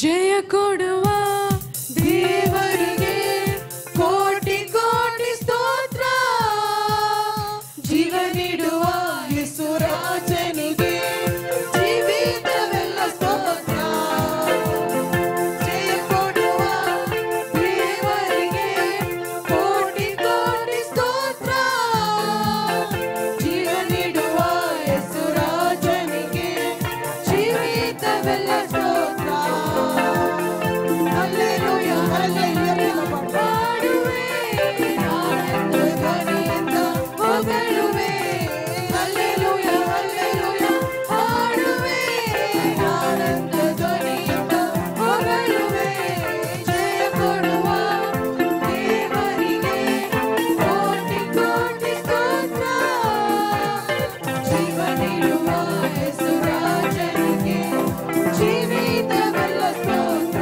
ಜಯ ಕೊಡುವ ದೇವರಿಗೆ ಕೋಟಿ ಕೋಟಿ ಸ್ತೋತ್ರ. ಜೀವ ನೀಡುವ ಯೇಸು ರಾಜನಿಗೆ ಜೀವಿತವೆಲ್ಲ ಸ್ತೋತ್ರ. ಜಯ ಕೊಡುವ ದೇವರಿಗೆ ಕೋಟಿ ಕೋಟಿ ಸ್ತೋತ್ರ. ಜೀವ ನೀಡುವ ಯೇಸು ರಾಜನಿಗೆ ಜೀವಿತವೆಲ್ಲ ಸ್ತೋತ್ರ. ಹಲ್ಲೆಲೂಯಾ ಹಲ್ಲೆಲೂಯಾ ಪಾಡುವೆ, ಆನಂದ ಧ್ವನಿಯಿಂದ ಹೊಗಳುವೆ. ಹಲ್ಲೆಲೂಯಾ ಹಲ್ಲೆಲೂಯಾ ಹಾಡುವೆ, ಆನಂದ ಧ್ವನಿಯಿಂದ ಹೊಗಳುವೆ. ಜಯ ಕೊಡುವ ದೇವರಿಗೆ ಕೋಟಿ ಕೋಟಿ ಸ್ತೋತ್ರ. ಜೀವ ನೀಡುವ ಯೇಸು ರಾಜನಿಗೆ ಜೀವಿತವೆಲ್ಲ ಸ್ತೋತ್ರ.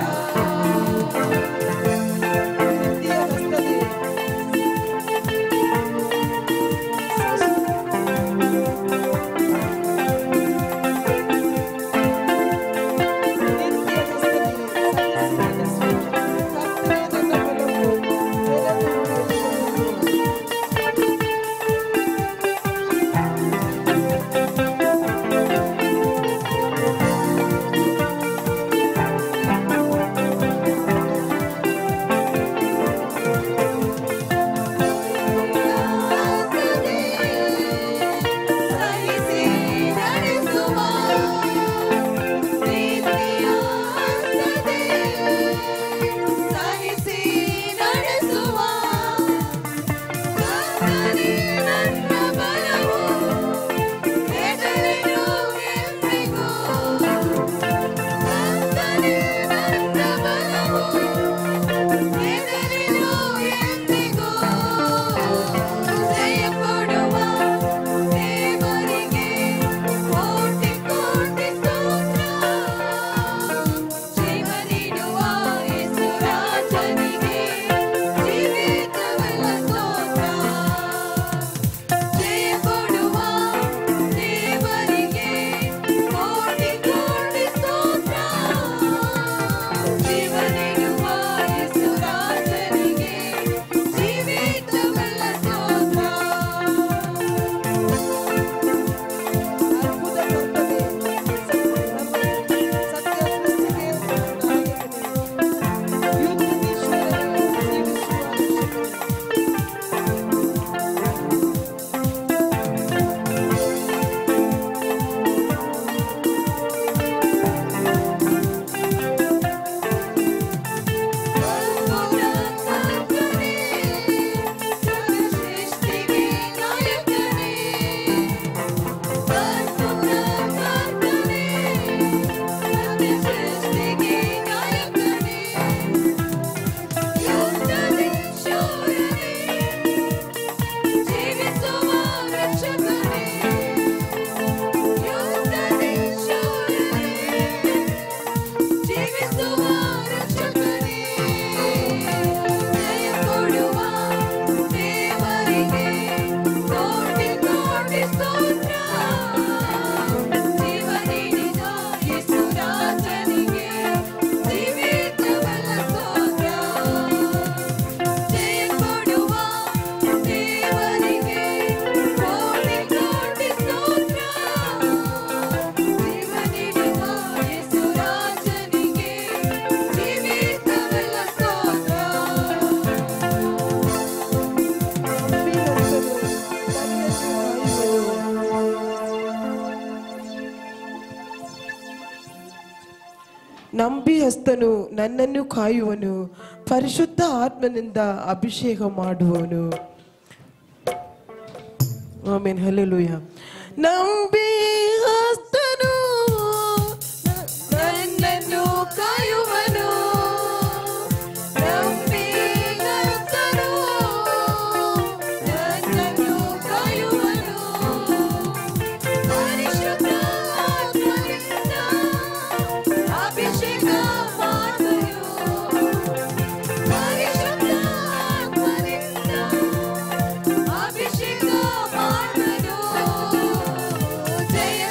ಸಹಿಸಿ ನಡೆಸುವ ಪ್ರೀತಿಯ ಹಸ್ತದೆ, ಸಹಿಸಿ ನಡೆಸುವ ಕರ್ತನೇ ನನ್ನ ಬಲವು, ಹೆದರೆನು ಎಂದಿಗೂ. ಕರ್ತನೇ ನನ್ನ ಬಲವು, ಹೆದರೆನು ಎಂದಿಗೂ. ಜಯ ಕೊಡುವ ದೇವರಿಗೆ ಕೋಟಿ ಕೋಟಿ ಸ್ತೋತ್ರ. ಜೀವ ನೀಡುವ ಯೇಸು ರಾಜನಿಗೆ ಜೀವಿತವೆಲ್ಲ ಸ್ತೋತ್ರ. ಜಯ ಕೊಡುವ ದೇವರಿಗೆ ಕೋಟಿ ಕೋಟಿ ಸ್ತೋತ್ರ. ಜೀವ ನೀಡುವ ಯೇಸು ರಾಜನಿಗೆ ಜೀವಿತವೆಲ್ಲ ಸ್ತೋತ್ರ. ಸೃಷ್ಟಿಗೆ ನಾಯಕನೇ, ಸೃಷ್ಟಿಗೆ ನಾಯಕನೇ, ಯುದ್ಧದಿ ಶೂರನೇ, ಜೀವಿಸುವ ರಕ್ಷಕನೇ. ಯುದ್ಧದಿ ಶೂರನೇ, ಜೀವಿಸುವ ರಕ್ಷಕನೇ. ಜಯ ಕೊಡುವ ದೇವರಿಗೆ ಕೋಟಿ ಕೋಟಿ ಸ್ತೋತ್ರ. ಜೀವ ನೀಡಿದ ಯೇಸು ರಾಜನಿಗೆ ಜೀವಿತವೆಲ್ಲ ಸ್ತೋತ್ರ. ಜಯ ಕೊಡುವ ದೇವರಿಗೆ ಕೋಟಿ ಕೋಟಿ ಸ್ತೋತ್ರ. ಜೀವ ನೀಡಿದ ಯೇಸು ರಾಜನಿಗೆ ಜೀವಿತವೆಲ್ಲ ಸ್ತೋತ್ರ. ನಂಬಿಹಸ್ತನು ನನ್ನನ್ನು ಕಾಯುವನು, ಪರಿಶುದ್ಧ ಆತ್ಮನಿಂದ ಅಭಿಷೇಕ ಮಾಡುವನು. Amen hallelujah. ನಂಬಿಹಸ್ತನು ನನ್ನನ್ನು ಕಾಯುವನು, ನಂಬಿಗಸ್ತನು ನನ್ನನ್ನು ಕಾಯುವನು. ಪರಿಶುದ್ಧ ಆತ್ಮನಿಂದ ಅಭಿಷೇಕ ಮಾಡುವನು. ಪರಿಶುದ್ಧ ಆತ್ಮನಿಂದ ಅಭಿಷೇಕ ಮಾಡುವನು. ಜಯ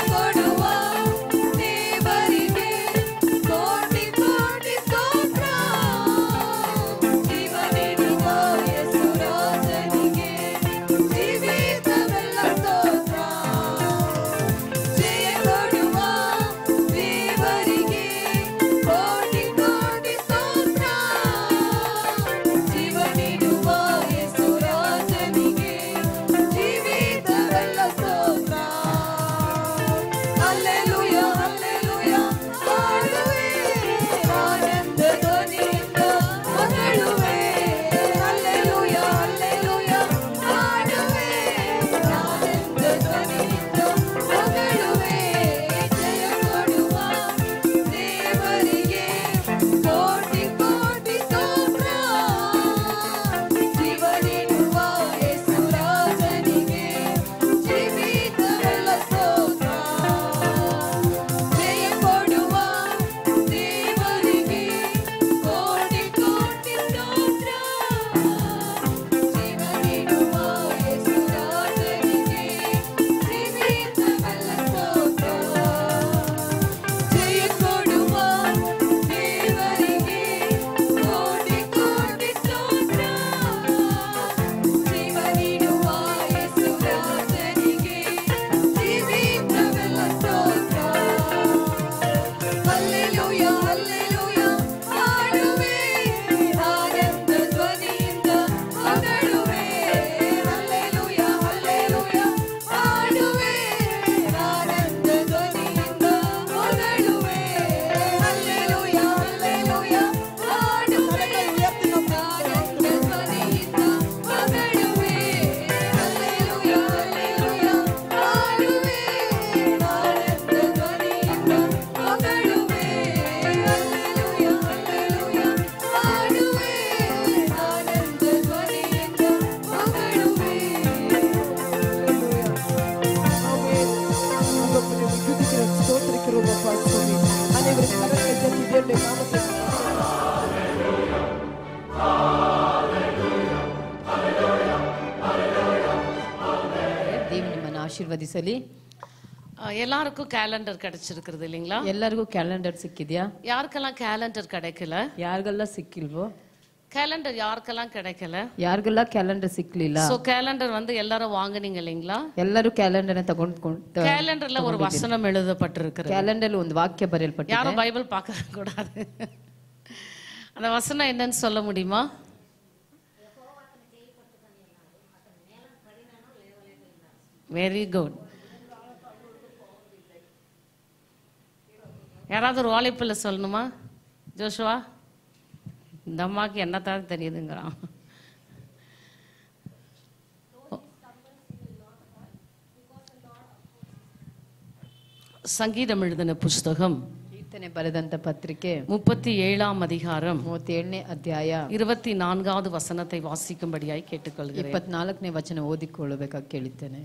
தேவனுடைய நாமத்தை ದೇವ್ ನಿಮ್ಮನ್ನು ಆಶೀರ್ವದಿಸಲಿ. எல்லாருக்கும் கேலண்டர் கிடைச்சிருக்கிறது இல்லைங்களா? ಎಲ್ಲರಿಗೂ ಕ್ಯಾಲೆಂಡರ್ ಸಿಕ್ಕಿದ್ಯಾ? யாருக்கெல்லாம் கேலண்டர் கிடைக்கல? ಯಾರಿಗೆಲ್ಲ ಸಿಕ್ಕಿಲ್ವೋ? கேலண்டர் யாருக்கெல்லாம் கிடைக்கல? ಯಾರಿಗೆಲ್ಲ ಕ್ಯಾಲೆಂಡರ್ ಸಿಕ್ಲಿಲ್ಲ? சோ கேலண்டர் வந்து எல்லாரும் வாங்குனீங்க இல்லைங்களா? ಎಲ್ಲರೂ ಕ್ಯಾಲೆಂಡರ್ ತಗೊಂಡು கேலண்டர்ல ஒரு வசனம் எழுதப்பட்டிருக்கிறது. ಕ್ಯಾಲೆಂಡರ್ ಒಂದು ವಾಕ್ಯ ಬರೆಯಲ್ಪಟ್ಟಿದೆ. யாரும் பைபிள் பார்க்க கூடாது. அந்த வசனம் என்னன்னு சொல்ல முடியுமா? Very good. யாராவது ஒரு வாலிப்பில் சொல்லணுமா? ஜோஷுவா, இந்த அம்மாவுக்கு என்னத்தான் தெரியுதுங்கிறான். சங்கீதம் எழுதின புஸ்தகம் ಕೀರ್ತನೆ ಬರೆದಂತ ಪತ್ರಿಕೆ 37ஆம் அதிகாரம் 37ನೇ ಅಧ್ಯಾಯ 24வது வசனத்தை வாசிக்கும்படியாய் கேட்டுக்கொள்கிறேன். 24ನೇ ವಚನ ಓದಿಕೊಳ್ಳಬೇಕಾಗಿ ಕೇಳಿದ್ದೇನೆ.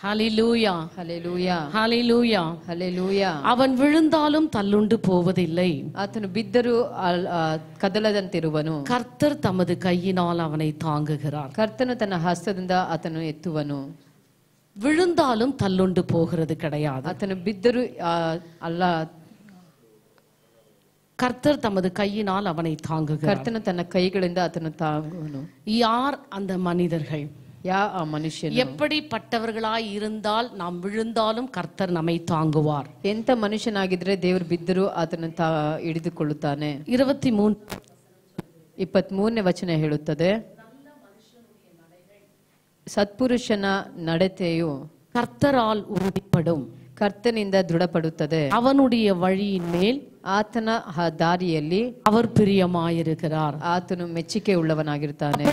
ஹalleluya, ಹಲ್ಲೆಲೂಯಾ, ஹalleluya. ಹಲ್ಲೆಲೂಯಾ. அவன் விழுந்தாலும் தள்ளுண்டு போவதில்லை, ಆತನು ಬಿದ್ದರೂ ಕದಲದಂತಿರುವನು. கர்த்தர் தமது கையினால் அவனை தாங்குகிறார். ಕರ್ತನು ತನ್ನ ಹಸ್ತದಿಂದ ಆತನು ಎತ್ತುವನು. விழுந்தாலும் தள்ளுண்டு போகிறது கிடையாது. ಆತನು ಬಿದ್ದರೂ ಅಲ್ಲ, கர்த்தர் தமது கையினால் அவனை தாங்குகிறார். ಕರ್ತನು ತನ್ನ ಕೈಗಳಿಂದ ಆತನು ತಾಂಗುವನು. யார் அந்த மனிதர்கள்? ಆ ಮನುಷ್ಯನು எப்படிப்பட்டவர்களாய் இருந்தால் நாம் விழுந்தாலும் கர்த்தர் நம்மை தாங்குவார்? ಎಂತ ಮನುಷ್ಯನಾಗಿದ್ರೆ ದೇವರು ಬಿದ್ದರೂ ಆತನು ಹಿಡಿದುಕೊಳ್ಳುತ್ತಾನೆ. 23ನೇ ವಚನ ಹೇಳುತ್ತದೆ, ಸತ್ಪುರುಷನ ನಡತೆಯು கர்த்தரால் உறுதிப்படும், ಕರ್ತನಿಂದ ದೃಢಪಡುತ್ತದೆ. அவனுடைய வழியின் மேல் ಆತನ ದಾರಿಯಲ್ಲಿ அவர் பிரியமாயிருக்கிறார். ಆತನು ಮೆಚ್ಚುಗೆ ಉಳ್ಳವನಾಗಿರ್ತಾನೆ.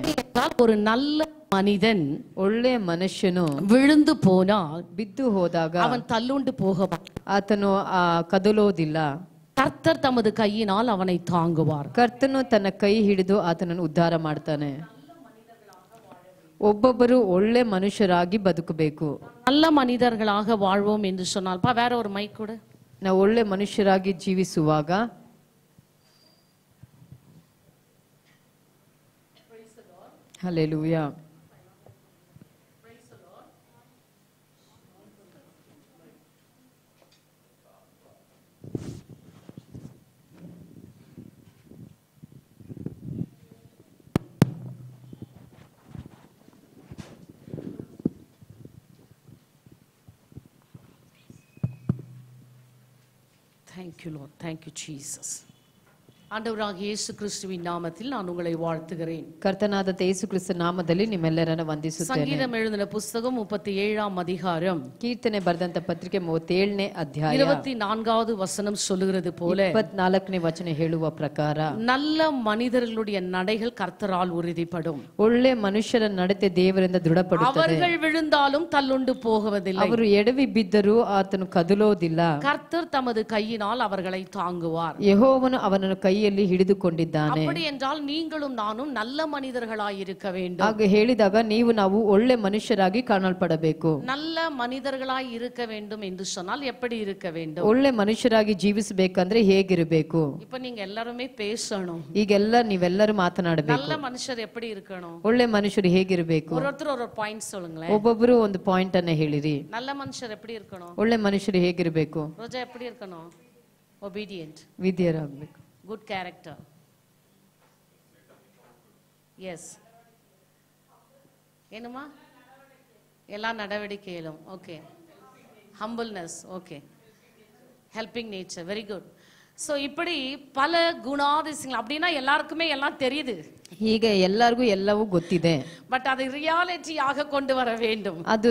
ஒரு நல்ல மனிதன் ಒಳ್ಳೆ ಮನುಷ್ಯನು விழுந்து போனால் ಬಿದ್ದು ಹೋದಾಗ அவன் தள்ளுண்டு போக ಆತನು ಕದಲೋದಿಲ್ಲ. கர்த்தர் தமது கையினால் அவனை தாங்குவார். ಕರ್ತನು ತನ್ನ ಕೈ ಹಿಡಿದು ಆತನನ್ನು ಉದ್ಧಾರ ಮಾಡ್ತಾನೆ. ಒಬ್ಬೊಬ್ಬರು ಒಳ್ಳೆ ಮನುಷ್ಯರಾಗಿ ಬದುಕಬೇಕು. நல்ல மனிதர்களாக வாழ்வோம் என்று சொன்னால் வேற ஒரு மைக் கூட. ನಾವು ಒಳ್ಳೆ ಮನುಷ್ಯರಾಗಿ ಜೀವಿಸುವಾಗ hallelujah. Thank you, Lord. Thank you, Jesus. ஆண்டவராகிய இயேசு கிறிஸ்துவின் நாமத்தில் நான் உங்களை வாழ்த்துகிறேன். ಕರ್ತನಾದ ಯೇಸು ಕ್ರಿಸ್ತ ನಾಮದಲ್ಲಿ ನಿಮ್ಮೆಲ್ಲರನ್ನು ವಂದಿಸುತ್ತೇನೆ. சங்கீதம் எழுதின புஸ்தகம் 37ஆம் அதிகாரம் ಕೀರ್ತನೆ ಬರೆದಂತ ಪತ್ರಿಕೆ 37ನೇ ಅಧ್ಯಾಯ 24வது வசனம் சொல்லுகிறது போல 24ನೇ ವಚನ ಹೇಳುವ ಪ್ರಕಾರ, நல்ல மனிதர்களுடைய நடைகள் கர்த்தரால் உறுதிப்படும், ಒಳ್ಳೆ ಮನುಷ್ಯರ ನಡತೆ ದೇವರಿಂದ ದೃಢಪಡುತ್ತದೆ. அவர்கள் விழுந்தாலும் தள்ளுண்டு போவதில்லை, ಅವರು ಎಡವಿ ಬಿದ್ದರೂ ಆತನು ಕದಲೋದಿಲ್ಲ. கர்த்தர் தமது கையினால் அவர்களை தாங்குவார். ಯೆಹೋವನು ಅವನನ್ನು ಕೈಯಲ್ಲಿ ಹಿಡಿದುಕೊಂಡಿದ್ದಾನೆ. அப்படி என்றால் நீங்களும் நானும் நல்ல மனிதர்களாய் இருக்க வேண்டும். ಹಾಗೆ ಹೇಳಿದಾಗ ನಾವು ಒಳ್ಳೆ ಮನುಷ್ಯರಾಗಿ ಕಾಣಲ್ಪಡಬೇಕು. நல்ல மனிதர்களாய் இருக்க வேண்டும் என்று சொன்னால் எப்படி இருக்க வேண்டும்? ಒಳ್ಳೆ ಮನುಷ್ಯರಾಗಿ ಜೀವಿಸಬೇಕಂದ್ರೆ ಹೇಗಿರಬೇಕು? இப்ப நீங்க எல்லாருமே பேசணும். ಈಗೆಲ್ಲ ನೀವೆಲ್ಲರೂ ಮಾತನಾಡಬೇಕು. நல்ல மனுஷர் எப்படி இருக்கணும்? ಒಳ್ಳೆ ಮನುಷ್ಯರು ಹೇಗಿರಬೇಕು? ஒருத்தர் ஒரு பாயிண்ட் சொல்லுங்களேன். ಒಬ್ಬೊಬ್ಬರು ಒಂದು ಪಾಯಿಂಟ್ ಅನ್ನ ಹೇಳಿರಿ. நல்ல மனுஷர் எப்படி இருக்கணும்? ಒಳ್ಳೆ ಮನುಷ್ಯರು ಹೇಗಿರಬೇಕು? ரோஜா எப்படி இருக்கணும்? obedient, ವಿದ್ಯರಾಗಬೇಕು. good character, yes, என்னமா எல்லா நடவடிக்கையிலும் okay, humbleness okay, helping nature, very good. So இப்படி பல குணாதிசயங்கள். அப்படின்னா எல்லாருக்குமே எல்லாம் தெரியுது, ಹೀಗೆ ಎಲ್ಲರಿಗೂ ಎಲ್ಲವೂ ಗೊತ್ತಿದೆ. பட் அதை ரியாலிட்டியாக கொண்டு வர வேண்டும். ಅದು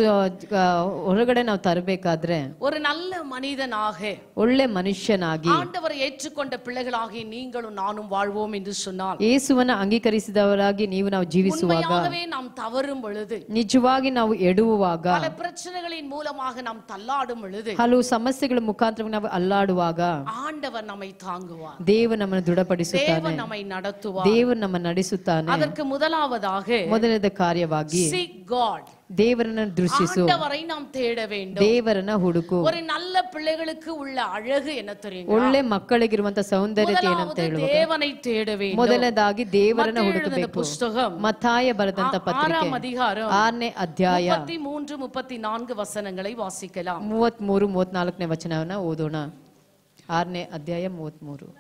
ಹೊರಗಡೆ ನಾವು ತರಬೇಕಾದ್ರೆ ஒரு நல்ல மனிதனாக, ಒಳ್ಳೆ ಮನುಷ್ಯನಾಗಿ, ஆண்டவரை ஏற்றுக்கொண்ட பிள்ளைகளாகி நீங்களும் நானும் வாழ்வோம் என்று சொன்னால், ಯೇಸುವನ್ನ ಅಂಗೀಕರಿಸಿದವರಾಗಿ ನಾವು ಜೀವಿಸುವಾಗ, உண்மையாகவே நாம் தவறும் பொழுது, ನಿಜವಾಗಿ ನಾವು ಎಡುವಾಗ, பல பிரச்சனைகளின் மூலமாக நாம் தள்ளாடும் பொழுது, ಹಲವು ಸಮಸ್ಯೆಗಳ ಮುಖಾಂತರ ನಾವು ಅಲ್ಲಾಡುವಾಗ ஆண்டவர் நம்மை தாங்குவார், ದೇವರು ನಮ್ಮನ್ನು ದೃಢಪಡಿಸುತ್ತಾನೆ. தேவன் நம்மை நடத்துவார், ದೇವರು ನಮ್ಮ ನಡೆಸುತ್ತಾನೆ. ಬಯಸುತ್ತಾನೆ. அதற்கு முதலாவதாக ಮೊದಲನೇದ ಕಾರ್ಯವಾಗಿ seek God. ದೇವರನ್ನ ದೃಷ್ಟಿಸು, ஆண்டவரை நாம் தேட வேண்டும். ದೇವರನ್ನ ಹುಡುಕು. ஒரு நல்ல பிள்ளைகளுக்கு உள்ள அழகு என்ன தெரியுமா? ಒಳ್ಳೆ ಮಕ್ಕಳಿಗಿರುವಂತ ಸೌಂದರ್ಯತೆ ಏನಂತ ಹೇಳುವಾಗ தேவனை தேட வேண்டும். ಮೊದಲನೇದಾಗಿ ದೇವರನ್ನ ಹುಡುಕಬೇಕು. புஸ்தகம் ಮತ್ತಾಯ ಬರೆದಂತ ಪತ್ರಿಕೆ 6ನೇ ಅಧ್ಯಾಯ 6ನೇ ಅಧ್ಯಾಯ 33 34 ವಚನங்களை ವಾಸಿக்கலாம். 33 34ನೇ ವಚನವನ್ನ ಓದೋಣ. 6ನೇ ಅಧ್ಯಾಯ 33.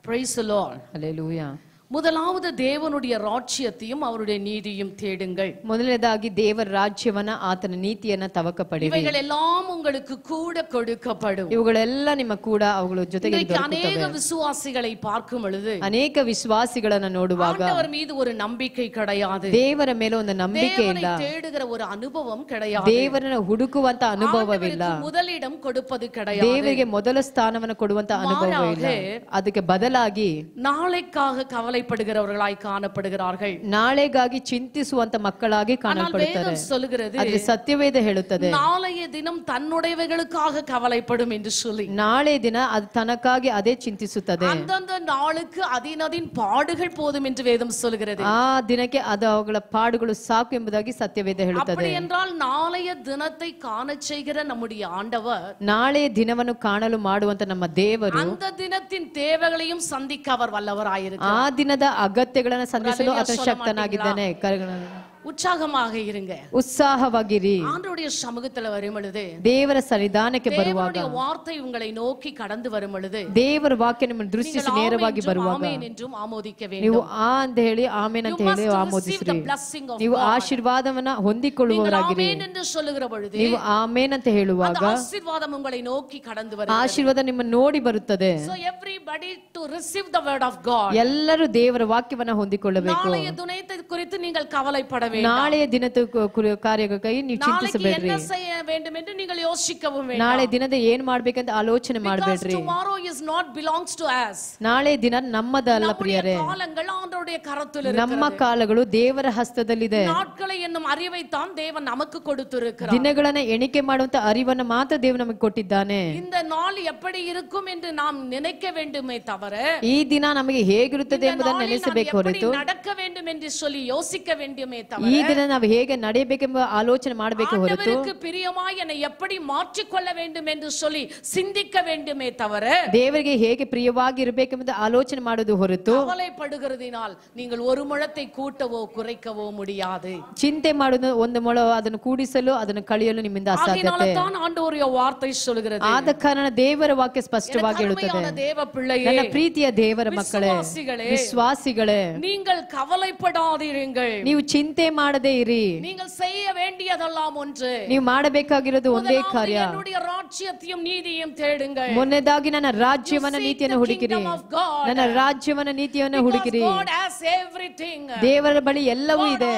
Praise the Lord. Hallelujah. முதலாவது தேவனுடைய ராஜ்யத்தையும் அவருடைய நீதியும் தேடுங்கள். ಮೊದಲನೇದಾಗಿ ದೇವರ ರಾಜ್ಯವನ್ನ ಆತನ ನೀತಿಯನ್ನ ತವಕ ಪಡಿರಿ. இவைகள் எல்லாம் உங்களுக்கு கூட கொடுக்கப்படும். ಇವುಗಳೆಲ್ಲ ನಿಮ್ಮ ಕೂಡ ಅವುಗಳ ಜೊತೆಗೆ ಅನೇಕ ವಿಶ್ವಾಸಿகளை பார்க்கும் பொழுது ಅನೇಕ ವಿಶ್ವಾಸಿಗಳನ್ನ ನೋಡುವಾಗ ஆண்டவர் மீது ஒரு நம்பிக்கை கிடையாது. ದೇವರ ಮೇಲೆ ಒಂದು ನಂಬಿಕೆ ಇಲ್ಲ. தேடுகிற ஒரு அனுபவம் கிடையாது. ದೇವರನ್ನ ಹುಡುಕುವಂತ ಅನುಭವವಿಲ್ಲ. முதலிடம் கொடுப்பது கிடையாது. ದೇವರಿಗೆ ಮೊದಲ ಸ್ಥಾನವನ್ನು ಕೊಡುವಂತ ಅನುಭವವಿಲ್ಲ. ಅದಕ್ಕೆ ಬದಲಾಗಿ ನಾಳೆಗಾಗಿ கவலைப்படுகிறவர்களாய் காணப்படுகிறார்கள். ನಾಳೆಗಾಗಿ ಚಿಂತಿಸುವಂತ ಮಕ್ಕಳಾಗಿ ಕಾಣಲ್ಪಡುತ್ತಾರೆ. ಆದರೆ ಸತ್ಯವೇದ ಹೇಳುತ್ತದೆ ನಾಳೆಯ ದಿನ ತನ್ನುடையவைகளுக்காக கவலைப்படும் என்று சொல்லி. ನಾಳೆ ದಿನ ಅದು ತನಕ್ಕಾಗಿ ಅದೇ ಚಿಂತಿಸುತ್ತದೆ. அந்தந்த நாளுக்கு அதினதின் பாடுகள் போதும் என்று வேதம் சொல்கிறது. ಆ ದಿನಕ್ಕೆ ಅದು ಅವುಗಳ ಪಾಡುಗಳು ಸಾಕು ಎಂಬುದಾಗಿ ಸತ್ಯವೇದ ಹೇಳುತ್ತದೆ. அப்படி என்றால் நாளைய தினத்தை காண செய்கிற நம்முடைய ஆண்டவர் ನಾಳೆಯ ದಿನವನ್ನು ಕಾಣಲು ಮಾಡುವಂತ ನಮ್ಮ ದೇವರು அந்த தினத்தின் தேவைகளையும் சந்திக்க அவர் வல்லவராயிருக்கிறார். ಆ ದಿನದ ಅಗತ್ಯಗಳನ್ನು ಸಂಧಿಸಲು ಆತ ಶಕ್ತನಾಗಿದ್ದಾನೆ. உற்சாகமாக இருங்க, ಉತ್ಸಾಹವಾಗಿರಿ. ஆண்டவருடைய சமூகத்துல வரும் பொழுது, ದೇವರ ಸನ್ನಿಧಾನಕ್ಕೆ ಬರುವಾಗ, தேவனுடைய வார்த்தை உங்களை நோக்கಿ கடந்து வரும் பொழுது, ದೇವರ ವಾಕ್ಯ ನಿಮ್ಮನ್ನು ದೃಷ್ಟಿಸಿ ನೇರವಾಗಿ ಬರುವಾಗ ಆಮೆನ್ ಎಂದು ಆಮೋದಿக்க வேண்டும். ನೀವು ಆ ಅಂತ ಹೇಳಿ ಆಮೆನ್ ಅಂತ ಹೇಳಿ ಆಮೋದಿಸಿರಿ. ನೀವು ಆಶೀರ್ವಾದವನ್ನ ಹೊಂದಿಕೊಳ್ಳುವವರಾಗಿರಿ. ಆಮೆನ್ ಎಂದು சொல்லுகிற பொழுது, ನೀವು ಆಮೆನ್ ಅಂತ ಹೇಳುವಾಗ ಆಶೀರ್ವಾದம் உங்களை நோக்கி கடந்து வருகிறது. ಆಶೀರ್ವಾದ ನಿಮ್ಮನ್ನು ನೋಡಿ ಬರುತ್ತದೆ. So everybody to receive the word of God. ಎಲ್ಲರೂ ದೇವರ ವಾಕ್ಯವನ್ನ ಹೊಂದಿಕೊಳ್ಳಬೇಕು. ನಾಳೆಯ ದಿನத்தை குறித்து நீங்கள் கவலைப்பட வேண்டாம். ನಾಳೆಯ ದಿನದ ಕಾರ್ಯಕ್ಕಾಗಿ ನೀವು ಚಿಂತಿಸಬೇಡ್ರಿ. என்ன செய்ய வேண்டும் என்று நீங்கள் யோசிக்கவும் வேண்டாம். ನಾಳೆ ದಿನದ ಏನ್ ಮಾಡ್ಬೇಕಂತ ಆಲೋಚನೆ ಮಾಡಬೇಡ್ರಿ. tomorrow is not belongs to us. ನಾಳೆ ದಿನ ನಮ್ಮದಲ್ಲ ಪ್ರಿಯರೇ. ಕಾಲಗಳು ಆಂಡವருடைய கரத்தில் இருக்கிறது. ನಮ್ಮ ಕಾಲಗಳು ದೇವರ ಹಸ್ತದಲ್ಲಿದೆ. நாட்களை என்னும் அறிவை தான் தேவன் நமக்கு கொடுத்திருக்கிறார். ದಿನಗಳನ್ನು ಎಣಿಕೆ ಮಾಡುವಂತ ಅರಿವನ್ನು ಮಾತ್ರ ದೇವರು ನಮಗೆ ಕೊಟ್ಟಿದ್ದಾನೆ. இந்த நாள் எப்படி இருக்கும் என்று நாம் நினைக்க வேண்டுமே தவிர, ಈ ದಿನ ನಮಗೆ ಹೇಗಿರುತ್ತದೆ ಎಂಬುದನ್ನು ನೆನೆಸಬೇಕು ಹೊರತು, நடக்க வேண்டும் என்று சொல்லி யோசிக்க வேண்டுமே தவிர, ಈ ದಿನ ನಾವು ಹೇಗೆ ನಡೆಯಬೇಕೆಂಬ ಆಲೋಚನೆ ಮಾಡಬೇಕು ಹೊರತು, ஆண்டவருக்கு பிரியமாய் என்னை எப்படி மாற்றிக்கொள்ள வேண்டும் என்று சொல்லி சிந்திக்க வேண்டுமே தவிர, ದೇವರಿಗೆ ಹೇಗೆ ಪ್ರಿಯವಾಗಿ ಇರಬೇಕೆಂಬುದು ಆಲೋಚನೆ ಮಾಡುವುದು ಹೊರತು, கவலைப்படுகிறதினால் நீங்கள் ஒரு முழத்தை கூட்டவோ குறைக்கவோ முடியாது. ಚಿಂತೆ ಮಾಡುವುದು ಒಂದು ಮೊಳ ಅದನ್ನು ಕೂಡಿಸಲು ಅದನ್ನು ಕಳೆಯಲು ನಿಮ್ಮಿಂದ ಅಸಾಧ್ಯತೆ. ஆகையினால்தான் ஆண்டவருடைய வார்த்தை சொல்கிறது. ಆದ ಕಾರಣ ದೇವರ ವಾಕ್ಯ ಸ್ಪಷ್ಟವಾಗಿ ಹೇಳುತ್ತದೆ, தேவ பிள்ளையே, ನನ್ನ ಪ್ರೀತಿಯ ದೇವರ ಮಕ್ಕಳೇ, ವಿಶ್ವಾಸಿಗಳೇ, நீங்கள் கவலைப்படாதீர்கள். ನೀವು ಚಿಂತೆ ಮಾಡದೇ ಇರಿ. நீங்கள் செய்ய வேண்டியதெல்லாம் ஒன்று. ನೀವು ಮಾಡಬೇಕಾಗಿರೋದು ಒಂದೇ ಕಾರ್ಯ. என்னுடைய ராஜ்யத்தையும் நீதியையும் தேடுங்கள். ಮೊದಲನೇದಾಗಿ ನನ್ನ ರಾಜ್ಯವನ್ನ ನೀತಿಯನ್ನು ಹುಡುಕಿರಿ. ನನ್ನ ರಾಜ್ಯವನ್ನ ನೀತಿಯನ್ನು ಹುಡುಕಿರಿ. God has everything. ದೇವರ ಬಳಿ ಎಲ್ಲವೂ ಇದೆ.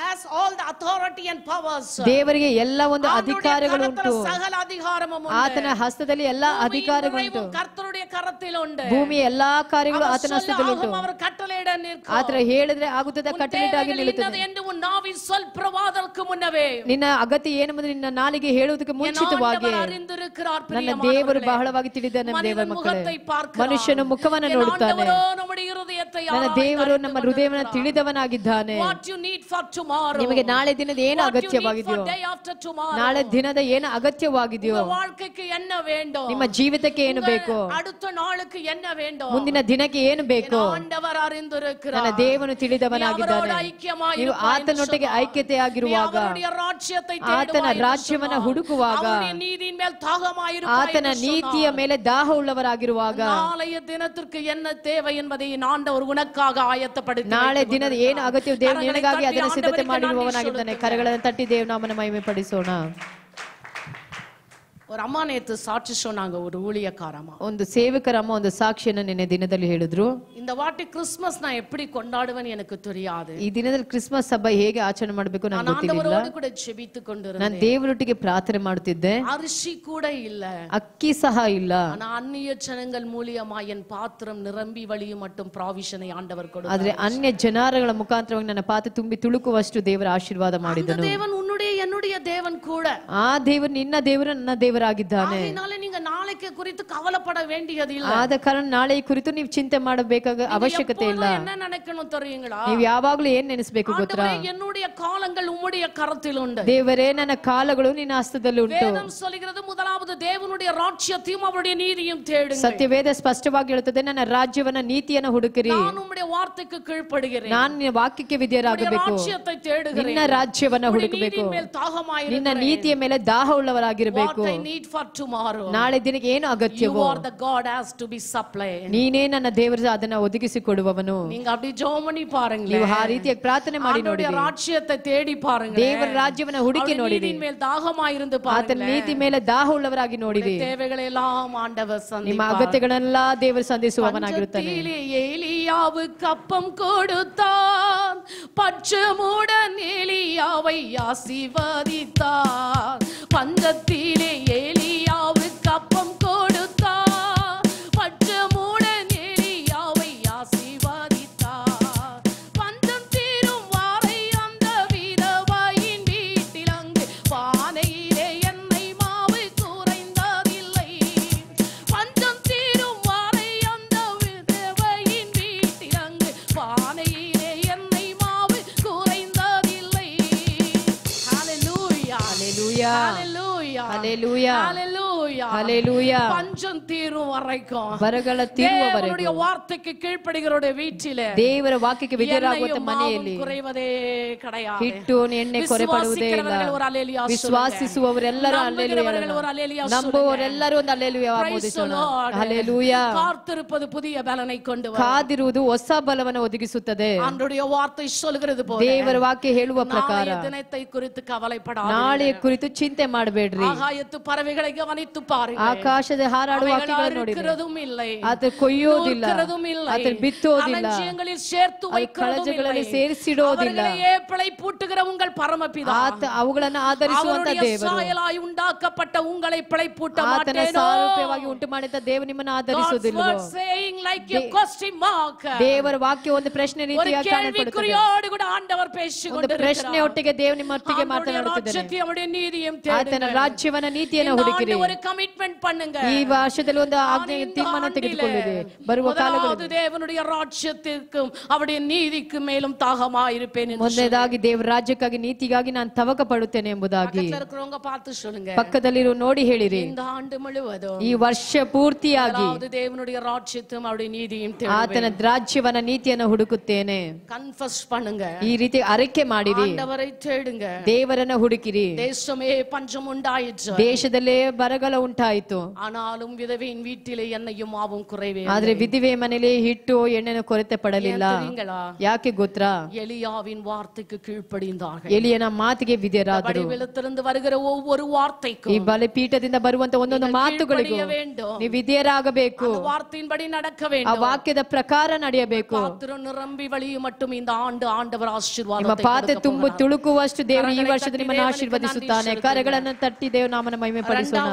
Has all the authority and powers. ದೇವರಿಗೆ ಎಲ್ಲ ಒಂದು ಅಧಿಕಾರಗಳು ಉಂಟು. ಸಕಲ ಅಧಿಕಾರமும் ಉಂಟು. ಆತನ ಹಸ್ತದಲ್ಲಿ ಎಲ್ಲ ಅಧಿಕಾರಗಳುಂಟು. ಕರ್ತರುடைய ಕರத்தில் ಉಂಟು. ಭೂಮಿಯ ಎಲ್ಲಾ ಕಾರ್ಯಗಳು ಆತನ ಹಸ್ತದಲ್ಲಿ ಉಂಟು. அவர் ಕಟ್ಟளையிட நிற்கும். ಆತರ ಹೇಳಿದ್ರೆ ಆಗುತ್ತದೆ, ಕಟ್ಟಳೆಯಾಗಿ ನಿಲ್ಲುತ್ತದೆ. ಎಂದು ಉನ್ ನಾವಿನ್ சொல் பிரவாதற்கு முன்னவே, ನಿನ್ನ ಅಗತ್ಯ ಏನೆಂಬುದು ನಿನ್ನ ನಾಲಿಗೆ ಹೇಳುವುದಕ್ಕೆ ಮುಂಚಿತವಾಗಿ ನನ್ನ ದೇವರು ಬಹಳವಾಗಿ ತಿಳಿದ ನಮ್ಮ ದೇವರ ಮಕ್ಕಳೇ, ಮನುಷ್ಯನ ಮುಖವನ್ನು ನೋಡುತ್ತಾನೆ. ನನ್ನ ದೇವರು ನಮ್ಮ ಹೃದಯವನ್ನು ತಿಳಿದವನಾಗಿದ್ದಾನೆ. ನಿಮಗೆ ನಾಳೆ ದಿನದ ಏನು ಅಗತ್ಯವಾಗಿದೆಯೋ, ನಾಳೆ ದಿನದ ಏನು ಅಗತ್ಯವಾಗಿದೆಯೋ, ನಿಮ್ಮ ಜೀವಿತಕ್ಕೆ ಏನು ಬೇಕೋ, ಮುಂದಿನ ದಿನಕ್ಕೆ ಏನು ಬೇಕೋ, ನನ್ನ ದೇವನು ತಿಳಿದವನಾಗಿದ್ದಾನೆ. ನೀವು ಆತನೊಟ್ಟಿಗೆ ಐಕ್ಯತೆಯಾಗಿರುವಾಗ, ಆತನ ರಾಜ್ಯವನ್ನ ಹುಡುಕುವಾಗ, ಆತನ ನೀತಿಯ ಮೇಲೆ ದಾಹ ಉಳ್ಳವರಾಗಿರುವಾಗ, ನಾಳೆ ದಿನದ ಏನು ಅಗತ್ಯ ದೇವರು ನಿನಗಾಗಿ ಅದನ್ನು ಸಿದ್ಧತೆ ಮಾಡಿರುವವನಾಗಿದ್ದಾನೆ. ಕರಗಳನ್ನು ತಟ್ಟಿ ದೇವನಾಮನ ಮಹಿಮೆ ಪಡಿಸೋಣ. ஒரு அம்மா நேத்து சாட்சி சொன்னாங்க, ஒரு ஊழியக்காரமா. ಒಂದು ಸೇವಕರ ಅಮ್ಮ ಒಂದು ಸಾಕ್ಷಿಯನ್ನು ನಿನ್ನೆ ದಿನದಲ್ಲಿ ಹೇಳಿದ್ರು. இந்த வாட்டி கிறிஸ்மஸ் நான் எப்படி கொண்டாடுவேன் எனக்கு தெரியாது. ಈ ದಿನದಲ್ಲಿ ಕ್ರಿಸ್ಮಸ್ ಹಬ್ಬ ಹೇಗೆ ಆಚರಣೆ ಮಾಡಬೇಕು ನನಗೆ ಗೊತ್ತಿಲ್ಲ. ஆண்டவரோடு கூட ஜெபித்து கொண்டிருந்தேன். ನಾನು ದೇವರೊಟ್ಟಿಗೆ ಪ್ರಾರ್ಥನೆ ಮಾಡುತ್ತಿದ್ದೆ. அரிசி கூட இல்ல, ಅಕ್ಕಿ ಸಹ ಇಲ್ಲ. ஆனா அந்நிய ஜனங்கள் மூலியமா என் பாத்திரம் நிரம்பி வழியும் மட்டும் ப்ராவிஷனை ஆண்டவர் கொடுத்தார். ಆದ್ರೆ ಅನ್ಯ ಜನರ ಮುಖಾಂತರವಾಗಿ ನನ್ನ ಪಾತ್ರೆ ತುಂಬಿ ತುಳುಕುವಷ್ಟು ದೇವರ ಆಶೀರ್ವಾದ ಮಾಡಿದನು. தேவன் உன்னுடைய என்னுடைய தேவன் கூட. ಆ ದೇವರು ನಿನ್ನ ದೇವರು ನನ್ನ ದೇವರಾಗಿದ್ದಾನೆ. அதனால நீங்க நாளைக்கு குறித்து கவலைப்பட வேண்டியது இல்ல. ಆದ ಕಾರಣ ನಾಳೆ ಕುರಿತು ನೀವು ಚಿಂತೆ ಮಾಡಬೇಕಾದ ಅವಶ್ಯಕತೆ ಇಲ್ಲ. என்ன நினைக்கணும் தெரியுங்களா? ನೀವು ಯಾವಾಗಲೂ ಏನ್ ನೆನೆಸಬೇಕು ಗೊತ್ತಾ? என்னுடைய காலங்கள் உம்முடைய கரத்தில் உண்டு. ದೇವರೇ ನನ್ನ ಕಾಲಗಳು ನಿನ್ನ ಹಸ್ತದಲ್ಲಿ ಉಂಟು. வேதம் சொல்கிறது முதலாவது தேவனுடைய ராஜ்யத்தையும் அவருடைய நீதியும் தேடுங்கள். ಸತ್ಯವೇದ ಸ್ಪಷ್ಟವಾಗಿ ಹೇಳುತ್ತದೆ, ನನ್ನ ರಾಜ್ಯವನ್ನ ನೀತಿಯನ್ನು ಹುಡುಕಿರಿ. நான் உம்முடைய ವಾರ್ತೆಗೆ ಕೀழ்ಪಡುகிறேன். ನಾನು ನಿನ್ನ ವಾಕ್ಯಕ್ಕೆ ವಿಧೇಯರಾಗಬೇಕು. ರಾಜ್ಯத்தை தேடுகிறேன். ನಿನ್ನ ರಾಜ್ಯವನ್ನ ಹುಡುಕಬೇಕು. ನಿನ್ನ ನೀತಿಯ ಮೇಲೆ ದಾಹ ಉಳ್ಳವರಾಗಿರಬೇಕು. What I need for tomorrow. ನಾಳೆ ದಿನಕ್ಕೆ ಏನು ಅಗತ್ಯವೋ You are the God has to be supplied. ನೀನೇ ನನ್ನ ದೇವರು ಅದನ್ನ ಒದಗಿಸಿಕೊಡುವವನು. நீங்க அப்படி ஜெபம் பண்ணி பாருங்க. ನೀವು ಆ ರೀತಿಯಾಗಿ ಪ್ರಾರ್ಥನೆ ಮಾಡಿ ನೋಡಿ. ஆண்டவருடைய ராஜ்யத்தை தேடி பாருங்க. ದೇವರ ರಾಜ್ಯವನ್ನ ಹುಡುಕಿ ನೋಡಿರಿ. நீதியின் மேல் தாகமாயிருந்து பாருங்க. ಆತನ ನೀತಿ ಮೇಲೆ ದಾಹ ಉಳ್ಳವರಾಗಿ ನೋಡಿರಿ. தேவைகளை எல்லாம் ஆண்டவர் சந்திப்பார். ನಿಮ್ಮ ಅಗತ್ಯಗಳನ್ನೆಲ್ಲ ದೇವರು ಸಂಧಿಸುವವನಾಗಿರುತ್ತಾನೆ. ஏலியாவுக்கு அப்பம் கொடுத்தான், பச்சமுடன் ஏலியாவை ஆசீர்வதித்தார். பஞ்சத்திலே ஏலியாவுக்கு அப்பம் கொடுத்தார், பச்சமுடன் ஏலியாவை ஆசீர்வதித்தார். பஞ்சம் தீரும் வாரை அந்த விதவையின் வீட்டில் அங்கு பானையிலே எண்ணெய் மாவு குறைந்ததில்லை. பஞ்சம் தீரும் வாரை அந்த விதவையின் வீட்டில் அங்கு பானையிலே எண்ணெய் மாவு குறைந்ததில்லை. ஹalleluya, ஹalleluya, ஹalleluya, ஹalleluya, ஹalleluya, ஹalleluya. பஞ்சம் தீரும் வரைக்கும் ಬರಗಳ ತೀರುವವರೆಗೂ தேவனுடைய வார்த்தைக்கு கீழ்ப்படிகிறவருடைய வீட்டிலே ದೇವರ ವಾಕ್ಯಕ್ಕೆ ವಿಧೇಯರಾಗುವಂತ ಮನೆಯಲ್ಲಿ குறைவதே கிடையாது. ಹಿಟ್ಟು ಎಣ್ಣೆ ಕೊರಪಡುವುದೇ ಇಲ್ಲ. ವಿಶ್ವಾಸಿಸುವವರೆಲ್ಲರೂ ಹಲ್ಲೆಲೂಯಾ, ನಂಬುವವರೆಲ್ಲರೂ ಒಂದು ಹಲ್ಲೆಲೂಯಾ ಆಮೋದಿಸೋಣ. ಹಲ್ಲೆಲೂಯಾ. காத்திருப்பது புதிய பலனை கொண்டு வரும். ಕಾದಿರುವುದು ಹೊಸ ಬಲವನ್ನು ಒದಗಿಸುತ್ತದೆ. ஆண்டவருடைய வார்த்தை சொல்கிறது போல ದೇವರ ವಾಕ್ಯ ಹೇಳುವ ಪ್ರಕಾರ நாளைய தினத்தை குறித்து கவலைப்படாதீர்கள். ನಾಳೆಯ ಕುರಿತು ಚಿಂತೆ ಮಾಡಬೇಡ್ರಿ. ஆகாயத்து பறவைகளை கவனித்து பாருங்கள். ಆಕಾಶದ ಹಾರಾಡುವ ಹಕ್ಕಿಗಳನ್ನು ನೋಡಿ. ಅದು ಕೊಯ್ಯೋದಿಲ್ಲ, ಅದು ಬಿತ್ತೋದಿಲ್ಲ, சேர்த்து ಕಳಜಗಳಲ್ಲಿ ಸೇರಿಸಿಡೋದಿಲ್ಲ. பிழைப்பூட்டுகிற உங்கள் பரமபிதா ಅವುಗಳನ್ನು ಆಧರಿಸುವಂತ ದೇವರು, சாயலாய் உண்டாக்கப்பட்ட உங்களை பிழைப்பூட்ட ಆತನ மாட்டேனೋ. ಸಾರೂಪ್ಯವಾಗಿ ಉಂಟು ಮಾಡಿದ ದೇವರು ನಿಮ್ಮನ್ನು ಆಧರಿಸುವುದಿಲ್ಲ. ದೇವರ ವಾಕ್ಯ ಒಂದು ಪ್ರಶ್ನೆ ರೀತಿಯಾಗಿ ಕಾಣಲ್ಪಡುತ್ತದೆ. ಒಂದು ಪ್ರಶ್ನೆ ಒಟ್ಟಿಗೆ ದೇವರು ನಿಮ್ಮೊಟ್ಟಿಗೆ ಮಾತನಾಡುತ್ತಿದ್ದಾನೆ. ಆತನ ರಾಜ್ಯವನ್ನ ನೀತಿಯನ್ನು ಹುಡುಕಿರಿ. ಕಮಿಟ್ಮೆಂಟ್ பண்ணுங்க. ಈ ವರ್ಷದಲ್ಲಿ ಒಂದು ಆಜ್ಞೆ ತೀರ್ಮಾನ ತೆಗೆದುಕೊಳ್ಳಿರಿ. ಬರುವ ಕಾಲಗಳಲ್ಲಿ தேவனுடைய ராஜ்யத்திற்கும் அவருடைய நீதிக்கு மேலும் தாகமாயிருப்பேன் என்று ಮೊದಲನೇದಾಗಿ ದೇವರ ರಾಜ್ಯಕ್ಕಾಗಿ ನೀತಿಗಾಗಿ ನಾನು ತವಕ ಪಡುತ್ತೇನೆ ಎಂಬುದಾಗಿ பக்கத்துல இருக்கிறவங்க பார்த்து சொல்லுங்க. ಪಕ್ಕದಲ್ಲಿರೋ ನೋಡಿ ಹೇಳಿರಿ, இந்த ஆண்டு முழுவதும் ಈ ವರ್ಷ ಪೂರ್ತಿಯಾಗಿ தேவனுடைய ராஜ்யத்தையும் அவருடைய நீதியையும் ಆತನ ರಾಜ್ಯವನ್ನ ನೀತಿಯನ್ನು ಹುಡುಕುತ್ತೇನೆ. கன்ஃபஸ் பண்ணுங்க. ಈ ರೀತಿ ಅರಿಕೆ ಮಾಡಿರಿ. ஆண்டவரை தேடுங்க. ದೇವರನ್ನ ಹುಡುಕಿರಿ. தேசமே பஞ்சம் உண்டாயிற்று. ದೇಶದಲ್ಲೇ ಬರಗಾಲ ಉಂಟಾಯಿತು. ஆனாலும் விதவையின் வீட்டிலே எண்ணெயும் மாவும் குறைவே. ಆದ್ರೆ ವಿಧವೆ ಮನೆಯಲ್ಲಿ ಹಿಟ್ಟು ಎಣ್ಣೆನ ಕೊರತೆ ಪಡಲಿಲ್ಲ. ಯಾಕೆ ಗೊತ್ತಾ? எலியாவின் வார்த்தைக்கு கீழ்ப்படிந்தார்கள். ಎಲಿಯನ ಮಾತಿಗೆ ವಿಧೇಯರಾದರು. பலிபீடத்திலிருந்து வருகிற ஒவ்வொரு வார்த்தைக்கும், ಈ ಬಲಿಪೀಠದಿಂದ ಬರುವಂತ ಒಂದೊಂದು ಮಾತುಗಳಿಗೂ ನೀವು ವಿಧೇಯರಾಗಬೇಕು. வார்த்தையின்படி நடக்க ಆ வேண்டும். ವಾಕ್ಯದ ಪ್ರಕಾರ ನಡೆಯಬೇಕು. பாத்திரம் நிரம்பி வழியும் மட்டும் இந்த ஆண்டு ஆண்டவர் ನಿಮ್ಮ ஆசீர்வாதத்தை ಪಾತ್ರೆ ತುಂಬು ತುಳುಕುವಷ್ಟು ದೇವರು ಈ ವರ್ಷದ ನಿಮ್ಮನ್ನು ಆಶೀರ್ವದಿಸುತ್ತಾನೆ. ಕರೆಗಳನ್ನು ತಟ್ಟಿ ದೇವರು ನಾಮನ ಮಹಿಮೆ ಪಡಿಸೋಣ.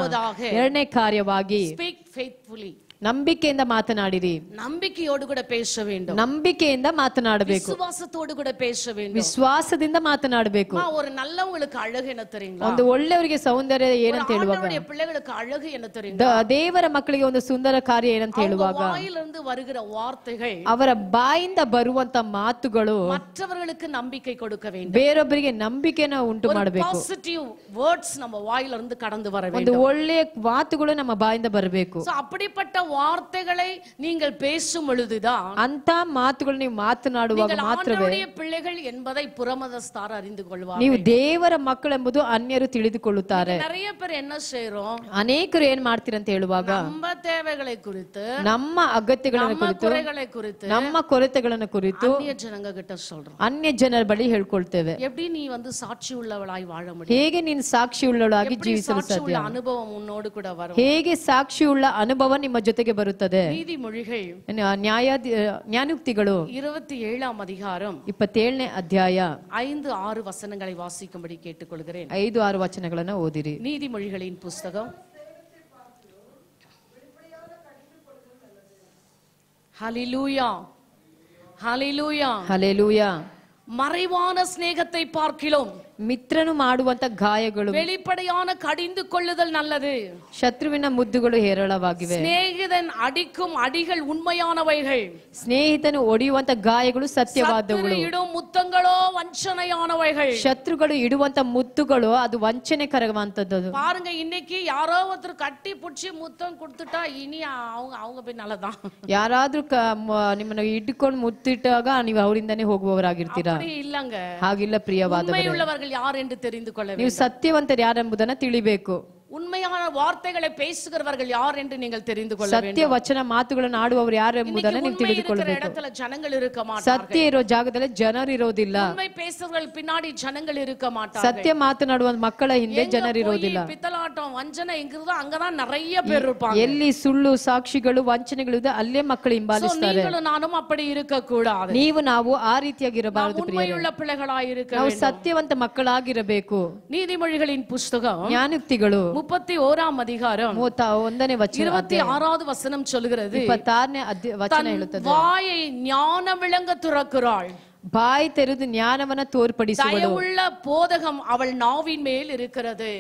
ಎರಡನೇ ಕಾರ್ಯವಾಗಿ ஸ்பீக் ஃபெய்த்ஃபுல்லி. ನಂಬಿಕೆಯಿಂದ ಮಾತನಾಡಿರಿ. நம்பிக்கையோடு கூட பேச வேண்டும். ನಂಬಿಕೆಯಿಂದ ಮಾತನಾಡಬೇಕು. விசுவாசத்தோடு கூட பேச வேண்டும். ವಿಶ್ವಾಸದಿಂದ ಮಾತನಾಡಬೇಕು. ஒரு நல்லவங்களுக்கு அழகு என்ன தெரியுங்களா? ಒಂದು ಒಳ್ಳೆಯವರಿಗೆ ಸೌಂದರ್ಯ ಏನಂತ ಹೇಳುವಾಗ, ஆண்டவருடைய பிள்ளைகளுக்கு அழகு என்ன தெரியுங்களா? ದೇವರ ಮಕ್ಕಳಿಗೆ ಒಂದು ಸುಂದರ ಕಾರ್ಯ ಏನಂತ ಹೇಳುವಾಗ, வாயிலிருந்து வருகிற வார்த்தைகள், ಅವರ ಬಾಯಿಂದ ಬರುವಂತ ಮಾತುಗಳು மற்றவர்களுக்கு நம்பிக்கை கொடுக்க வேண்டும். ಬೇರೊಬ್ಬರಿಗೆ ನಂಬಿಕೆನ ಉಂಟು ಮಾಡಬೇಕು. பாசிட்டிவ் வேர்ட்ஸ் நம்ம வாயிலிருந்து கடந்து வர ಒಂದು வேண்டும். ಒಳ್ಳೆಯ ಮಾತುಗಳು ನಮ್ಮ ಬಾಯಿಂದ ಬರಬೇಕು. அப்படிப்பட்ட வார்த்தைகளை நீங்கள் பேசும் பொழுதுதான் ಅಂತ ಮಾತುಗಳು ನೀವು ಮಾತನಾಡುವಾಗ நீங்கள் ಮಾತ್ರವೇ ஆண்டவருடைய பிள்ளைகள் என்பதை புறமதஸ்தார் அறிந்து கொள்வார்கள். ನೀವು ದೇವರ ಮಕ್ಕಳೆಂಬುದು ಅನ್ಯರು ತಿಳಿದುಕೊಳ್ಳುತ್ತಾರೆ. நிறைய பேர் என்ன செய்றோம், ಅನೇಕರು ಏನ್ ಮಾಡ್ತೀರಂತ ಹೇಳುವಾಗ நம்ம தேவைகளை குறித்து, ನಮ್ಮ ಅಗತ್ಯಗಳನ್ನು நம்ம ಕುರಿತು, குறைகளை குறித்து ನಮ್ಮ ಕೊರತೆಗಳನ್ನು ಕುರಿತು அந்நிய ஜனங்க கிட்ட சொல்றோம். ಅನ್ಯ ಜನರ ಬಳಿ ಹೇಳ್ಕೊಳ್ತೇವೆ. எப்படி நீ வந்து சாட்சி உள்ளவளாய் வாழ முடியும்? ಹೇಗೆ ನೀನು ಸಾಕ್ಷಿಯುಳ್ಳವಳಾಗಿ எப்படி ಜೀವಿಸಲು சாட்சி உள்ள ಸಾಧ್ಯ? அனுபவம் உன்னோடு கூட வரும்? ಹೇಗೆ ಸಾಕ್ಷಿಯುಳ್ಳ ಅನುಭವ ನಿಮ್ಮ ಜೊತೆಗೆ ಬರುತ್ತದೆ? நீதிமொழிகள் ಜ್ಞಾನೋಕ್ತಿಗಳು 27ஆம் அதிகாரம் 27ನೇ ಅಧ್ಯಾಯ 5-6 வசனங்களை வாசிக்கும்படி கேட்டுக்கொள்கிறேன். 5-6 ವಚನಗಳನ್ನು ಓದಿರಿ. நீதிமொழிகளின் புஸ்தகம். ஹல்லேலூயா, ஹல்லேலூயா. ಹಲ್ಲೆಲೂಯಾ. மறைவான சிநேகத்தை பார்க்கிலும் ಮಿತ್ರನು ಮಾಡುವಂತ ಗಾಯಗಳು, வெளிப்படையான கடிந்து கொள்ளுதல் நல்லது. ಶತ್ರುವಿನ ಮುದ್ದುಗಳು ಹೇರಳವಾಗಿವೆ. சிநேகிதன் அடிக்கும் அடிகள் உண்மையானவைகள், ಸ್ನೇಹಿತನು ಒಡೆಯುವಂತ ಗಾಯಗಳು ಸತ್ಯವಾದವುಗಳು. இடும் முத்தங்களோ வஞ்சனையானவைகள். ಶತ್ರುಗಳು ಇಡುವಂತ ಮುತ್ತುಗಳು ಅದು ವಂಚನೆಕರವಂತದ್ದು. பாருங்க, இன்னைக்கு யாரோ ஒருத்தர் கட்டி புடிச்சு முத்தம் கொடுத்துட்டா இனி அவங்க போய் நல்லதான். ಯಾರಾದ್ರೂ ನಿಮ್ಮನ್ನ ಇಟ್ಕೊಂಡು ಮುತ್ತಿಟ್ಟಾಗ ನೀವು ಅವರಿಂದಾನೇ ಹೋಗುವವರಾಗಿರ್ತೀರಾ? அப்படி இல்லங்க. ಹಾಗಿಲ್ಲ ಪ್ರಿಯವಾದವರೇ, உண்மையுள்ளவர்கள் யார் என்று தெரிந்து கொள்ள வேண்டும். ನೀವು ಸತ್ಯವಂತರು ಯಾರೆಂಬುದನ್ನ ತಿಳಿಬೇಕು. உண்மையான வார்த்தைகளை பேசுகிறவர்கள் யார் என்று நீங்கள் தெரிந்து கொள்ள வேண்டும். ಸತ್ಯ ವಚನ ಮಾತುಗಳನ್ನು ಆಡುವವರು ಯಾರೆಂಬುದನ್ನ ನೀವು ತಿಳಿದುಕೊಳ್ಳಬೇಕು. இடத்துல ஜனங்கள் இருக்க மாட்டார்கள். ಸತ್ಯ ಇರೋ ಜಾಗದಲ್ಲಿ ಜನರು ಇರೋದಿಲ್ಲ. உண்மை பேசுகிறவர்கள் பின்னாடி ஜனங்கள் இருக்க மாட்டார்கள். ಸತ್ಯ ಮಾತನಾಡುವ ಮಕ್ಕಳ ಹಿಂದೆ ಜನರು ಇರೋದಿಲ್ಲ. பித்தலாட்டம் வஞ்சனை என்கிறதோ அங்கதான் நிறைய பேர் இருப்பாங்க. ಎಲ್ಲಿ ಸುಳ್ಳು ಸಾಕ್ಷಿಗಳು ವಂಚನೆಗಳು ಇದೆ ಅಲ್ಲೇ ಮಕ್ಕಳು ಹಿಂಬಾಲಿಸ್ತಾರೆ. நீங்களும் நானும் அப்படி இருக்க கூடாது. ನೀವು ನಾವು ಆ ರೀತಿಯಾಗಿರಬಾರದು ಪ್ರಿಯರೇ. உண்மையுள்ள பிள்ளைகளாய் இருக்க ನಾವು வேண்டும். ಸತ್ಯವಂತ ಮಕ್ಕಳಾಗಿರಬೇಕು. நீதிமொழிகளின் புஸ்தகம் ಜ್ಞಾನೋಕ್ತಿಗಳು 31ஆம் அதிகாரம் 31ನೇ ವಚನ 26வது வசனம் சொல்கிறது, 26ನೇ ವಚನ ಹೇಳುತ್ತದೆ, வாயை ஞான விளங்க துறக்கிறாள், ಬಾಯಿ ತೆರೆದು ಜ್ಞಾನವನ್ನ ತೋರ್ಪಡಿಸುವಳು. தயவுள்ள போதகம் அவள் நாவின் மேல் இருக்கிறது.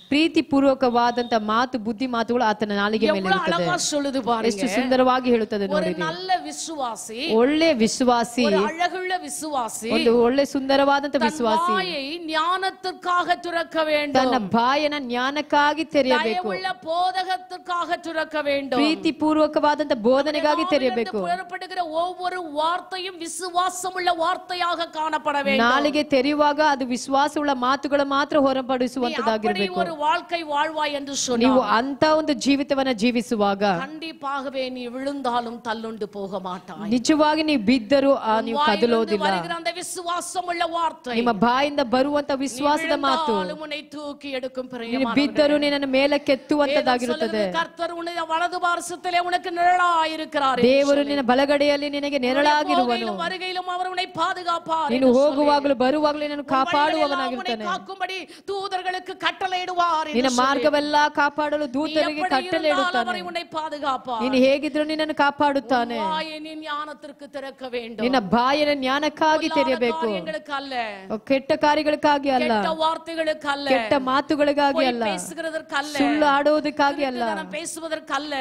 ಪ್ರೀತಿ ಪೂರ್ವಕವಾದಂತ ಮಾತು, ಬುದ್ಧಿ ಮಾತುಗಳು ಆತನ ನಾಲಿಗೆ ಮೇಲೆ எவ்வளவு ಇರುತ್ತದೆ. அழகா சொல்லுது பாருங்க. ಎಷ್ಟು ಸುಂದರವಾಗಿ ಹೇಳುತ್ತದೆ ஒரு ನೋಡಿ. நல்ல விசுவாசி, ಒಳ್ಳೆ ವಿಶ್ವಾಸಿ, ஒரு அழகுள்ள விசுவாசி ಒಂದು ಒಳ್ಳೆ ಸುಂದರವಾದಂತ ವಿಶ್ವಾಸಿ வாயை ஞானத்திற்காக துறக்க வேண்டும். ತನ್ನ ಬಾಯನ್ನ ಜ್ಞಾನಕ್ಕಾಗಿ ತೆರೆಯಬೇಕು. தயவுள்ள போதகத்திற்காக துறக்க வேண்டும். ಪ್ರೀತಿ ಪೂರ್ವಕವಾದಂತ ಬೋಧನೆಗಾಗಿ ತೆರೆಯಬೇಕು. புறப்படுகிற ஒவ்வொரு வார்த்தையும் விசுவாசமுள்ள வார்த்தையாக காணப்பட வேண்டும். ನಾಲಿಗೆ ತೆರೆಯುವಾಗ ಅದು ವಿಶ್ವಾಸವುಳ್ಳ ಮಾತುಗಳು ಮಾತ್ರ ಹೊರಪಡಿಸುವಂತದ್ದಾಗಿರಬೇಕು. ஒரு வாழ்க்கை வாழ்வாய் என்று ನೀವು சொன்னார். ಅಂತ ಒಂದು ಜೀವಿತವನ್ನ ಜೀವಿಸುವಾಗ கண்டிப்பாகவே நீ விழுந்தாலும் தள்ளுண்டு போக மாட்டாய். ನಿಜವಾಗಿ ನೀವು ಬಿದ್ದರೂ ನೀವು ಕದಲೋದಿಲ್ಲ. வருகிற அந்த விசுவாசமுள்ள வார்த்தை ನಿಮ್ಮ ಬಾಯಿಂದ ಬರುವಂತ ವಿಶ್ವಾಸದ ಮಾತು உன்னை தூக்கி எடுக்கும். ನೀನು ಬಿದ್ದರೂ ನಿನ್ನನ್ನು ಮೇಲಕ್ಕೆತ್ತುವಂತದ್ದಾಗಿರುತ್ತದೆ. கர்த்தர் உன்னை வலது பார்சத்திலே உனக்கு நிழலாயிருக்கிறார். ದೇವರು ನಿನ್ನ ಬಲಗಡೆಯಲ್ಲಿ ನಿನಗೆ ನೆರಳಾಗಿರುವನು. வருகையிலும் அவர் உன்னை பாதுகாப்பார். ನೀನು ಹೋಗುವಾಗಲೂ ಬರುವಾಗಲೂ ನಿನ್ನನ್ನು ಕಾಪಾಡುವವನಾಗಿರ್ತಾನೆ. காக்கும்படி தூதர்களுக்கு கட்டளையிடுவார். ನಿನ್ನ ಮಾರ್ಗವೆಲ್ಲ ಕಾಪಾಡಲು ದೂತರಿಗೆ ಕಟ್ಟಳೆ ಇಡುತ್ತಾನೆ. உன்னை பாதுகாப்பார். ನೀನು ಹೇಗಿದ್ರು ನಿನ್ನನ್ನು ಕಾಪಾಡುತ್ತಾನೆ. நீ ஞானத்திற்கு திறக்க வேண்டும். ನಿನ್ನ ಬಾಯನ್ನು ಜ್ಞಾನಕ್ಕಾಗಿ ತೆರೆಯಬೇಕು. ಕೆಟ್ಟ ಕಾರ್ಯಗಳಿಗಾಗಿ ಅಲ್ಲ, ಕೆಟ್ಟ ವಾರ್ತೆಗಳಿಗಲ್ಲ, ಕೆಟ್ಟ ಮಾತುಗಳಿಗಾಗಿ ಅಲ್ಲ, பேசுகிறதற்கல்ல, ಸುಳ್ಳು ಆಡೋದಕ್ಕಾಗಿ ಅಲ್ಲ, பேசுவதற்கல்ல,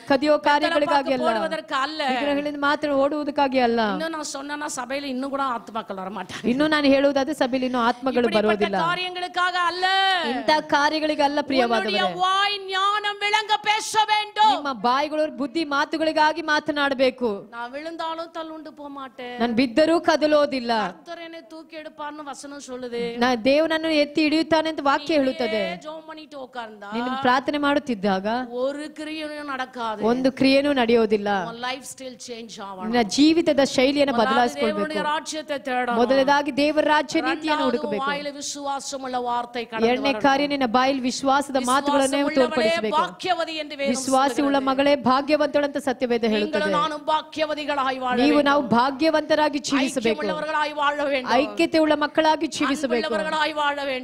ಕದಿಯೋ ಕಾರ್ಯಗಳಿಗಾಗಿ ಅಲ್ಲ, போடுவதற்கல்ல, ವಿಗ್ರಹಗಳಿಂದ ಮಾತ್ರ ಓಡುವುದಕ್ಕಾಗಿ ಅಲ್ಲ. இன்னும் நான் சொன்னா சபையில இன்னும் கூட ஆத்மாக்கள் வர மாட்டாங்க. ಇನ್ನು ನಾನು ಹೇಳುವುದಾದ್ರೆ ಸಭೆಯಲ್ಲಿ ಇನ್ನೂ ಆತ್ಮಗಳು ಬರೋದಿಲ್ಲ. காரியங்களுக்காக அல்ல, ಇಂಥ ಕಾರ್ಯಗಳಿಗೆ ಅಲ್ಲ ಪ್ರಿಯವಾದವರೇ. வாய் ஞானம் விளங்க பேச வேண்டும். ನಿಮ್ಮ ಬಾಯಿಗಳು ಬುದ್ಧಿ ಮಾತುಗಳಿಗಾಗಿ ಮಾತನಾಡಬೇಕು. நான் விழுந்தாலும் தள்ளுண்டு போக மாட்டேன். ನಾನು ಬಿದ್ದರೂ ಕದಲೋದಿಲ್ಲ. கர்த்தர் என்னை தூக்கி எடுப்பார்னு வசனம் சொல்லுது. ದೇವನನ್ನು ಎತ್ತಿ ಹಿಡಿಯುತ್ತಾನೆ ಅಂತ ವಾಕ್ಯ ಹೇಳುತ್ತದೆ. ஜெபம் பண்ணிட்டு உட்கார்ந்தா ನೀನು ಪ್ರಾರ್ಥನೆ ಮಾಡುತ್ತಿದ್ದಾಗ ஒரு கிரியையும் நடக்காது. ಒಂದು ಕ್ರಿಯೆನೂ ನಡೆಯೋದಿಲ್ಲ. ಲೈಫ್ ಸ್ಟೈಲ್ ಚೇಂಜ್ ಆವണം. ನಿನ್ನ ಜೀವಿತದ ಶೈಲಿಯನ್ನು ಬದಲಾಯಿಸಿಕೊಳ್ಳಬೇಕು. ರಾಜ್ಯತೆ ತೇಡணும். ಮೊದಲದಾಗಿ ದೇವರ ರಾಜ್ಯ ನೀತಿಯನ್ನು ಹುಡುಕಬೇಕು. ಬಾಯಲ್ಲಿ ವಿಶ್ವಾಸವುಳ್ಳ ವಾರ್ತೆ ಕಡದು ಎರಡನೇ ಕಾರ್ಯ ನಿನ್ನ ಬಾಯಲ್ಲಿ ವಿಶ್ವಾಸದ ಮಾತುಗಳನ್ನೇ ತೋರ್ಪಡಿಸಬೇಕು. ಭಾಗ್ಯವತಿ ಎಂದು ವೇದ ವಿಶ್ವಾಸವುಳ್ಳ ಮಗಳೇ ಭಾಗ್ಯವಂತಳು ಅಂತ ಸತ್ಯವೇದ ಹೇಳುತ್ತದೆ. ನಾನು ಭಾಗ್ಯವತಿಗಳಾಗಿ ವಾಳಬೇಕು. ನೀವು ನಾವು ಭಾಗ್ಯವಂತರಾಗಿ ಜೀವಿಸಬೇಕು. ಐಕ್ಯವುಳ್ಳವರಾಗಿ ವಾಳಬೇಕು. ಐಕ್ಯತೆ ಉಳ್ಳ ಮಕ್ಕಳಾಗಿ ಜೀವಿಸಬೇಕು.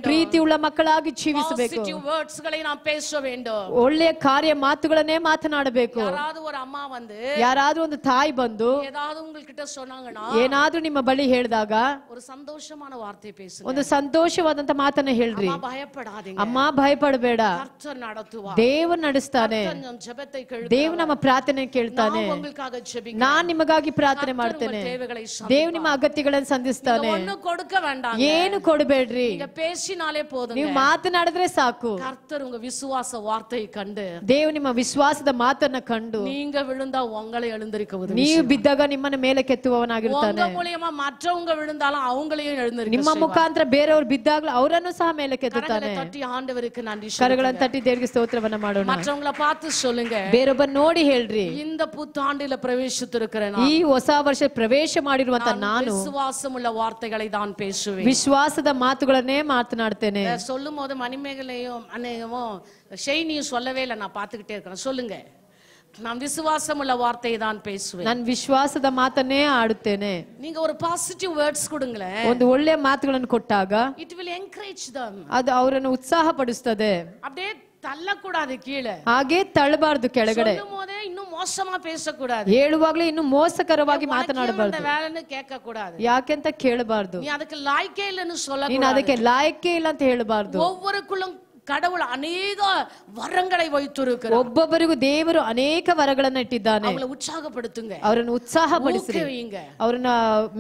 ಪ್ರೀತಿ ಉಳ್ಳ ಮಕ್ಕಳಾಗಿ ಜೀವಿಸಬೇಕು. ವರ್ಡ್ಸ್ களை நாம் பேச வேண்டும். ಒಳ್ಳೆಯ ಕಾರ್ಯ ಮಾತುಗಳನ್ನೇ ಮಾತನಾಡಬೇಕು. ಯಾರಾದರೂ ஒரு ಅಮ್ಮ வந்து ಯಾರಾದ್ರೂ ಒಂದು ತಾಯಿ ಬಂದು ஏதாவது உங்ககிட்ட சொன்னாங்கன்னா ಏನಾದ್ರೂ ನಿಮ್ಮ ಬಳಿ ಹೇಳಿದಾಗ ஒரு சந்தோஷமான வார்த்தை பேசுங்க. ಒಂದು ಸಂತೋಷವಾದಂತ ಮಾತನ್ನ ಹೇಳ್ರಿ. ಭಯಪಡಾதீங்க. ಅಮ್ಮ ಭಯಪಡಬೇಡ, ಕರ್ತರ್ ನಡೆಸುವ. ದೇವರು ನಡೆಸ್ತಾನೆ. ನಮ್ಮ ಜೆபத்தை ದೇವ್ ನಮ್ಮ ಪ್ರಾರ್ಥನೆ ಕೇಳ್ತಾನೆ. ನಾವು ಉங்களுக்காக ಜெபிக்கிறோம். ನಾನ್ ನಿಮಗಾಗಿ ಪ್ರಾರ್ಥನೆ ಮಾಡ್ತೇನೆ. ದೇವ್ ನಿಮ್ಮ ಅಗತ್ಯಗಳನ್ನು ಸಂಧಿಸ್ತಾನೆ. ஒண்ணும் கொடுக்க வேண்டாம். ಏನು ಕೊಡಬೇಡ್ರಿ. நீங்க பேசினாலே போதும். ನೀವು ಮಾತನಾಡಿದ್ರೆ ಸಾಕು. கர்த்தர் உங்க விசுவாச வார்த்தையை கண்டு ದೇವ್ ನಿಮ್ಮ ವಿಶ್ವಾಸದ ಮಾತನ್ನ ಕಂಡು நீங்க விழுந்தா உங்களை எழுந்திருக்க உதவி. ನೀವು ಬಿದ್ದಾಗ ನಿಮ್ಮನ್ನ ಮೇಲೆ ಕೆತ್ತುವವನಾಗಿರ್ತಾನೆ. உங்க மூலமா மற்றவங்க விழுந்தாலும் அவங்களையும் எழுந்திருக்க ನಿಮ್ಮ ಮುಖಾಂತರ ಬೇರೆಯವರು ಬಿದ್ದಾಗಲೂ ಅವರನ್ನು ಸಹ ಮೇಲೆ ಕೆತ್ತುತ್ತಾನೆ. தட்டி ಆண்டವருக்கு நன்றி சொல்லுங்க. ಕರಗಳನ್ನು ತಟ್ಟಿ ದೇವರಿಗೆ ಸ್ತೋತ್ರವನ್ನ ಮಾಡೋಣ. மற்றவங்கள பார்த்து சொல்லுங்க. ಬೇರೊಬ್ಬರ ನೋಡಿ ಹೇಳ್ರಿ. இந்த புத்தாண்டில பிரவேசித்திருக்கிறேன். ಈ ಹೊಸ ವರ್ಷ ಪ್ರವೇಶ ಮಾಡಿರುವಂತ ನಾನು விசுவாசமுள்ள வார்த்தைகளை தான் பேசுவேன். ವಿಶ್ವಾಸದ ಮಾತುಗಳನ್ನೇ ಮಾತನಾಡ್ತೇನೆ. சொல்லும் போது மணிமேகலையும் அநேகமும் ஷெய்னியும் சொல்லவே இல்லை. நான் பார்த்துக்கிட்டே இருக்கிறேன். சொல்லுங்க. நான் விசுவாசமுள்ள வார்த்தையை தான் பேசுவேன். ನಾನು ವಿಶ್ವಾಸದ ಮಾತನ್ನೇ ಆಡುತ್ತೇನೆ. நீங்க ஒரு பாசிட்டிவ் வேர்ಡ್ಸ್ ಕೊಡುங்களே. ಒಂದು ಒಳ್ಳೆ ಮಾತುಗಳನ್ನು ಕೊಟ್ಟಾಗ it will encourage them. ಅದು ಅವರನ್ನು ಉತ್ಸಾಹ ಪಡಿಸುತ್ತದೆ. அப்படியே தள்ளக்கூடாது கீழே. ಹಾಗೆ ತಳ್ಳಬಾರದು ಕೆಳಗಡೆ. சொல்லும்போதே இன்னும் மோசமா பேசக்கூடாது. ಹೇಳುವಾಗಲೇ ಇನ್ನು ಮೋಸಕರವಾಗಿ ಮಾತನಾಡಬಾರದು. வேலைன்னு கேட்க கூடாது. ಯಾಕೆಂತ ಕೇಳಬಾರದು. நீ ಅದಕ್ಕೆ ಲಾಯಕೇ இல்லன்னு ನೀನು சொல்லக்கூடாது. ಅದಕ್ಕೆ ಲಾಯಕ್ಕೆ ಇಲ್ಲ ಅಂತ ಹೇಳಬಾರದು. ஒவ்வொருக்குள்ளும் கடவுள் அநேக வரங்களை வைத்திருக்கிறார். ಒಬ್ಬೊಬ್ಬರಿಗೂ ದೇವರು ಅನೇಕ ವರಗಳನ್ನು ಇಟ್ಟಿದ್ದಾನೆ. அவங்களை உற்சாகப்படுத்துங்க. ಅವರನ್ನು ಉತ್ಸಾಹಪಡಿಸಿ ಅವರನ್ನ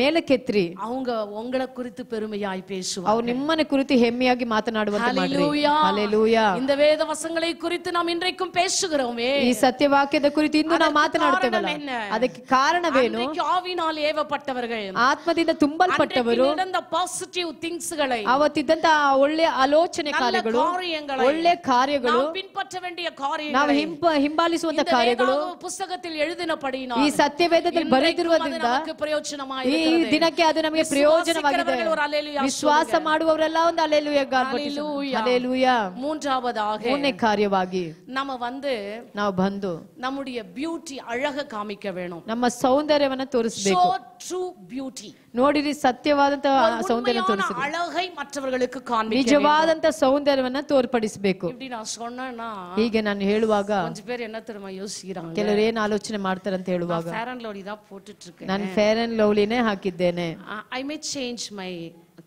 ಮೇಲೆ ಕೆತ್ರಿ. அவங்க உங்களை குறித்து பெருமையாய் பேசுவாங்க. ಅವರು ನಿಮ್ಮನ್ನ ಕುರಿತು ಹೆಮ್ಮೆಯಾಗಿ ಮಾತನಾಡುವಂತೆ ಮಾಡ್ರಿ. ಹಲ್ಲೆಲೂಯಾ. இந்த வேத வசனங்களை குறித்து நாம் இன்றைக்கும் பேசுகிறோமே. ಈ ಸತ್ಯವಾಕ್ಯದ ಕುರಿತು ಇಂದು ನಾವು ಮಾತನಾಡುತ್ತೇವಲ್ಲ, ಅದಕ್ಕೆ ಕಾರಣವೇನು? ஆவியினால் ஏவப்பட்டவர்கள், ಆತ್ಮದಿಂದ ತುಂಬಲ್ಪಟ್ಟವರು, நடந்த பாசிட்டிவ் திங்ஸ்களை, ಅವತ್ತಿದ್ದಂತ ಒಳ್ಳೆ ಆಲೋಚನೆ ಕಾರ್ಯಗಳು, ಒಳ್ಳೆ ಕಾರ್ಯಗಳು, பின்பற்ற வேண்டிய காரியங்கள், ನಾವು ಹಿಂಬಾಲಿಸುವಂತ ಕಾರ್ಯಗಳು ಪುಸ್ತಕದಲ್ಲಿ எழுதினபடியினால் ಈ ಸತ್ಯವೇದದಲ್ಲಿ ಬರೆದಿರುವುದರಿಂದ ಈ ದಿನಕ್ಕೆ ಅದು ನಮಗೆ ಪ್ರಯೋಜನವಾಗಿದೆ. ವಿಶ್ವಾಸ ಮಾಡುವವರೆಲ್ಲ ಒಂದು ಹಲ್ಲೆಲೂಯಾ ಗಾರ್ಪಡಿಸು. ಹಲ್ಲೆಲೂಯಾ. மூன்றாவதாக ಮೂರನೇ ಕಾರ್ಯವಾಗಿ நம்ம ನಾವು ಬಂದು நம்முடைய பியூட்டி அழக காமிக்க வேணும். ನಮ್ಮ ಸೌಂದರ್ಯವನ್ನ ತೋರಿಸಬೇಕು. true beauty. ನೋಡಿರಿ, ಸತ್ಯವಾದಂತಹ ಸೌಂದರ್ಯ ತೋರಿಸಿ ಅழகை ಮற்றವர்களுக்கு ಕಾಣಿಕೆ. ನಿಜವಾದಂತ ಸೌಂದರ್ಯವನ್ನ ತೋರ್ಪಡಿಸಬೇಕು. இப்படி நான் சொன்னேன்னா ಹೀಗೆ ನಾನು ಹೇಳುವಾಗ கொஞ்சம் பேர் என்ன தெரியுமா யோசிக்கிறாங்க? ಕೆಲವರು ಏನ್ ಆಲೋಚನೆ ಮಾಡ್ತಾರೆ ಅಂತ ಹೇಳುವಾಗ, ಫೇರ್ ಅಂಡ್ ಲವ್ಲಿ தான் போட்டுட்டு இருக்கேன். ನಾನು ಫೇರ್ ಅಂಡ್ ಲವ್ಲಿನೇ ಹಾಕಿದ್ದೇನೆ. I may change my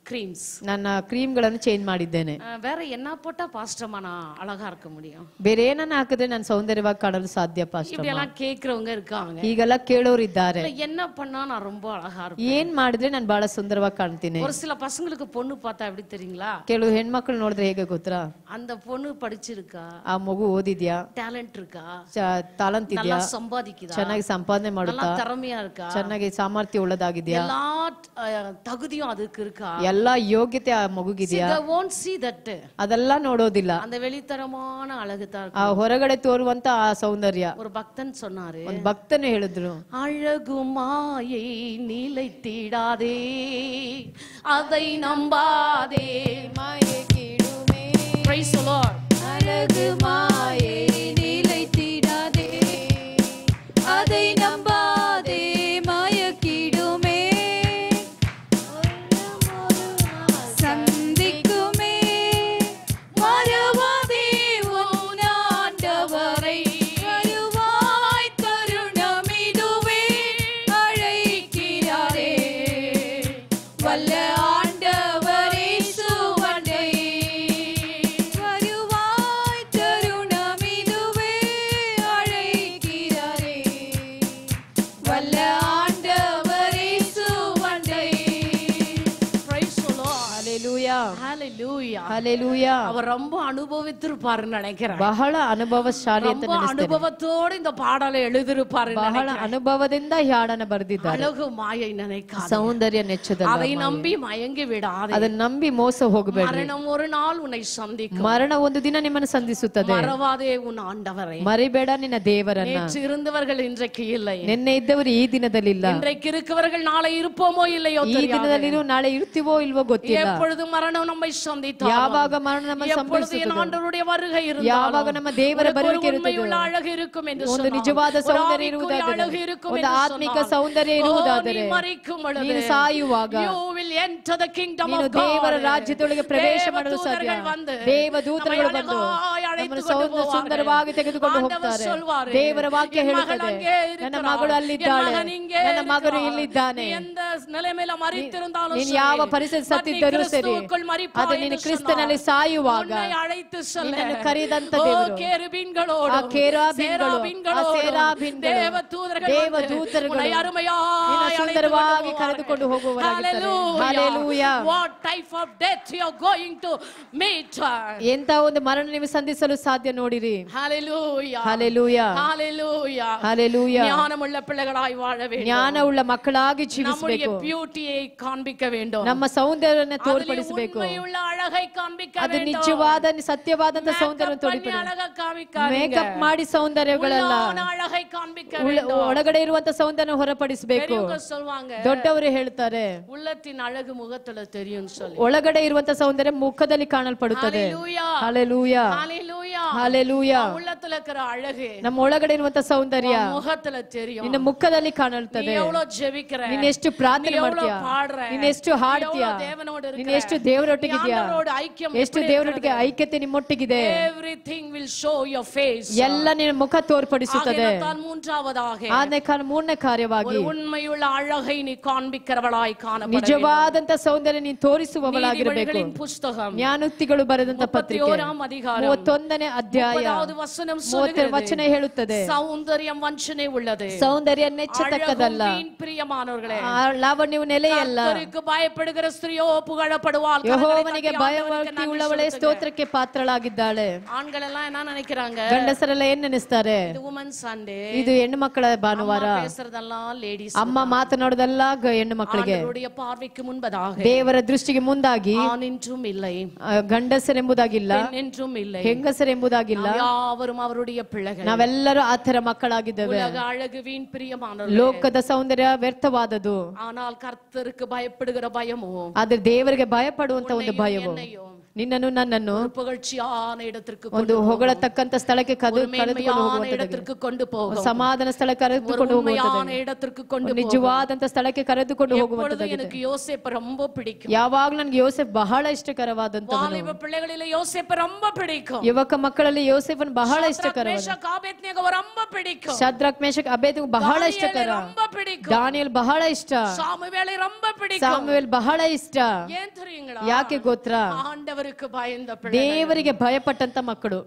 creams. ನನ್ನ ಕ್ರೀಮ್ಗಳನ್ನು ಚೇಂಜ್ ಮಾಡಿದ್ದೇನೆ. வேற என்ன போட்டா பாஸ்டர்மா நான் அழகா இருக்க முடியும்? ಬೇರೆ ಏನನ್ನ ಹಾಕಿದ್ರೆ ನಾನು ಸೌಂದರ್ಯವಾಗಿ ಕಾಣಲು ಸಾಧ್ಯ ಪಾಸ್ಟರ್? இப்படி எல்லாம் கேக்குறவங்க இருக்காங்க. ಈಗೆಲ್ಲ ಕೇಳೋರು ಇದ್ದಾರೆ. என்ன பண்ணா நான் ரொம்ப அழகா இருப்பேன்? ಏನ್ ಮಾಡಿದ್ರೆ ನಾನು ಬಹಳ ಸುಂದರವಾಗಿ ಕಾಣ್ತೀನಿ? ஒரு சில பசங்களுக்கு பொண்ணு பார்த்தா எப்படி தெரியுங்களா? ಕೆಲವು ಹೆಣ್ಮಕ್ಳು ನೋಡಿದ್ರೆ ಹೇಗೆ ಗೊತ್ತಾ? அந்த பொண்ணு படிச்சிருக்கா, ಆ ಮಗು ಓದಿದ್ಯಾ, ಟ್ಯಾಲೆಂಟ್ இருக்கா, ಟಾಲೆಂಟ್ ಇದೆಯಾ, சம்பாதிக்குதா, ಚೆನ್ನಾಗಿ ಸಂಪಾದನೆ ಮಾಡುತ್ತಾ, திறமையா இருக்கா, ಚೆನ್ನಾಗಿ ಸಾಮರ್ಥ್ಯ ಉಳ್ಳದಾಗಿದ್ಯಾ, எல்லா தகுதியும் அதுக்கு இருக்கா, ಎಲ್ಲಾ ಯೋಗ್ಯತೆ ಆ ಮಗುಗಿದೆಯಾ? they won't see that. ಅದೆಲ್ಲ ನೋಡೋದಿಲ್ಲ. அந்த வெளித்தரமான அழகு தான் ಆ ಹೊರಗಡೆ ತೋರುವಂತ ಆ ಸೌಂದರ್ಯ. ஒரு பக்தன் சொன்னாரு, ಒಂದು ಭಕ್ತನು ಹೇಳಿದ್ರು, அழகு மாயை நிலைத்திடாதே, அதை நம்பாதே, மாயை கீழுமே. Praise the Lord. அழகு மாயை நிலைத்திடாதே, அதை நம்பாதே, மாயக்கிடுமே, சந்திக்குமே, மறவாதே உன் ஆண்டவரை, வருவாய் தருணமிதுவே, அழைக்கிறாரே, வல்ல ஆண்டவரே சுவண்டை, வருவாய் தருணமிதுவே, அழைக்கிறாரே, வல்ல ஆண்டவரே சுவண்டை. Praise the Lord. Hallelujah, Hallelujah. Hallelujah. அவர் ரொம்ப அனுபவித்திருப்பாருன்னு நினைக்கிறேன். ಬಹಳ ಅನುಭವಶಾಲಿ ಅಂತ ரொம்ப அனுபவத்தோடு இந்த பாடலை எழுதிருப்பாரு. ಬಹಳ ಅನುಭವದಿಂದ ಈ ಹಾಡನ್ನ ಬರೆದಿದ್ದಾರೆ. அழகு மாயை நினைக்காத, ಸೌಂದರ್ಯ ನೆಚ್ಚದ, அதை நம்பி மயங்கி விடாதே. ಅದನ್ನ ನಂಬಿ ಮೋಸ ಹೋಗಬೇಡಿ. மரணம் ஒரு நாள் உன்னை சந்திக்கும். ಮರಣ ಒಂದು ದಿನ ನಿಮ್ಮನ್ನು ಸಂಧಿಸುತ್ತದೆ. மறவாதே உன் ஆண்டவரை. ಮರಿಬೇಡ ನಿನ್ನ ದೇವರನ್ನ. நேற்று இருந்தவர்கள் இன்றைக்கு இல்லை, ನಿನ್ನೆ ಇದ್ದವರು ಈ ದಿನದಲ್ಲಿಲ್ಲ. இன்றைக்கு இருக்கவர்கள் நாளை இருப்போமோ இல்லையோ ಈ தெரியாது. ದಿನದಲ್ಲಿರೋ ನಾಳೆ ಇರ್ತೀವೋ ಇಲ್ವೋ ಗೊತ್ತಿಲ್ಲ. எப்பொழுது மரணம் நம்மை சந்தித்தாலும், ಯಾವಾಗ ಮರಣ ನಮ್ಮನ್ನು எப்பொழுது என் ಸಂಭವಿಸುತ್ತದೆ, ஆண்டவருடைய வருகை இருந்தாலும், ಯಾವಾಗ ನಮ್ಮ ದೇವರ ಬರುವಿಕೆ ಇರುತ್ತದೆ, உண்மையுள்ள அழகு இருக்கும் என்று ಒಂದು சொன்னார். ನಿಜವಾದ ஒரு ಸೌಂದರ್ಯ ஆவிக்குரிய ಇರುವುದಾದರೆ, அழகு இருக்கும் ಒಂದು என்று ಆತ್ಮಿಕ சொன்னார். ಸೌಂದರ್ಯ ஓ, ಇರುವುದಾದರೆ, நீ மரிக்கும் பொழுது, ನೀನು ಸಾಯುವಾಗ you will enter the kingdom ನೀನು of God. ದೇವರ ರಾಜ್ಯದೊಳಗೆ ಪ್ರವೇಶ ಮಾಡಲು ಸಾಧ್ಯ. தேவதூதர்கள் வந்து ದೇವದೂತರುಗಳು ಬಂದು நம்மை அழைத்து ನಮ್ಮನ್ನು கொண்டு போவார்கள். ಸುಂದರವಾಗಿ ತೆಗೆದುಕೊಂಡು ஆண்டவர் ಹೋಗ್ತಾರೆ. சொல்வாரு, ದೇವರ ವಾಕ್ಯ என் மகள் ಹೇಳುತ್ತದೆ, அங்கே ನನ್ನ இருக்கிறாள், ಮಗಳು ಅಲ್ಲಿದ್ದಾಳೆ, என் மகன் இங்கே ನನ್ನ ಮಗನು இருக்கிறான். ಇಲ್ಲಿದ್ದಾನೆ. நீ எந்த நிலைமையில மரித்திருந்தாலும் ನೀನು சரி, ಯಾವ ಪರಿಸ್ಥಿತಿ but நீ ಸತ್ತಿದ್ದರೂ ಸರಿ, கிறிஸ்துவுக்குள் மரிப்பாய் ಆದರೆ ನೀನು ಕ್ರಿಸ್ತನಲ್ಲಿ ಸಾಯುವಾಗ ಅழைத்து சொல்ல ನಿನ್ನನ್ನು ಕರೆದಂತ ಓ ದೇವರು ಕೆರೂಬಿನ್ಗಳೋಡು ಆ ಕೆರೂಬಿನ್ಗಳು ಆ ಸೆರಾಬಿನ್ಗಳು ದೇವದೂತರುಗಳು ಉನ್னை ಅರುமையாய் ಸುಂದರವಾಗಿ ಕರೆದುಕೊಂಡು ಹೋಗುವವರಾಗಿದ್ದಾರೆ. Hallelujah. What type of death you are going to meet? ಎಂತ ಒಂದು ಮರಣ ನೀವು ಸಂಧಿಸಲು ಸಾಧ್ಯ ನೋಡಿರಿ. Hallelujah. Hallelujah. Hallelujah. Hallelujah. ஞானமுள்ள பிள்ளைகளாய் வாழ வேண்டும். ಜ್ಞಾನವುಳ್ಳ ಮಕ್ಕಳಾಗಿ ಜೀವಿಸಬೇಕು. நம்முடைய பியூட்டியை காண்பிக்க வேண்டும். ನಮ್ಮ ಸೌಂದರ್ಯವನ್ನು ತೋರ್ಪಡಿಸಬೇಕು. உண்மையுள்ள ಅழகை ಕಾண்பிக்க ಅದು வேண்டும். ನಿಜವಾದ ಸತ್ಯವಾದಂತ ಸೌಂದರ್ಯವನ್ನು ತೋರಿಸಬೇಕು. ಅழகை ಕಾಮಿಕಾதீங்க. ಮೇಕಪ್ ಮಾಡಿ ಸೌಂದರ್ಯಗಳಲ್ಲ, ಅழகை ಕಾண்பிக்க வேண்டும். ಒಳಗಡೆ ಇರುವಂತ ಸೌಂದರ್ಯ ಹೊರಪಡಿಸಬೇಕು. பெரியவங்க சொல்வாங்க, ದೊಡ್ಡವರು ಹೇಳ್ತಾರೆ உள்ளத்தின் அழகு முகத்துல தெரியும் சொல்லி. ಒಳಗಡೆ ಇರುವಂತ ಸೌಂದರ್ಯ ಮುಖದಲ್ಲಿ ಕಾಣಲ್ಪಡುತ್ತದೆ. ಹಲ್ಲೆಲೂಯಾ. ஹalleluya. ಹಲ್ಲೆಲೂಯಾ. உள்ளத்துல இருக்கிற அழகு ನಮ್ಮ ಒಳಗಡೆ ಇರುವಂತ ಸೌಂದರ್ಯ ಮುಖத்துல தெரியும். ನಿನ್ನ ಮುಖದಲ್ಲಿ ಕಾಣಲ್ಪಡುತ್ತದೆ. ನೀ ಎவ்வளவு ಜೆಬಿಕರ, ನೀನು ಎಷ್ಟು ಪ್ರಾರ್ಥನೆ ಮಾಡ್ತೀಯಾ, ನೀನು ಎಷ್ಟು ಹಾಡ್ತೀಯಾ, ನೀನು ಎಷ್ಟು ದೇವರೊಟ್ಟಿಗಿದ್ಯಾ, ಎಷ್ಟು ದೇವರೊಟ್ಟಿಗೆ ಐಕ್ಯತೆ ನಿಮ್ಮೊಟ್ಟಿಗಿದೆ. Everything will show your face. ಎಲ್ಲ ನಿನ್ನ ಮುಖ ತೋರ್ಪಡಿಸುತ್ತದೆ. ಮೂರನೇದಾಗಿ ಮೂರನೇ ಕಾರ್ಯವಾಗಿ ಉண்மையுள்ள ಅழகை ನೀ ಕಾಣ್ಬಿಕ್ಕರವಳಾய் ಕಾಣಬಹುದು. ನಿಜವಾದಂತ ಸೌಂದರ್ಯ ನೀನು ತೋರಿಸುವವಳಾಗಿರಬೇಕು. ಪುಸ್ತಕ ಜ್ಞಾನೋಕ್ತಿಗಳು ಬರೆದಂತ ಪತ್ರಿಕೆ 31ನೇ ಅಧ್ಯಾಯ 30ನೇ ವಚನ ಹೇಳುತ್ತದೆ, ಸೌಂದರ್ಯಂ ವಂಚನೆ ಉಳ್ಳದು, ಸೌಂದರ್ಯ ನೆಚ್ಚತಕ್ಕದಲ್ಲ, ಪ್ರಿಯಮಾನವர்களே, ಲಾವಣ್ಯವು ನೆಲೆಯಲ್ಲ. ಕರ್ತರಿಗೆ ಭಯಪಡುವ ಸ್ತ್ರೀಯೋ ಪುಗಳಪಡುವಾள், ಯೆಹೋವನಿಗೆ ಭಯಭಕ್ತಿ ಉಳ್ಳವಳೇ ಸ್ತೋತ್ರಕ್ಕೆ ಪಾತ್ರಳಾಗಿದ್ದಾಳೆ. ಆಣ್ಗಳೆಲ್ಲ என்ன நினைக்கிறாங்க, ಗಂಡಸರೆಲ್ಲ ಏನ್ ನೆನೆಸ್ತಾರೆ, ಇದು ವುಮೆನ್ ಸಂಡೇ, ಇದು ಹೆಣ್ಣು ಮಕ್ಕಳ ಭಾನುವಾರ, ಅಮ್ಮ ಮಾತನಾಡೋದೆಲ್ಲ ಹೆಣ್ಣು ಮಕ್ಕಳಿಗೆ. பார்வைக்கு முன்பதாக ದೇವರ ದೃಷ್ಟಿಗೆ ಮುಂದಾಗಿ ஆண் என்றும் இல்லை, ಗಂಡಸರೆಂಬುದಾಗಿಲ್ಲ, பெண் என்றும் இல்லை, ಹೆಂಗಸರೆಂಬುದಾಗಿಲ್ಲ, யாவரும் அவருடைய பிள்ளைகள். ನಾವೆಲ್ಲರೂ ಆತರ ಮಕ್ಕಳಾಗಿದ್ದೇವೆ. உலக அழகு வீண் பிரியமானவர்களே, ಲೋಕದ ಸೌಂದರ್ಯ ವ್ಯರ್ಥವಾದದು, ஆனால் கர்த்தருக்கு பயப்படுகிற பயமோ, ಆದ್ರೆ ದೇವರಿಗೆ ಭಯಪಡುವಂತ ಒಂದು ಭಯವು ನಿನ್ನನ್ನು ನನ್ನನ್ನು புகழ்ச்சியான இடத்திற்கு ಒಂದು ಹೊಗಳತಕ್ಕಂತ ಸ್ಥಳಕ್ಕೆ ಕರೆದುಕೊಂಡು ಹೋಗುವಂತದ್ದು, ಸಮಾಧಾನ ಸ್ಥಳಕ್ಕೆ ಕರೆದುಕೊಂಡು ಹೋಗುವಂತದ್ದು, ನಿಜವಾದಂತ ಸ್ಥಳಕ್ಕೆ ಕರೆದುಕೊಂಡು ಹೋಗುವಂತದ್ದು. எனக்கு யோசேப்பு ரொம்ப பிடிக்கும். ಯಾವಾಗಲೂ ನನಗೆ ಯೋಸೇಫ್ ಬಹಳ ಇಷ್ಟಕರವಾದಂತವನು. வாலிப பிள்ளைகளிலே யோசேப்பு ரொம்ப பிடிக்கும். ಯುವಕ ಮಕ್ಕಳಲ್ಲಿ ಯೋಸೇಫನ್ ಬಹಳ ಇಷ್ಟಕರವಾದ. ಮೇಷಕ್ ಆಬೇದ್ನೆಗೋ ரொம்ப பிடிக்கும். ಶದ್ರಕ್ ಮೇಷಕ್ ಅಬೇದ್ನೆಗೋ ಬಹಳ ಇಷ್ಟಕರ. ரொம்ப பிடிக்கும். ದಾನಿಯೇಲ್ ಬಹಳ ಇಷ್ಟ. ಸಾಮುವೇಲ್ ரொம்ப பிடிக்கும். ಸಾಮುವೇಲ್ ಬಹಳ ಇಷ್ಟ. ಏನ್ தெரியுங்களா, ಯಾಕೆ ಗೊತ್ತಾ, ಆಂಡವರಿಗೆ ಭಯಂದ ಪಿಳ್ಳೆಗಳು, ದೇವರಿಗೆ ಭಯಪಟ್ಟಂತ ಮಕ್ಕಳು.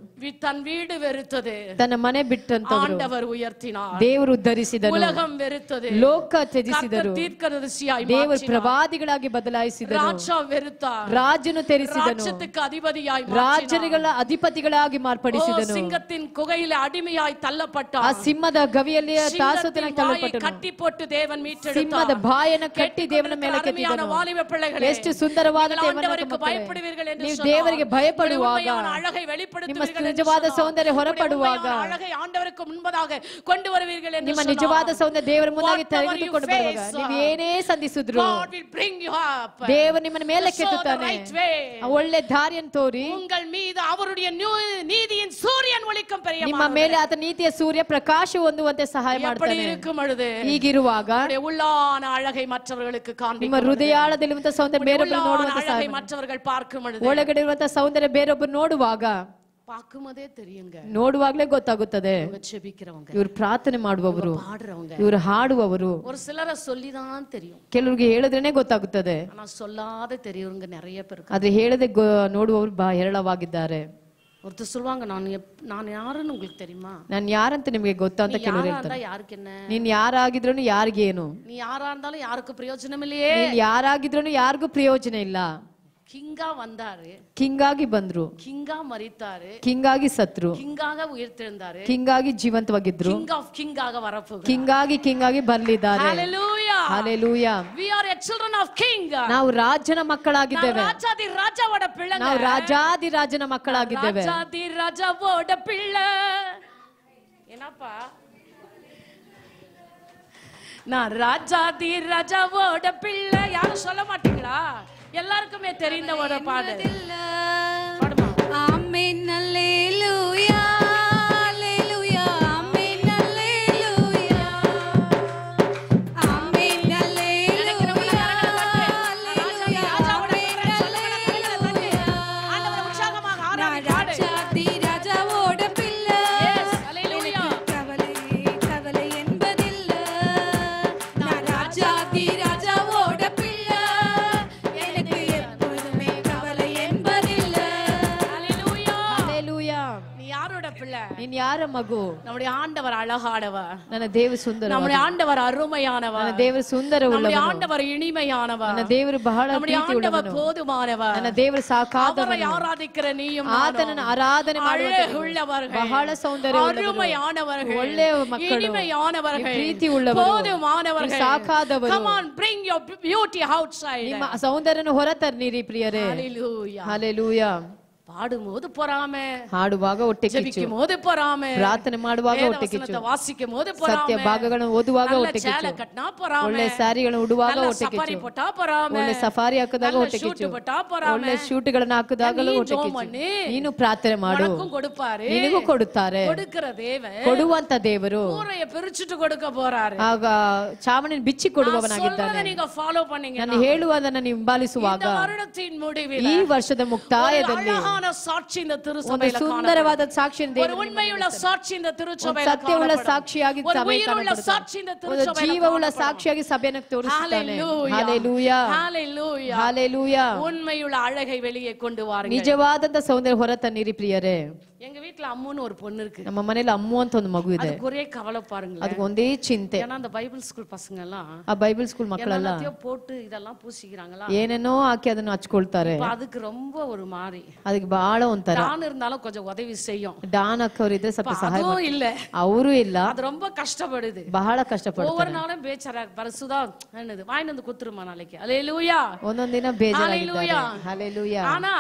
ತನ್ನ வீடு வெறுத்தது, ತನ್ನ ಮನೆ ಬಿಟ್ಟಂತವರು ಆಂಡವರು ಉಯರ್ತಿನಾರ್, ದೇವರು ಉದ್ಧರಿಸಿದರು. ಉಲಗಂ வெறுத்தது, ಲೋಕ ತ್ಯಜಿಸಿದರು, தீர்க்கதரிசியாய் ದೇವರು ಪ್ರವಾದಿಗಳಾಗಿ ಬದಲಾಯಿಸಿದರು. ರಾಜ வெறுத்தார், ರಾಜನು ತೆರಿಸಿದನು, ರಾಜ್ಯಕ್ಕೆ ಅಧಿಪತಿಯಾಗಿ ರಾಜರುಗಳ ಅಧಿಪತಿಗಳಾಗಿ ಮಾರ್ಪಡಿಸಿದನು. ಸಿಂಹத்தின் குகையிலே அடிமையாய் தள்ளப்பட்டார், ಆ ಸಿಂಹದ ಗವಿಯಲ್ಲಿ ದಾಸೋತನಾಗಿ ತಳ್ಳಲ್ಪಟ್ಟನು. ಕಟ್ಟಿ ಪೊಟ್ಟು ದೇವನ್ ಮೀಟೆಡುತ್ತಾர். ಸಿಂಹದ ಬಾಯನ್ನು ಕಟ್ಟಿ ದೇವನ ಮೇಲೆ ಕೆತ್ತಿದನು. ವಾಲಿಬ பிள்ளைகளே, ಎಷ್ಟು ಸುಂದರವಾದ ದೇವರಿಗೆ ಭಯಪಡುವೀர்கள் ಎಂದು ನೀವು ದೇವರಿಗೆ ಭಯಪಡುವಾಗ, ಅழகை ನಿಮ್ಮ வெளிப்படுத்துவீர்கள், ನಿಜವಾದ ಸೌಂದರ್ಯ ಹೊರಪಡುವಾಗ, ಅழகை ಆಂಡವರಿಗೆ ಮುನ್ಬದಾಗ ಕೊಂಡು ಬರುವೀர்கள் ಎಂದು ನಿಮ್ಮ ನಿಜವಾದ ಸೌಂದರ್ಯ ದೇವರ ಮುಂದಾಗಿ ತೆಗೆದುಕೊಂಡು ಬರುವಾಗ, ನೀವು ಏನೇ ಸಂಧಿಸಿದ್ರು ದೇವರು ನಿಮ್ಮನ್ನ ಮೇಲೆ ಕೆತ್ತುತ್ತಾನೆ. ಒಳ್ಳೆ ದಾರಿಯನ್ನು ತೋರಿ உங்கள் மீது அவருடைய நீதியின் சூரியன் ஒளிக்கும் பெரிய ನಿಮ್ಮ ಮೇಲೆ ಆತ ನೀತಿಯ ಸೂರ್ಯ ಪ್ರಕಾಶ ಹೊಂದುವಂತೆ ಸಹಾಯ ಮಾಡ್ತಾನೆ. ಹೀಗಿರುವಾಗ உள்ளான அழகை மற்றவர்களுக்கு காண்பிக்கும், ನಿಮ್ಮ ಹೃದಯಾಳದಲ್ಲಿರುವಂತ ಸೌಂದರ್ಯ ಬೇರೊಬ್ಬರು ನೋಡುವಂತ அழகை மற்றவர்கள் பார்க்கும் பொழுது, ಒಳಗಡೆ ಇರುವಂತ ಸೌಂದರ್ಯ ಬೇರೊಬ್ಬರು ನೋಡುವಾಗ, பார்க்கும்போதே தெரியுங்க, ನೋಡುವಾಗಲೇ ಗೊತ್ತಾಗುತ್ತದೆ ಜೆபிக்கிறவங்க, ಇವರು ಪ್ರಾರ್ಥನೆ ಮಾಡುವವರು, பாடுறவங்க, ಇವರು ಹಾಡುವವರು. ஒரு சிலரை சொல்லிதான் தெரியும், ಕೆಲವರಿಗೆ ಹೇಳಿದ್ರೇನೆ ಗೊತ್ತಾಗುತ್ತದೆ, ஆனா சொல்லாத தெரியவங்க நிறைய பேர். ಆದ್ರೆ ಹೇಳದೆ ನೋಡುವವರು ಹೇರಳವಾಗಿದ್ದಾರೆ. ஒருத்தர் சொல்லுவாங்க, நான் யாருன்னு உங்களுக்கு தெரியுமா, ನಾನು ಯಾರಂತ ನಿಮಗೆ ಗೊತ್ತಾ ಅಂತ ಕೆಲವರು ಹೇಳ್ತಾರೆ. யாருக்கு என்ன, ನೀನ್ ಯಾರಾಗಿದ್ರು ಯಾರಿಗೇನು, நீ யாரா இருந்தாலும் யாருக்கு பிரயோஜனம் இல்லையே, ನೀನ್ ಯಾರಾಗಿದ್ರು ಯಾರಿಗೂ ಪ್ರಯೋಜನ ಇಲ್ಲ. கிங்கா வந்தாரு, ಕಿಂಗಾಗಿ ಬಂದ್ರು, கிங்கா மரித்தாரு, ಕಿಂಗಾಗಿ ಸತ್ರು, கிங்காக உயிர்த்தெழுந்தாரு, ಕಿಂಗಾಗಿ ಜೀವಂತವಾಗಿದ್ರು, king of king-ಆಗ வரப்போகிறார். ಕಿಂಗಾಗಿ ಬರ್ಲಿದ್ದಾರೆ. Hallelujah. Hallelujah. We are a children of king. ನಾವು ರಾಜನ ಮಕ್ಕಳಾಗಿದ್ದೇವೆ. ರಾಜಾದಿ ರಾಜವೋಡ ಪಿಳ್ಳೆ. ನಾವು ರಾಜಾದಿ ರಾಜನ ಮಕ್ಕಳಾಗಿದ್ದೇವೆ. ರಾಜಾದಿ ರಾಜವೋಡ ಪಿಳ್ಳೆ. ಏನಪ್ಪ, நான் ராஜாதி ராஜாவோட பிள்ளை. யாரும் சொல்ல மாட்டீங்களா? எல்லாருக்குமே தெரிந்த ஒரு பாடல். பாடுமா? ஆமென் அல்லேலூயா அல்லேலூயா ஆமென் அல்லேலூயா ஆமென் அல்லேலூயா அல்லேலூயா ஆண்டவரை உற்சாகமாக ஆராதிங்க. ராஜாதி ராஜாவோட பிள்ளை. Yes, அல்லேலூயா. கவலை என்பதில்ல, நான் ராஜாதி ராஜாவோட பிள்ளை. எனக்கு எப்பொழுதுமே கவலை என்பதில்ல. யாரோட பிள்ளை? ನೀನ್ ಯಾರ ಮಗು? நம்முடைய ஆண்டவர் அழகானவர், ನನ್ನ ದೇವರು ಸುಂದರ, நம்முடைய ஆண்டவர் ಅರುಮೈಯಾನவர், ನನ್ನ ದೇವರು ಸುಂದರ நம்முடைய ಉಳ್ಳವನು, ஆண்டவர் இனிமையானவர், ನನ್ನ ದೇವರು ಬಹಳ நம்முடைய ಪ್ರೀತಿ ஆண்டவர் ಉಳ್ಳವನು, போதுமானவர், ನನ್ನ ದೇವರು ಸಾಕಾದವನು, அவரை ஆராதிக்கிற நீயும் ಆತನನ್ನು ಆರಾಧನೆ அழகுள்ளவர்கள், ಬಹಳ ಸೌಂದರ್ಯ அருமையானவர்கள், ಒಳ್ಳೆಯ ಮಕ್ಕಳು, இனிமையானவர்கள், ಪ್ರೀತಿ ಉಳ್ಳವರು, போதுமானவர்கள், ಸಾಕಾದವರು. come on bring your beauty outside. ನಿಮ್ಮ ಸೌಂದರ್ಯನ ಹೊರತರ್ನಿರಿ ಪ್ರಿಯರೇ. Hallelujah. ಹalleluya. பாடும்போது பொறாமை, ಹಾಡುವಾಗ ಹೊಟ್ಟೆ ಕಿಚ್ಚು, ಜಪಿக்கும்போது பொறாமை, ಪ್ರಾರ್ಥನೆ ಮಾಡುವಾಗ ಹೊಟ್ಟೆ ಕಿಚ್ಚು, ವಾಸಿக்கும்போது ಸತ್ಯ பொறாமை, ಭಾಗಗಳನ್ನು ಓದುವಾಗ ಹೊಟ್ಟೆ சேலை ಕಿಚ್ಚು, ಕಟ್ಟಿனா பொறாமை, ಒಳ್ಳೆ ಸ್ಯಾರಿಗಳನ್ನು ಉಡುವಾಗ ಹೊಟ್ಟೆ ಸಫಾರಿ ಕಿಚ್ಚು, போட்டா பொறாமை, ಒಳ್ಳೆ ಸಫಾರಿ ಹಾಕಿದಾಗ ಹೊಟ್ಟೆ ಶೂಟ್ ಕಿಚ್ಚು, போட்டா பொறாமை, ಒಳ್ಳೆ ಶೂಟ್ಗಳನ್ನು ಹಾಕಿದಾಗಲೂ ಹೊಟ್ಟೆ ಕಿಚ್ಚು. ನೀನು ಪ್ರಾರ್ಥನೆ ಮಾಡು, உனக்கும் கொடுப்பாரு, ನಿನಗೂ ಕೊಡುತ್ತಾರೆ. கொடுக்கிற தேவன் ಕೊಡುವಂತ ದೇವರು கூரைய பிரிச்சுட்டு கொடுக்க போறாரு. ಆಗ ಚಾವಣಿನ ಬಿಚ್ಚಿ ಕೊಡುವವನಾಗಿದ್ದಾನೆ. நீங்க ஃபாலೋ பண்ணீங்க, ನಾನು ಹೇಳುವುದನ್ನು ನೀವು ಹಿಂಬಾಲಿಸುವಾಗ இந்த வருடத்தின் முடிவில் ಈ ವರ್ಷದ ಮುಕ್ತಾಯದಲ್ಲಿ அழகான சாட்சி இந்த ಒಂದು திருச்சபையில ಸುಂದರವಾದ ಸಾಕ್ಷಿಯನ್ನು ஒரு ಉண்ಮೆಯುಳ್ಳ ಸಾಕ್ಷಿ இந்த திருச்சபையில ಸತ್ಯವುಳ್ಳ ಸಾಕ್ಷಿಯಾಗಿ ஒரு ಸಭೆ உயிருள்ள சாட்சி இந்த ಒಂದು திருச்சபையில ಜೀವವುಳ್ಳ ಸಾಕ್ಷಿಯಾಗಿ ಸಭೆಯನ್ನು ತೋರಿಸುತ್ತಾನೆ. ಹalleluya, ஹalleluya, ಹalleluya. உண்மையுள்ள அழகை வெளியே கொண்டு வாருங்கள். ನಿಜವಾದಂತ ಸೌಂದರ್ಯ ಹೊರತನ್ನಿರಿ ಪ್ರಿಯರೇ. எங்க வீட்ல அம்முன்னு ஒரு பொண்ணு இருக்கு. ನಮ್ಮ ಮನೆಯಲ್ಲಿ ಅಮ್ಮು ಅಂತ ಒಂದು ಮಗು ಇದೆ. அதுக்கு ஒரே கவலை பாருங்களேன், ಅದಕ್ಕೆ ಒಂದೇ ಚಿಂತೆ. ஏன்னா அந்த பைபிள் ஸ்கூல் பசங்க எல்லாம் ಆ ಬೈಬಲ್ ಸ್ಕೂಲ್ ಮಕ್ಕಳೆಲ್ಲ எல்லாத்தையும் போட்டு இதெல்லாம் பூசிக்கிறாங்களா, ಏನೇನೋ ಹಾಕಿ ಅದನ್ನು ಹಚ್ಕೊಳ್ತಾರೆ. அதுக்கு ரொம்ப ஒரு மாதிரி ಅದಕ್ಕೆ ಬಹಳ ಒಂಥರ. நான் இருந்தாலும் கொஞ்சம் உதவி செய்யும், ಡಾನ್ ಅಕ್ಕವರಿದ್ರೆ ಸ್ವಲ್ಪ ಸಹಾಯ அதுவும் இல்ல, ಅವರು ಇಲ್ಲ, அது ரொம்ப கஷ்டப்படுது, ಬಹಳ ಕಷ್ಟಪಡ್ತಾರೆ. ஒவ்வொரு நாளும் பேச்சற பரிசுதா என்னது வாயின்னு வந்து குத்துருமா நாளைக்கு. ஹalleluya, ಒಂದೊಂದ್ ದಿನ ಬೇಜಾರಾಗಿದ್ದಾರೆ. ಹalleluya. ஆனா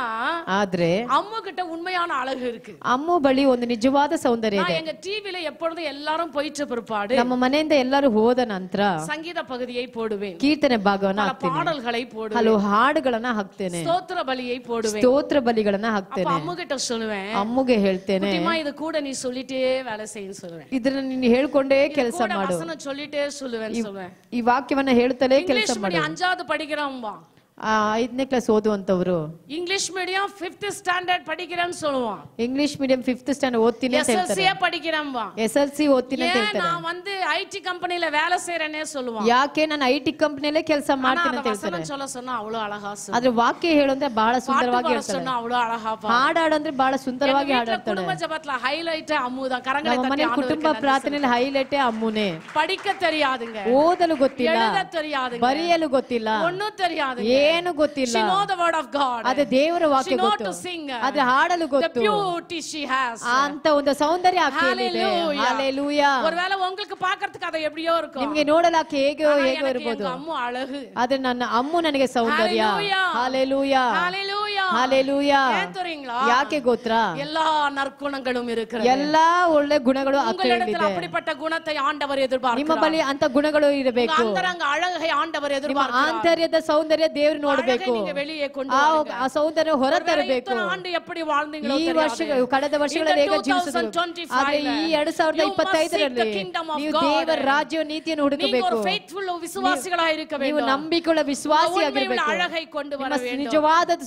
ಆದ್ರೆ அம்மா கிட்ட உண்மையான அழகு இருக்கு. ಅಮ್ಮು ಬಳಿ ಒಂದು ನಿಜವಾದ ಸೌಂದರ್ಯ ಇದೆ. எங்க டிவில எப்பொழுதும் எல்லாரும் போயிட்டு பிற்பாடு ನಮ್ಮ ಮನೆಯಿಂದ ಎಲ್ಲರೂ ಹೋದ ನಂತರ ಸಂಗೀತ ಪகுதியை போடுவேன், ಕೀರ್ತನೆ ಭಾಗವನ್ನ ಹಾಕ್ತೇನೆ, பாடல்களை போடுவேன், ಹಲವು ಹಾಡುಗಳನ್ನ ಹಾಕ್ತೇನೆ, ಸ್ತೋತ್ರ ಬಲಿயை போடுவேன், ಸ್ತೋತ್ರ ಬಲಿಗಳನ್ನ ಹಾಕ್ತೇನೆ. அம்மா கிட்ட சொல்லுவேன், ಅಮ್ಮುಗೆ ಹೇಳ್ತೇನೆ, குட்டிமா இது கூட நீ சொல்லிட்டே வேலை செய்யன்னு சொல்லுவேன், ಇದನ್ನ ನೀನು ಹೇಳ್ಕೊಂಡೇ ಕೆಲಸ கூட ಮಾಡು, வசனம் சொல்லிட்டே சொல்லுவேன்னு சொல்லுவேன். ಈ ವಾಕ್ಯವನ್ನ ಹೇಳ್ತಲೇ ಕೆಲಸ இங்கிலீஷ் ಮಾಡು. மீடியம் 5வது படிக்கிறோம்பா, 5ನೇ ಕ್ಲಾಸ್ ಓದುವಂತವ್ರು இங்கிலீஷ் மீடியம் 5th ஸ்டாண்டர்ட் படிக்கிறேன்னு சொல்லுவான், ಇಂಗ್ಲಿಷ್ ಮೀಡಿಯಂ 5th ಸ್ಟ್ಯಾಂಡರ್ಡ್ ಓದ್ತೀನಿ ಅಂತ ಹೇಳ್ತಾರೆ, SLC படிக்கிறேன்பா, SLC ಓದ್ತೀನಿ ಅಂತ ಹೇಳ್ತಾರೆ. நான் வந்து ஐடி கம்பெனில வேலை செய்றேனே சொல்லுவான். ಯಾಕೆ ನಾನು ಐಟಿ ಕಂಪನಿಯಲ್ಲೇ ಕೆಲಸ ಮಾಡ್ತೀನಿ ಅಂತ ಹೇಳ್ತಾರೆ. வசனம் சொல்ல சொன்னா அவ்வளவு அழகா சொல்லுவான், ಆದ್ರೆ ವಾಕ್ಯ ಹೇಳಂದ್ರೆ ಬಹಳ ಸುಂದರವಾಗಿ ಹೇಳ್ತಾರೆ. சொன்னா அவ்வளவு அழகா ಹಾಡಾಡಂದ್ರೆ ಬಹಳ ಸುಂದರವಾಗಿ ಹಾಡಾಡ್ತಾಳೆ. குடும்ப ஜெபத்துல ஹைலைட் அம்முதான். கரங்களை ನಮ್ಮ தட்டி ಮನೆ ಕುಟುಂಬ ಪ್ರಾರ್ಥನೆಯಲ್ಲಿ ಹೈಲೈಟ್ ಅಮ್ಮುನೇ. படிக்க தெரியாதுங்க, ಓದಲು ಗೊತ್ತಿಲ್ಲ, எழுத தெரியாதுங்க, ಬರೆಯಲು ಗೊತ್ತಿಲ್ಲ, ஒண்ணும் தெரியாதுங்க, ಏನು ಗೊತ್ತಿಲ್ಲ. she know the word of God, ಅದೇ ದೇವರ ವಾಕ್ಯ she know ಗೊತ್ತು, to sing, ಆದ್ರೆ ಹಾಡಲು the ಗೊತ್ತು. beauty she has, ಅಂತ ಒಂದು ಸೌಂದರ್ಯ ಆಕೆಯಲ್ಲಿದೆ. ಹalleluya. ஒருவேளை உங்களுக்கு பார்க்கிறதுக்கு அது எப்படியோ இருக்கும், ನಿಮಗೆ ನೋಡಲು ಆಕೆ ಹೇಗೋ ಇರಬಹುದು, அம்மு அழகு, ಆದ್ರೆ ನನ್ನ ಅಮ್ಮು ನನಗೆ ಸೌಂದರ್ಯ. Hallelujah. Hallelujah, Hallelujah. ಹalleluya. ஏன் தெரியுங்களா? ಯಾಕೆ ಗೊತ್ತಾ? எல்லா நற்குணங்களும் இருக்கிறது, ಎಲ್ಲಾ ಒಳ್ಳೆ ಗುಣಗಳು உங்களிடத்தில் அப்படிப்பட்ட குணத்தை ஆண்டவர் ನಿಮ್ಮ எதிர்பார்க்கிறார். ಬಳಿ ಅಂತ ಗುಣಗಳು ಇರಬೇಕು. அந்தரங்க அழகை ஆண்டவர் ನಿಮ್ಮ எதிர்பார்க்கிறார். ಆಂತರ್ಯದ ಸೌಂದರ್ಯ ದೇವರು ನೋಡಬೇಕು. நீங்க வெளியே கொண்டு ಆ வாருங்க. ಆ ಸೌಂದರ್ಯ ಹೊರ ತರಬೇಕು. இத்தனை ஆண்டு எப்படி வாழ்ந்தீங்களோ ಈ தெரியாது. ವರ್ಷ ಕಳೆದ ವರ್ಷಗಳಲ್ಲಿ ಹೇಗೆ ಜೀವಿಸಿದ್ರು, ಆದ್ರೆ ಈ 2025ರಲ್ಲಿ ನೀವು ದೇವರ ರಾಜ್ಯ ನೀತಿಯನ್ನು நீங்க ಹುಡುಕಬೇಕು. ஒரு faithful விசுவாசிகளாக இருக்க ನೀವು வேண்டும். ನಂಬಿಕೆಯುಳ್ಳ ವಿಶ್ವಾಸಿಯಾಗಿರಬೇಕು. அழகை கொண்டு வர ನಿಮ್ಮ வேண்டும். ನಿಜವಾದ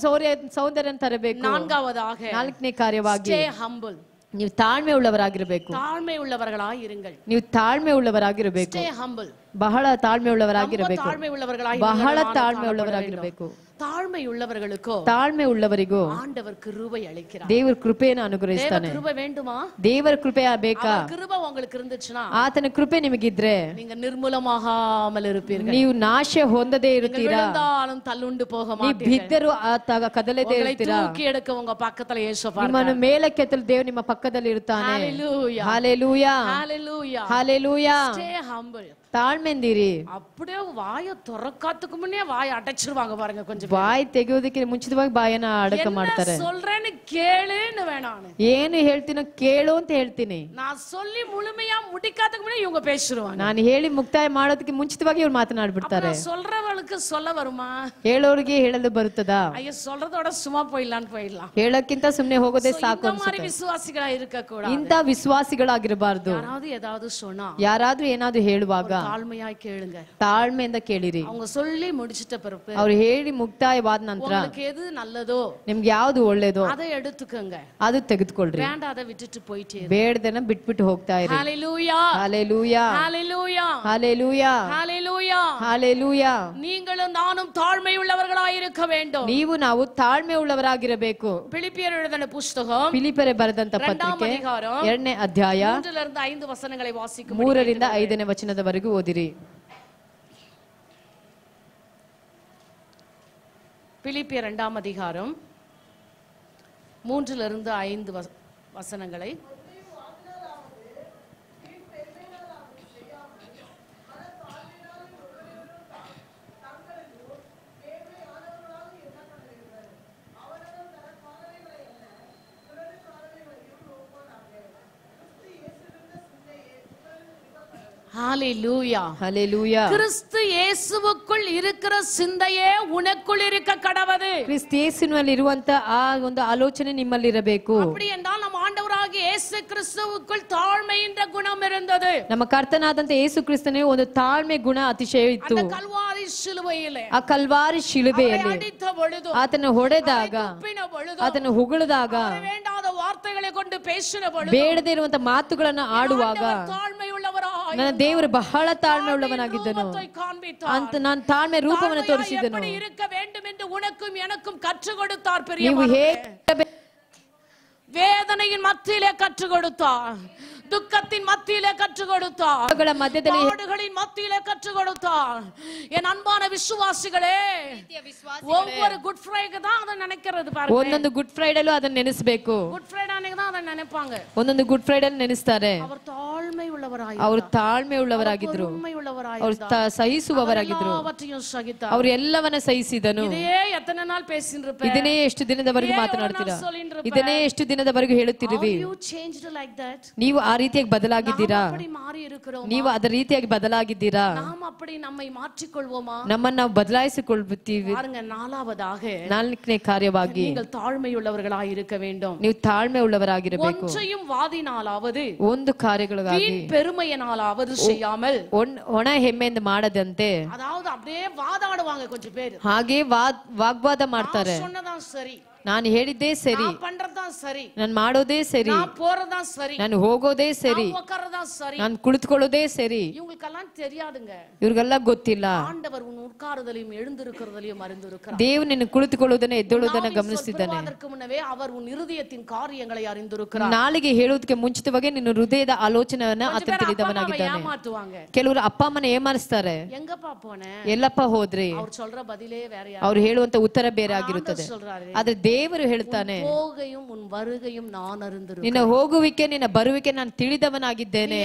ಸೌಂದರ್ಯ ತರಬೇಕು. நான்காவதாக 4ನೇ ಕಾರ್ಯವಾಗಿ stay humble. ನೀವು ತಾಳ್ಮೆ ಉಳ್ಳವರಾಗಿರಬೇಕು. தாழ்மை உள்ளவர்களாக இருங்கள். ನೀವು ತಾಳ್ಮೆ ಉಳ್ಳವರಾಗಿರಬೇಕು. stay humble. ಬಹಳ ತಾಳ್ಮೆ ಉಳ್ಳವರಾಗಿರಬೇಕು. தாழ்மை உள்ளவர்களாக ಬಹಳ ತಾಳ್ಮೆ ಉಳ್ಳವರಾಗಿರಬೇಕು. தாழ்மை உள்ளவர்களுக்கோ ತಾಳ್ಮೆ ಉಳ್ಳವರಿಗೂ ஆண்டவர் கிருபை அளிக்கிறார். ದೇವರ ಕೃಪೆಯನ್ನು ಅನುಗ್ರಹಿಸ್ತಾನೆ. கிருபை வேண்டுமா? ದೇವರ ಕೃಪೆ ಬೇಕಾ? கிருபை உங்களுக்கு இருந்துச்சுன்னா ಆತನ ಕೃಪೆ ನಿಮಗಿದ್ರೆ நீங்க நிர்மூலமாகாமல் இருப்பீர்கள். ನೀವು ನಾಶ ಹೊಂದದೇ ಇರುತ್ತೀರಾ. விழுந்தாலும் தள்ளுண்டு போக ನೀವು மாட்டீர்கள். ಬಿದ್ದರೂ ಕದಲದೇ உங்களை ಇರ್ತೀರಾ. தூக்கி எடுக்க உங்க பக்கத்துல இயேசு பாருங்க. ನಿಮ್ಮನ್ನು ಮೇಲಕ್ಕೆತ್ತಲು ದೇವರು ನಿಮ್ಮ ಪಕ್ಕದಲ್ಲಿ ಇರ್ತಾನೆ. Hallelujah. Hallelujah, Hallelujah. Hallelujah. Stay humble. ತಾಳ್ಮೆಂದಿರಿ. அப்படியே வாயை திறக்காததுக்கு முன்னே வாயை அடைச்சிருவாங்க பாருங்க. கொஞ்சம் ಬಾಯಿ ತೆಗೆಯೋದಕ್ಕೆ ಮುಂಚಿತವಾಗಿ ಬಾಯನ್ನ ಅಡಕ ಮಾಡ್ತಾರೆ. சொல்றேன்னு கேளுன்னு வேணாம், ಏನು ಹೇಳ್ತೀನೋ ಕೇಳು ಅಂತ ಹೇಳ್ತೀನಿ. நான் சொல்லி முழுமையா முடிக்காததுக்கு முன்னே இவங்க பேசுவாங்க. ನಾನು ಹೇಳಿ ಮುಕ್ತಾಯ ಮಾಡೋದಕ್ಕೆ ಮುಂಚಿತವಾಗಿ ಇವ್ರು ಮಾತನಾಡ್ಬಿಡ್ತಾರೆ. சொல்றவளுக்கு சொல்ல வருமா? ಹೇಳೋರಿಗೆ ಹೇಳಲು ಬರುತ್ತದಾ? ஐயோ சொல்றதோட சும்மா போயிடலாம். ಹೇಳಕ್ಕಿಂತ ಸುಮ್ನೆ ಹೋಗೋದೇ ಸಾಕು இந்த மாதிரி ಅನ್ಸುತ್ತೆ. விசுவாசிகளா இருக்க கூடாது. ಇಂತ ವಿಶ್ವಾಸಿಗಳಾಗಿರಬಾರ್ದು. யாராவது ஏதாவது சொன்னா ಯಾರಾದ್ರೂ ಏನಾದ್ರೂ ಹೇಳುವಾಗ தாழ்மையாய் கேளுங்க. ತಾಳ್ಮೆಯಿಂದ ಕೇಳಿರಿ. அவங்க சொல்லி முடிச்சிட்ட பிறகு ಅವ್ರು ಹೇಳಿ ಮುಕ್ತಾಯವಾದ ನಂತರ உங்களுக்கு எது நல்லதோ ನಿಮ್ಗೆ ಯಾವ್ದು ಒಳ್ಳೇದೋ அதை எடுத்துக்கங்க. ಅದು ತೆಗೆದುಕೊಳ್ಳ್ರಿ. வேண்டாத விட்டுட்டு போயிட்டே இரு. ಬೇಡದನ್ನ ಬಿಟ್ಬಿಟ್ಟು ಹೋಗ್ತಾ ಇರಿ. ஹalleluya. ಹalleluya, ஹalleluya. ಹalleluya, ஹalleluya. ஹalleluya ಹಾಲೆಲೂಯಾ. நீங்களும் நானும் தாழ்மை உள்ளவர்களாய் இருக்க வேண்டும். ನೀವು ನಾವು ತಾಳ್ಮೆ ಉಳ್ಳವರಾಗಿರಬೇಕು. பிலிப்பியர் எழுதின புத்தகம் ಫಿಲಿಪ್ಪರಿಗೆ ಬರೆದಂತ ಪತ್ರಿಕೆ 2ನೇ ಅಧ್ಯಾಯ 3 ರಿಂದ 5 ವಚನங்களை ವಾಸಿக்கும். 3 ರಿಂದ 5ನೇ ವಚನದವರೆಗೂ ಓದಿರಿ. பிலிப்பியர் 2ஆம் அதிகாரம் 3 லிருந்து 5 வசனங்களை. ஹalleluya ஹalleluya. கிறிஸ்து இயேசுவுக்குள் இருக்கிற சிந்தையே உனக்குள் இருக்க கடவது. ಕ್ರಿಸ್ತ ಯೇಸುವಿನಲ್ಲಿ ಇರುವಂತ ಆ ಒಂದು ಆಲೋಚನೆ ನಿಮ್ಮಲ್ಲಿ ಇರಬೇಕು. அப்படி என்றால் ನಮ್ಮ ஆண்டவராகிய இயேசு கிறிஸ்துவுக்குள் தாழ்மை என்ற குணம் இருந்தது. ನಮ್ಮ ಕರ್ತನಾದಂತ ಯೇಸು ಕ್ರಿಸ್ತನಿಗೆ ಒಂದು ತಾಳ್ಮೆ ಗುಣ ಅತಿಶಯ ಇತ್ತು. அந்த கல்வாரி ಶಿಲುಬೆಯಲ್ಲಿ ಆ ಕಲ್ವಾರಿ ಶಿಲುಬೆಯಲ್ಲಿ ಅಡಿತ ಬಡಿದು ಆತನ ಹೊಡೆದಾಗ ಆತನ ಹೊಗಳಿದಾಗ வேண்டாத ವಾರ್ತೆகளை ಕೊಂಡು ಪೇಶಿನ ಬಡಿದು ಬೇಡದೇ ಇರುವಂತ ಮಾತುಗಳನ್ನು ಆಡುವಾಗ ತಾಳ್ಮೆ ಉಳ್ಳವರಾಗಿ ನನ್ನ ದೇವರು ಬಹಳ ತಾಳ್ಮೆ ಉಳ್ಳವನಾಗಿದ್ದನು ಅಂತ ನಾನು ತಾಳ್ಮೆ ರೂಪವನ್ನು ತೋರಿಸಿದನು. இருக்க வேண்டும் என்று உனக்கும் எனக்கும் கற்றுக் கொடுத்தார். ನೀವು பெரியவரே வேதனையின் மத்தியிலே கற்றுக் கொடுத்தார். துக்கத்தின் மத்தியிலே கற்றுக் கொடுத்தார். பாடுகளின் மத்தியிலே கற்றுக் கொடுத்தார். என் அன்பான விசுவாசிகளே, ஒவ்வொரு குட் ஃப்ரைடே தான் அதை நினைக்கிறது பாருங்க. ಒಂದೊಂದು ಗುಡ್ ಫ್ರೈಡೇಲೂ ಅದನ್ನ ನೆನೆಸಬೇಕು. ಗುಡ್ ಫ್ರೈಡೇ ಅನ್னைக்கு தான் அதை நினைப்பாங்க. ಒಂದೊಂದು ಗುಡ್ ಫ್ರೈಡೇ ನೆನೆಸ್ತಾರೆ. ಅವರು ತಾಳ್ಮೆ ಉಳ್ಳವರಾಗಿ, ಅವರು ತಾಳ್ಮೆ ಉಳ್ಳವರಾಗಿದ್ರು, ಅವರು ಸಹಿಸುವವರಾಗಿದ್ರು, ಅವರು ಎಲ್ಲವನ್ನ ಸಹಿಸಿದನು. ಇದೇ ಎತ್ತನೆ ನಾள் பேசின்றிருப்பேன். ಇದನ್ನೇ ಎಷ್ಟು ದಿನದವರೆಗೂ ಮಾತನಾಡ್ತೀರಾ? ಇದನ್ನೇ ಎಷ್ಟು ದಿನದವರೆಗೂ ಹೇಳುತ್ತಿರುವಿ? ನೀವು ಆ ರೀತಿಯಾಗಿ ಬದಲಾಗಿದ್ದೀರಾ? ನೀವು ಅದ ರೀತಿಯಾಗಿ ಬದಲಾಗಿದ್ದೀರಾ? ನಮ್ಮನ್ನು ನಾವು ಬದಲಾಯಿಸಿಕೊಳ್ಳುತ್ತೀವಿ. ನಾಲ್ಕನೇ ಕಾರ್ಯವಾಗಿ ನೀವು ತಾಳ್ಮೆ ಉಳ್ಳವರಾಗಿರಬೇಕು. ಒಂದು ಕಾರ್ಯಗಳಿಗಾಗಿ பெருமையினாலாவது செய்யாமல் ಒಣ ಹೆಮ್ಮೆಯಿಂದ ಮಾಡದಂತೆ, அதாவது அப்படியே வாதாடுவாங்க கொஞ்சம் பேர். ಹಾಗೆ ವಾಗ್ವಾದ ಮಾಡ್ತಾರೆ. சொன்னதான் சரி, ನಾನು ಹೇಳಿದ್ದೇ ಸರಿ, ನಾನು ಮಾಡೋದೇ ಸರಿ, ನಾನು ಹೋಗೋದೇ ಸರಿ, ನಾನು ಕುಳಿತುಕೊಳ್ಳೋದೇ ಸರಿ. ಇವ್ರಿಗೆಲ್ಲ ಗೊತ್ತಿಲ್ಲ ದೇವ್ ನಿನ್ನ ಕುಳಿತುಕೊಳ್ಳುವುದನ್ನ ಎದ್ದೇಳುವುದನ್ನ ಗಮನಿಸ್ತಿದ್ದಾನೆ. ನಾಳೆಗೆ ಹೇಳುವುದಕ್ಕೆ ಮುಂಚಿತವಾಗಿ ನಿನ್ನ ಹೃದಯದ ಆಲೋಚನೆಯನ್ನ ಆತ ತಿಳಿದವನಾಗಿದ್ದಾನೆ. ಕೆಲವರು ಅಪ್ಪ ಅಮ್ಮನ ಏಮಾರಿಸ್ತಾರೆ, ಎಲ್ಲಪ್ಪ ಹೋದ್ರಿ, ಅವ್ರು ಹೇಳುವಂತ ಉತ್ತರ ಬೇರೆ ಆಗಿರುತ್ತದೆ. ಆದ್ರೆ ದೇವರು ಹೇಳ್ತಾನೆ, ನಿನ್ನ ಹೋಗುವಿಕೆ ನಿನ್ನ ಬರುವಿಕೆ ನಾನು ತಿಳಿದವನಾಗಿದ್ದೇನೆ.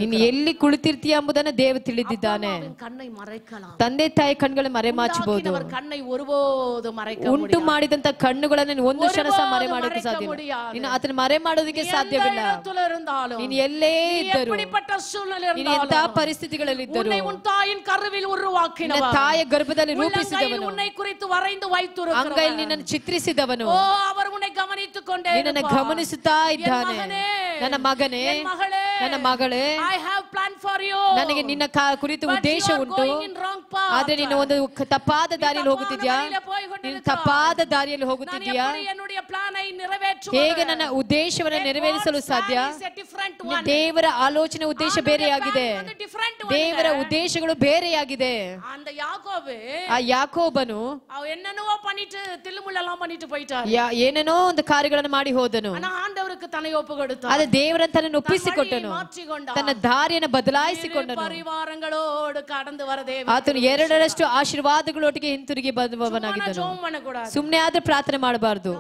ನೀನು ಎಲ್ಲಿ ಕುಳಿತಿರ್ತೀಯ ಎಂಬುದನ್ನು ದೇವರು ತಿಳಿದಿದ್ದಾನೆ. ತಂದೆ ತಾಯಿ ಕಣ್ಣುಗಳನ್ನು ಮರೆಮಾಚಬಹುದು, ಉಂಟು ಮಾಡಿದಂತ ಕಣ್ಣುಗಳನ್ನು ಒಂದು ಕ್ಷಣ ಸಹ ಮರೆ ಮಾಡೋಕೆ ಸಾಧ್ಯವಿಲ್ಲ. ನೀನು ಅದನ್ನ ಮರೆ ಮಾಡೋದಕ್ಕೆ ಸಾಧ್ಯವಿಲ್ಲ. ನೀನು ಎಲ್ಲೇ ಇದ್ದರು, ನೀನು ಎಂತ ಪರಿಸ್ಥಿತಿಗಳಲ್ಲಿ ಇದ್ದರು, ತಾಯಿಯ ಗರ್ಭದಲ್ಲಿ ರೂಪಿಸಿದವನು, ಅಂಗೈಯಲ್ಲಿ ನಿನ್ನನ್ನು ಚಿತ್ರಿಸಿದವನು, ನಿನ್ನನ್ನು ಗಮನಿಸುತ್ತಾ ಇದ್ದಾನೆ. ನನ್ನ ಮಗನೇ, ನನ್ನ ಮಗಳೇ, ನನಗೆ ನಿನ್ನ ಕುರಿತು ಉದ್ದೇಶ ಉಂಟು. ಆದ್ರೆ ನೀನು ಒಂದು ತಪ್ಪಾದ ದಾರಿಯಲ್ಲಿ ಹೋಗುತ್ತಿದ್ಯಾ? ನೀನು ತಪ್ಪಾದ ದಾರಿಯಲ್ಲಿ ಹೋಗುತ್ತಿದ್ಯಾ? ಹೇಗೆ ನನ್ನ ಉದ್ದೇಶವನ್ನು ನೆರವೇರಿಸಲು ಸಾಧ್ಯ? ದೇವರ ಆಲೋಚನೆ ಉದ್ದೇಶ ಬೇರೆಯಾಗಿದೆ, ದೇವರ ಉದ್ದೇಶಗಳು ಬೇರೆಯಾಗಿದೆ. ಆ ಯಾಕೋಬನು ಏನೇನೋ ಒಂದು ಕಾರ್ಯಗಳನ್ನು ಮಾಡಿ ಹೋದನು. ಆದ್ರೆ ದೇವರನ್ನು ತನ್ನನ್ನು ಒಪ್ಪಿಸಿಕೊಟ್ಟನು, ತನ್ನ ದಾರಿಯನ್ನು ಬದಲಾಯಿಸಿಕೊಂಡನು. ಆತನು ಎರಡರಷ್ಟು ಆಶೀರ್ವಾದಗಳೊಟ್ಟಿಗೆ ಹಿಂತಿರುಗಿ ಬಂದವನಾಗಿದ್ದನು. ಸುಮ್ಮನೆ ಆದ್ರೆ ಪ್ರಾರ್ಥನೆ ಮಾಡಬಾರದು.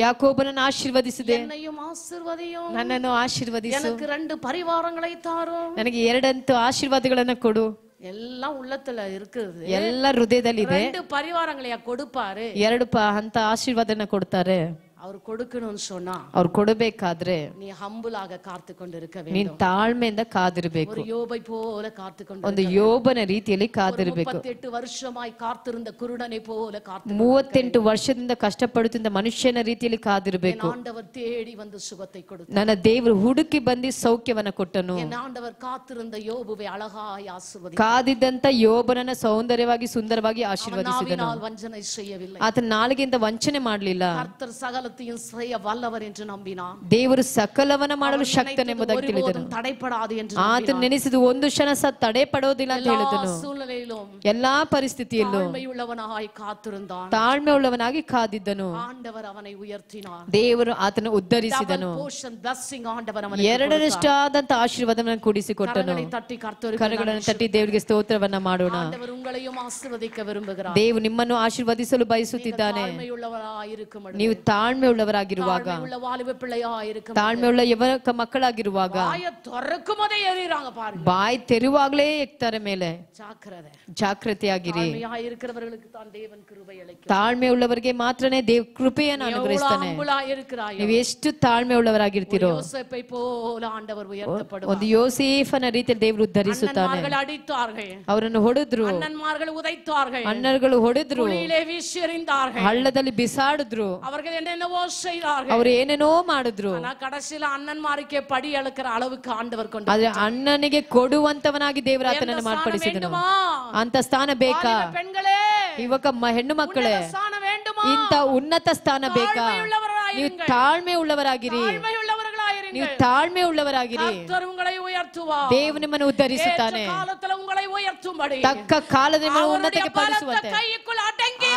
ಯಾಕೋಬನನ್ನು ಆಶೀರ್ವದಿಸಿದೆ, ನನ್ನನ್ನು ಆಶೀರ್ವದಿಸು, ನನಗೆ ಎರಡಂತೂ ಆಶೀರ್ವಾದಗಳನ್ನು ಕೊಡು. ಎಲ್ಲ ಉಳ್ಳத்துல இருக்குது, ಎಲ್ಲ ಹೃದಯದಲ್ಲಿ ಇದೆ. ಎರಡು ಪರಿವಾರங்களையா கொடுப்பாரு, ಎರಡು ಅಂತ ಆಶೀರ್ವಾದನ ಕೊಡ್ತಾರೆ. ಅವರು ಕೊಡುಕணும்னு சொன்னா, ಅವರು ಕೊಡಬೇಕಾದ್ರೆ ನೀ ಹಂಬಲ್ ಆಗ ಕಾತುಕೊಂಡು ಇರಬೇಕು. ನೀನು ತಾಳ್ಮೆಯಿಂದ ಕಾದಿರಬೇಕು. ஒரு யோபை போல காத்துக்கொண்டு, ಒಂದು ಯೋಬನ ರೀತಿಯಲ್ಲಿ ಕಾದಿರಬೇಕು. 38 ವರ್ಷമായി ಕಾತಿರುந்த ಕುರುಡனை போல ಕಾತು, 38 ವರ್ಷದಿಂದ ಕಷ್ಟಪಡುತ್ತಿದ್ದ ಮನುಷ್ಯನ ರೀತಿಯಲ್ಲಿ ಕಾದಿರಬೇಕು. ಆಂಡவர் தேடி வந்து சுகத்தை கொடுத்தார். ನನ್ನ ದೇವರು ಹುಡುಕಿ ಬಂದು ಸೌಖ್ಯವನ್ನ ಕೊಟ್ಟನು. என் ஆண்டவர் காத்திருந்த யோபுவை அழகாய் ஆசீர்வதித்தார். ಕಾದಿದ್ದಂತ ಯೋಬನನ್ನ ಸೌಂದರ್ಯವಾಗಿ ಸುಂದರವಾಗಿ ಆಶೀರ್ವದಿಸಿದನು. ವಂಚನೆ செய்யவில்லை, ಆತನ ನಾಲಿಗೆಯಿಂದ ವಂಚನೆ ಮಾಡಲಿಲ್ಲ. ಕರ್ತರ್ ಸಕಲ சகலத்தையும் செய்ய வல்லவர் என்று நம்பினான். ದೇವರು ಸಕಲವನ್ನ ಮಾಡಲು ಶಕ್ತನೆಂಬುದಾಗಿ ತಿಳಿದನು. ತಡೆಪಡಾದು ಎಂದು ಆತನು ನೆನೆಸಿದ ಒಂದು ಕ್ಷಣ ಸಹ ತಡೆ ಪಡೋದಿಲ್ಲ ಅಂತ ಹೇಳಿದನು. சூழ்நிலையிலும் ಎಲ್ಲಾ ಪರಿಸ್ಥಿತಿಯಲ್ಲೂ ತಾಳ್ಮೆಯುಳ್ಳವನಾಗಿ ಕಾತಿರುತ್ತಾನ್. ತಾಳ್ಮೆ ಉಳ್ಳವನಾಗಿ ಕಾದಿದ್ದನು. ಆಂಡವರು ಅವனை ಉಯರ್ತಿನಾರ್. ದೇವರು ಆತನ ಉದ್ಧರಿಸಿದನು. ಎರಡರಷ್ಟಾದಂತ ಆಶೀರ್ವಾದವನ್ನು ಕೂಡಿಸಿಕೊಟ್ಟನು. ಕರಗಳನ್ನು ತಟ್ಟಿ ದೇವರಿಗೆ ಸ್ತೋತ್ರವನ್ನ ಮಾಡೋಣ. ದೇವರು ನಿಮ್ಮನ್ನು ಆಶೀರ್ವದಿಸಲು ಬಯಸುತ್ತಿದ್ದಾನೆ. ನೀವು ತಾಳ್ಮೆ ಉಳ್ಳವರಾಗಿರುವಾಗ, ತಾಳ್ಮೆ ಉಳ್ಳ ಯುವಕ ಮಕ್ಕಳಾಗಿರುವಾಗ ಬಾಯಿ ತೆರುವಾಗ್ಲೇ ಎಕ್ತಾರೆ ಮೇಲೆ ಜಾಗೃತಿಯಾಗಿರಿ. ತಾಳ್ಮೆ ಉಳ್ಳವರಿಗೆ ಮಾತ್ರನೇ ದೇವ್ ಕೃಪೆಯನ್ನು ಅನುಗ್ರಹಿಸ್ತಾನೆ. ನೀವು ಎಷ್ಟು ತಾಳ್ಮೆ ಉಳ್ಳವರಾಗಿರ್ತೀರೋ ಒಂದು ಯೋಸೇಫನ ರೀತಿಯಲ್ಲಿ ದೇವರು ಉದ್ಧರಿಸುತ್ತಾನೆ. ಅವರನ್ನು ಹೊಡೆದ್ರು, ಅಣ್ಣಗಳು ಹೊಡೆದ್ರು, ಹಳ್ಳದಲ್ಲಿ ಬಿಸಾಡಿದ್ರು, ಅವರು ಏನೇನೋ ಮಾಡಿದ್ರು. ಆದ್ರೆ ಅಣ್ಣನಿಗೆ ಕೊಡುವಂತವನಾಗಿ ದೇವರು ಆತನನ್ನು ಮಾರ್ಪಡಿಸಿದನು. ಅಂತ ಸ್ಥಾನ ಬೇಕಾ ಯುವಕ ಹೆಣ್ಣು ಮಕ್ಕಳೇ? ಇಂಥ ಉನ್ನತ ಸ್ಥಾನ ಬೇಕಾ? ನೀವು ತಾಳ್ಮೆ ಉಳ್ಳವರಾಗಿರಿ. ನೀವು ತಾಳ್ಮೆ ಉಳ್ಳವರಾಗಿರಿ. ದೇವರು ನಿಮ್ಮನ್ನು ಉದ್ಧರಿಸುತ್ತಾನೆ. ತಕ್ಕ ಕಾಲದ ನಿಮ್ಮನ್ನು ಉನ್ನತಕ್ಕೆ ಪಡಿಸುವಂತೆ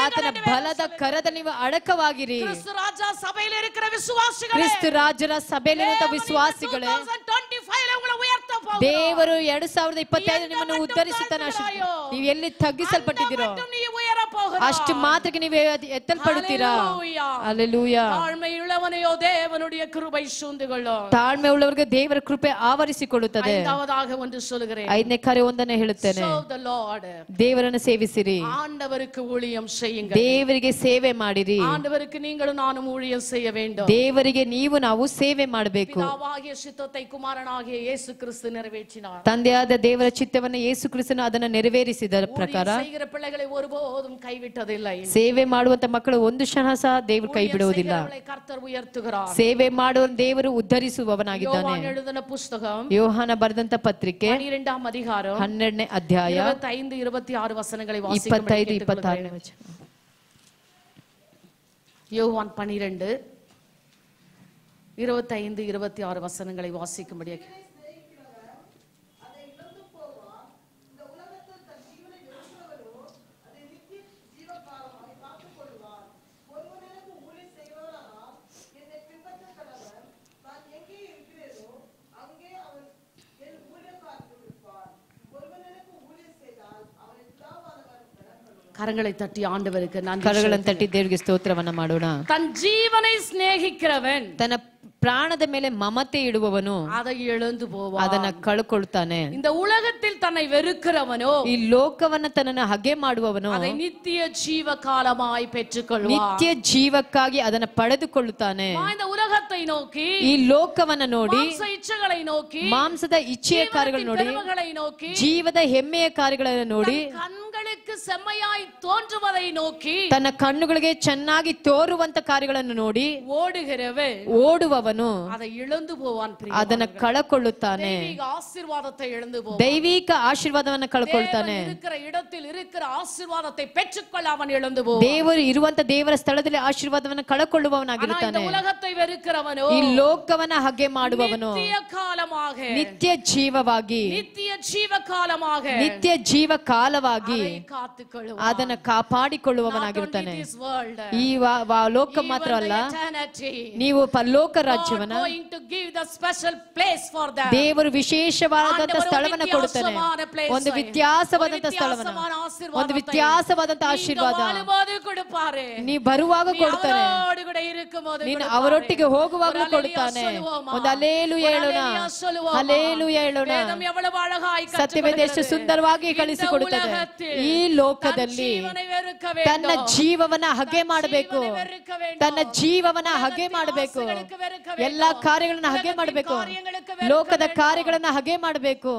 ಆತನ ಬಲದ ಕರದಲ್ಲಿ ನೀವು ಅಡಕವಾಗಿರಿ. ಕ್ರಿಸ್ತ ರಾಜರ ಸಭೆಯಲ್ಲಿರುವಂತಹ ವಿಶ್ವಾಸಿಗಳೇ, ದೇವರು 2025 ನಿಮ್ಮನ್ನು ಉದ್ಧರಿಸುತ್ತಾನೆ. ನೀವು ಎಲ್ಲಿ ತಗ್ಗಿಸಲ್ಪಟ್ಟಿದ್ದೀರೋ ಅಷ್ಟು ಮಾತ್ರಕ್ಕೆ ನೀವು ಎತ್ತಲ್ಪಡುತ್ತೀರಾ. ಹಲ್ಲೆಲೂಯಾ. ತಾಳ್ಮೆ ಉಳ್ಳವರಿಗೆ ದೇವರ ಕೃಪೆ ಆವರಿಸಿಕೊಳ್ಳುತ್ತದೆ. 5ನೇ ಕಾರ್ಯ ಒಂದನ್ನೇ ಹೇಳುತ್ತೇನೆ, ದೇವರನ್ನು ಸೇವಿಸಿರಿ. ದೇವರಿಗೆ ಸೇವೆ ಮಾಡಿರಿ. ದೇವರಿಗೆ ನಾವು ಸೇವೆ ಮಾಡಬೇಕು. ತಂದೆಯಾದ ದೇವರ ಚಿತ್ತವನ್ನು ಯೇಸು ಕ್ರಿಸ್ತನು ಅದನ್ನು ನೆರವೇರಿಸಿದ ಪ್ರಕಾರ ಸೇವೆ ಮಾಡುವಂತ ಮಕ್ಕಳು ಒಂದು ಕ್ಷಣ ಸಹ ದೇವರು ಕೈ ಬಿಡುವುದಿಲ್ಲ. ಸೇವೆ ಮಾಡುವ ದೇವರು ಉದ್ಧರಿಸುವವನಾಗಿದ್ದಾನೆ. ಯೋಹಾನ ಬರೆದಂತ ಪತ್ರಿಕೆ 12ನೇ ಅಧ್ಯಾಯ 25-26 ವಚನ. யோவான் 12:25-26 வசனங்களை வாசிக்கும்படியாக. கரங்களை தட்டி ஆண்டவருக்கு நன்றி. ಕರಗಳನ್ನು ತಟ್ಟಿ ದೇವರಿಗೆ ಸ್ತೋತ್ರವನ್ನ ಮಾಡೋಣ. தன் ஜீவனை சிநேகிக்கிறவன், ತನ್ನ ಪ್ರಾಣದ ಮೇಲೆ ಮಮತೆ ಇಡುವವನು அதை இழந்து போவான், ಅದನ್ನ ಕಳ್ಕೊಳ್ತಾನೆ. இந்த உலகத்தில் தன்னை வெறுக்கிறவனோ, ಈ ಲೋಕವನ್ನ ತನ್ನನ್ನು ಹಗೆ ಮಾಡುವವನು அதை நித்திய ஜீவ காலமாய் பெற்றுக்கொள்வான். ನಿತ್ಯ ಜೀವಕ್ಕಾಗಿ ಅದನ್ನ ಪಡೆದುಕೊಳ್ಳುತ್ತಾನೆ. இந்த உலகத்தை நோக்கி, ಈ ಲೋಕವನ್ನ ನೋಡಿ, மாம்ச ಇಚ್ಛೆகளை நோக்கಿ, ಮಾಂಸದ ಇಚ್ಛೆಯ ಕಾರ್ಯಗಳನ್ನು ನೋಡಿ, ಜೀವದ ಹೆಮ್ಮೆಯ ಕಾರ್ಯಗಳನ್ನು ನೋಡಿ, ಕಣ್ಣುಗಳಿಗೆ ಸೆಮ್ಮೆಯಾಯಿ ತೋನ್றுவதை நோக்கி, ತನ್ನ ಕಣ್ಣುಗಳಿಗೆ ಚೆನ್ನಾಗಿ ತೋರುವಂತ ಕಾರ್ಯಗಳನ್ನು ನೋಡಿ ಓಡುವವನು அதை இழந்து போவான். ಅದನ್ನ ಕಳಕೊಳ್ಳುತ್ತಾನೆ. ஆசீர்வாதத்தை இழந்து போவான். ದೈವಿಕ ಆಶೀರ್ವಾದವನ್ನು ಕಳ್ಕೊಳ್ತಾನೆ. இருக்கிற இடத்தில் இருக்கிற ஆசீர்வாதத்தை பெற்றுக்கொள்ள அவன் இழந்து போவான். ದೇವರು ಇರುವಂತ ದೇವರ ಸ್ಥಳದಲ್ಲಿ ಆಶೀರ್ವಾದವನ್ನು ಕಳಕೊಳ್ಳುವವನಾಗಿರುತ್ತಾನೆ. இந்த உலகத்தை வெறுக்கிறவனோ, ಈ ಲೋಕವನ್ನ ಹಗೆ ಮಾಡುವವನು ನಿತ್ಯ ಕಾಲமாக, ನಿತ್ಯ ಜೀವವಾಗಿ, ನಿತ್ಯ ಜೀವ ಕಾಲமாக, ನಿತ್ಯ ಜೀವ ಕಾಲವಾಗಿ ಕಾತುಕೊಳ್ಳುವ, ಅದನ್ನ ಕಾಪಾಡಿಕೊಳ್ಳುವವನಾಗಿರುತ್ತಾನೆ. ಈ ಲೋಕ ಮಾತ್ರ ಅಲ್ಲ, ನೀವು ಪರಲೋಕ ರಾಜ್ಯವನ್ನ ದೇವರು ವಿಶೇಷವಾದಂತಹ ಸ್ಥಳವನ್ನು ಕೊಡುತ್ತಾನೆ. ಒಂದು ವ್ಯತ್ಯಾಸವಾದಂತಹ ಸ್ಥಳವನ್ನು, ಒಂದು ವ್ಯತ್ಯಾಸವಾದಂತಹ ಆಶೀರ್ವಾದ ನೀವು ಬರುವಾಗ ಕೊಡ್ತಾನೆ. ನೀನು ಅವರೊಟ್ಟಿಗೆ ಹೋಗುವಾಗಲೂ ಕೊಡುತ್ತಾನೆ. ಒಂದು ಹಲ್ಲೆಲೂಯಾ ಹೇಳೋಣ, ಹಲ್ಲೆಲೂಯಾ ಹೇಳೋಣ. ಸತ್ಯವೇದ ಎಷ್ಟು ಸುಂದರವಾಗಿ ಕಳಿಸಿಕೊಡುತ್ತದೆ. ಈ ಲೋಕದಲ್ಲಿ ತನ್ನ ಜೀವವನ್ನ ಹಗೆ ಮಾಡಬೇಕು, ತನ್ನ ಜೀವವನ್ನ ಹಗೆ ಮಾಡಬೇಕು, ಎಲ್ಲಾ ಕಾರ್ಯಗಳನ್ನ ಹಗೆ ಮಾಡಬೇಕು, ಲೋಕದ ಕಾರ್ಯಗಳನ್ನ ಹಗೆ ಮಾಡಬೇಕು.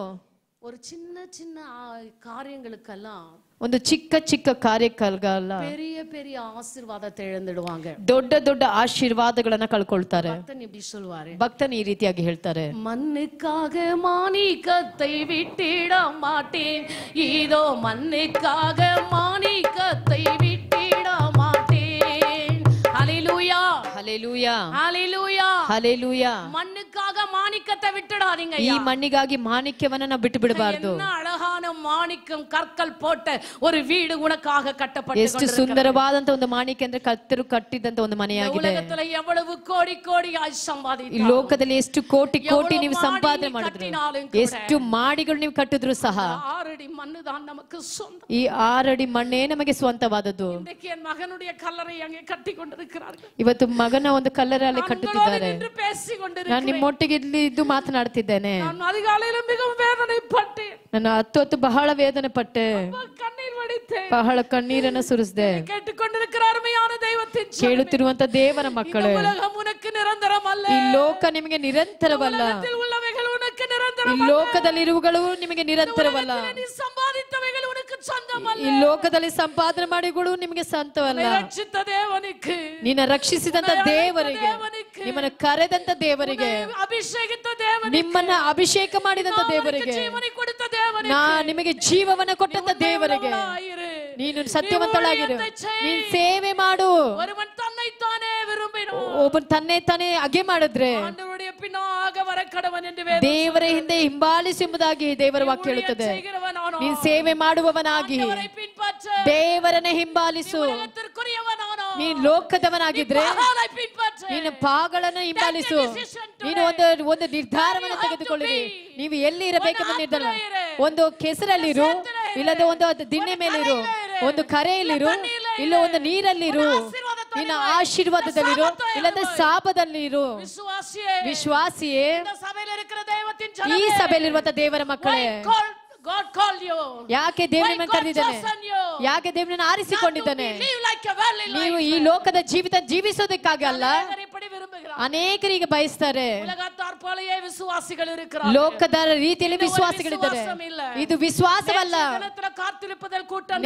ஒரு சின்ன சின்ன காரியங்களுக்கெல்லாம், ಒಂದು ಚಿಕ್ಕ ಚಿಕ್ಕ ಕಾರ್ಯಕ್ಕಾಗಲ್ಲ, பெரிய பெரிய ஆசீர்வாதத்தை இழந்துடுவாங்க. ದೊಡ್ಡ ದೊಡ್ಡ ಆಶೀರ್ವಾದಗಳನ್ನ ಕಳ್ಕೊಳ್ತಾರೆ. பக்தன் இப்படி சொல்வாரு, ಭಕ್ತನು ಈ ರೀತಿಯಾಗಿ ಹೇಳ್ತಾರೆ, மண்ணுக்காக மாணிக்கத்தை விட்டிட மாட்டேன், இதோ மண்ணுக்காக மாணிக்கத்தை விட்டிட மாட்டேன். ஹல்லேலூயா. ஹalleluya ಹಲ್ಲೆಲೂಯಾ ஹalleluya ಹಲ್ಲೆಲೂಯಾ. மண்ணுக்காக மாணிக்கத்தை விட்டுடாதீங்க ಈ ಮಣ್ಣಿಗಾಗಿ ಮಾಣಿಕ್ಯವನ್ನ ನಾವು ಬಿಟ್ಟು ಬಿಡಬಾರದು. என்ன அழகான மாணிக்கம் கற்கள் போட்ட ஒரு வீடு உனக்காக கட்டப்பட்டு ಎಷ್ಟು ಸುಂದರವಾದಂತ ಒಂದು ಮಾಣಿಕ್ಯ ಅಂದ್ರೆ ಕತ್ತರು ಕಟ್ಟಿದಂತ ಒಂದು ಮನೆಯಾಗಿದೆ. உலகத்துல எவ்வளவு கோடி கோடியாய் ಈ சம்பாதித்தாலும் ಲೋಕದಲ್ಲಿ ಎಷ್ಟು ಕೋಟಿ ಕೋಟಿ ನೀವು ಸಂಪಾದನೆ ಮಾಡಿದ್ರು, ಎಷ್ಟು ಮಾಡಿಗಳು ನೀವು ಕಟ್ಟಿದ್ರು ಸಹ 6 அடி மண்ணு தான் நமக்கு சொந்தம். ಈ 6 ಅಡಿ ಮಣ್ಣೇ ನಮಗೆ ಸ್ವಂತವಾದದ್ದು. இன்றைக்கு என் மகனுடைய கல்லறை அங்கே கட்டி கொண்டிருக்கிறார்கள். ಇವತ್ತು ಮಗನ ಒಂದು ಕಲ್ಲರಲ್ಲಿ ಕಟ್ಟುತ್ತಿದ್ದಾರೆ. நின்று பேசிக் கொண்டிருக்கிறேன். ನಾನು ನಿಮ್ಮೊಟ್ಟಿಗೆ ಇಲ್ಲಿ ಇದ್ದು ಮಾತನಾಡ್ತಿದ್ದೇನೆ. நான் அதிகாலையில மிகவும் வேதனைப்பட்டேன். ನಾನು ಹತ್ತು ಬಹಳ ವೇದನೆ ಪಟ್ಟೆ, கண்ணீர் வடித்தேன். ಬಹಳ ಕಣ್ಣೀರನ್ನು ಸುರಿಸಿದೆ. கேட்டுக்கொண்டிருக்கிற அருமையான தெய்வத்தின் ಕೇಳುತ್ತಿರುವಂತ ದೇವರ ಮಕ್ಕಳೇ, உலகம் உனக்கு நிரந்தரமல்ல. ಈ ಲೋಕ ನಿಮಗೆ ನಿರಂತರವಲ್ಲ. உலகத்தில் உள்ளவைகள் உனக்கு ಈ நிரந்தரமல்ல. ಲೋಕದಲ್ಲಿರುವಗಳು ನಿಮಗೆ ನಿರಂತರವಲ್ಲ. நீ சம்பாதித்தவைகள் உனக்கு சொந்தமல்ல. ಈ ಲೋಕದಲ್ಲಿ ಸಂಪಾದನೆ ಮಾಡಿಗಳು ನಿಮಗೆ ಸ್ವಂತವಲ್ಲ. ரட்சித்த தேவனுக்கு, ನಿನ್ನ ರಕ್ಷಿಸಿದಂತ ದೇವರಿಗೆ, ನಿಮ್ಮನ್ನು ಕರೆದಂತ ದೇವರಿಗೆ, ಅಭಿಷೇಕಿತ ದೇವನಿಗೆ, ನಿಮ್ಮನ್ನ ಅಭಿಷೇಕ ಮಾಡಿದಂತ ದೇವರಿಗೆ, ಜೀವನ ಕೊಡುತ್ತ ದೇವನಿಗೆ, ನಾ ನಿಮಗೆ ಜೀವವನ್ನ ಕೊಟ್ಟಂತ ದೇವರಿಗೆ ನೀನು ಸತ್ಯವಂತಳಾಗಿರು. ನೀನ್ ಸೇವೆ ಮಾಡು. ஒருவன் தன்னைத்தானே விரும்பினான், ಒಬ್ಬ ತನ್ನೇ ತಾನೇ ಅಗೆ ಮಾಡಿದ್ರೆ ஆண்டவருடைய பின்னாக வர கடவன் என்று ದೇವರ ಹಿಂದೆ ಹಿಂಬಾಲಿಸು ಎಂಬುದಾಗಿ ದೇವರ ವಾಕ್ಯ ಹೇಳುತ್ತದೆ. செய்கிறவனானோ, ನೀನ್ ಸೇವೆ ಮಾಡುವವನಾಗಿ அவரை பின்பற்ற, ದೇವರನ್ನೇ ಹಿಂಬಾಲಿಸು. உலகத்திற்குரியவனானೋ, ನೀನ್ ಲೋಕದವನಾಗಿದ್ರೆ மகானை பின்பற்ற, ನೀನು ಪಾಗಳನ್ನು ಹಿಂಬಾಲಿಸು. ನೀನು ಒಂದು ನಿರ್ಧಾರವನ್ನು ತೆಗೆದುಕೊಳ್ಳಿರಿ. ನೀವು ಎಲ್ಲಿ ಇರಬೇಕೆಂಬ ನಿರ್ಧಾರ. ಒಂದು ಕೆಸರಲ್ಲಿರು, ಇಲ್ಲದ ಒಂದು ದಿಣ್ಣೆ ಮೇಲಿರು, ಒಂದು ಕರೆಯಲ್ಲಿರು, ಇಲ್ಲ ಒಂದು ನೀರಲ್ಲಿರು, ನಿನ್ನ ಆಶೀರ್ವಾದದಲ್ಲಿರು, ಇಲ್ಲದ ಶಾಪದಲ್ಲಿರು. ವಿಶ್ವಾಸಿಯೇ, இந்த சபையில் இருக்கிற தெய்வத்தின் ಈ ஜனமே, ಸಭೆಯಲ್ಲಿರುವಂತ ದೇವರ ಮಕ್ಕಳೇ, God called you. ಯಾಕೆ ದೇವರು ನಿಮ್ಮನ್ನು ಕರೆದಿದ್ದಾನೆ? ಯಾಕೆ ದೇವರನ್ನು ಆರಿಸಿಕೊಂಡಿದ್ದಾನೆ? ನೀವು ಈ ಲೋಕದ ಜೀವಿತ ಜೀವಿಸೋದಕ್ಕಾಗಿ ಅಲ್ಲ. ಅನೇಕರಿಗೆ ಬಯಸ್ತಾರೆ. ಲೋಕದ ರೀತಿಯಲ್ಲಿ ವಿಶ್ವಾಸಿಗಳಿದ್ದಾರೆ. ಇದು ವಿಶ್ವಾಸವಲ್ಲ.